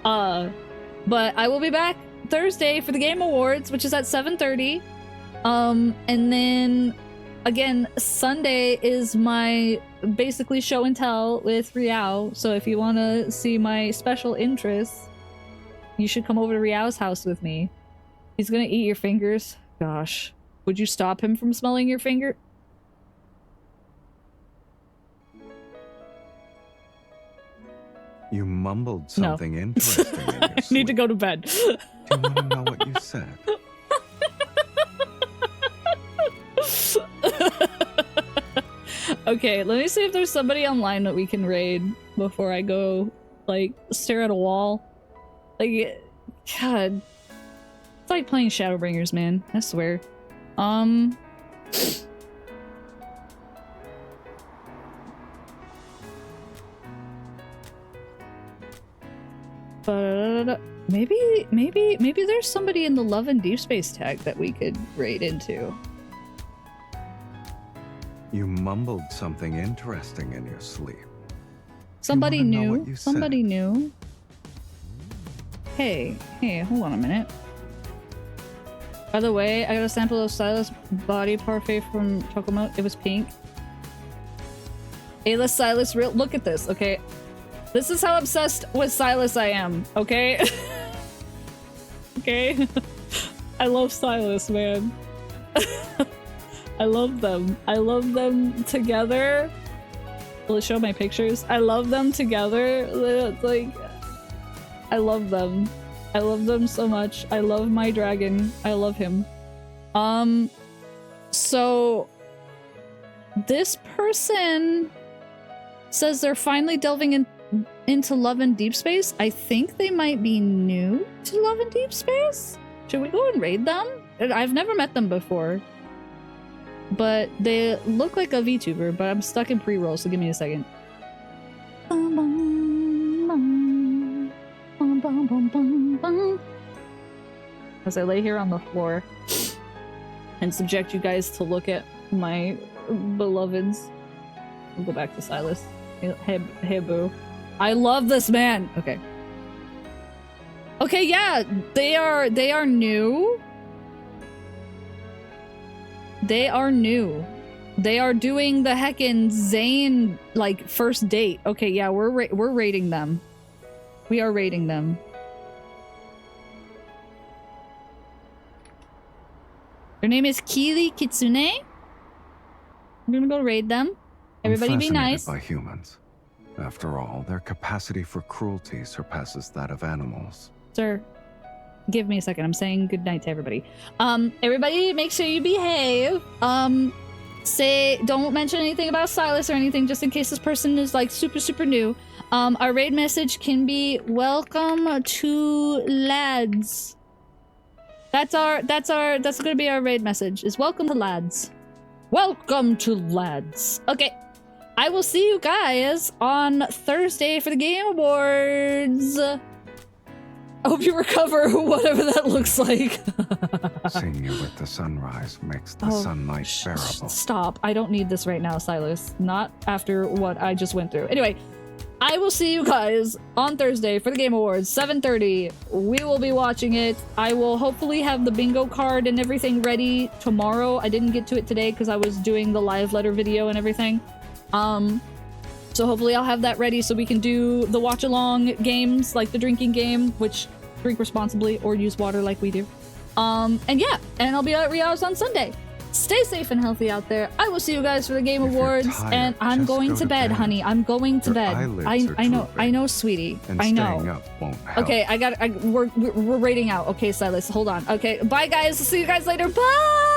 A: I will be back Thursday for the Game Awards, which is at 7:30. And then again, Sunday is my basically show and tell with Riao. So if you want to see my special interests, you should come over to Riao's house with me. He's gonna eat your fingers. Gosh. Would you stop him from smelling your finger?
B: You mumbled something interesting in your
A: I need to go to bed.
B: Do you want to know what you said?
A: Okay, let me see if there's somebody online that we can raid before I go, like, stare at a wall. Like, God. It's like playing Shadowbringers, man. I swear. Maybe there's somebody in the Love and Deepspace tag that we could raid into.
B: You mumbled something interesting in your sleep.
A: Somebody
B: wanna know
A: new.
B: what you
A: Somebody new. Hey, hold on a minute. By the way, I got a sample of Sylus body parfait from Chocomo. It was pink. Ayla Sylus real. Look at this, okay? This is how obsessed with Sylus I am, okay? Okay? I love Sylus, man. I love them. I love them together. Will it show my pictures? I love them together. Like, I love them. I love them so much. I love my dragon. I love him. So this person says they're finally delving into Love and Deepspace. I think they might be new to Love and Deepspace. Should we go and raid them? I've never met them before. But they look like a VTuber, but I'm stuck in pre-roll, so give me a second. As I lay here on the floor and subject you guys to look at my beloveds. We'll go back to Sylus. Hey boo. I love this man! Okay. Okay, yeah, they are new. They are new. They are doing the heckin' Zane, like, first date. Okay, yeah, we're rating them. We are rating them. Their name is Kili Kitsune. I'm gonna go raid them. Everybody
B: I'm
A: be nice.
B: by humans. After all, their capacity for cruelty surpasses that of animals.
A: Sir, give me a second. I'm saying good night to everybody. Everybody make sure you behave. Don't mention anything about Sylus or anything, just in case this person is like super new. Our raid message can be welcome to lads. That's gonna be our raid message, is welcome to lads. Welcome to Lads. Okay, I will see you guys on Thursday for the Game Awards. I hope you recover, whatever that looks like.
B: Seeing you with the sunrise makes the sunlight bearable.
A: Stop. I don't need this right now, Sylus. Not after what I just went through. Anyway, I will see you guys on Thursday for the Game Awards, 7:30. We will be watching it. I will hopefully have the bingo card and everything ready tomorrow. I didn't get to it today because I was doing the live letter video and everything. So hopefully I'll have that ready so we can do the watch-along games, like the drinking game, which drink responsibly or use water like we do. And yeah, and I'll be at Ria's on Sunday. Stay safe and healthy out there. I will see you guys for the Game Awards,
B: tired,
A: and I'm going to bed, honey. I'm going to bed. I know, sweetie.
B: And
A: I know.
B: staying up won't help.
A: Okay, we're rating out. Okay, Sylus, hold on. Okay, bye guys. See you guys later. Bye.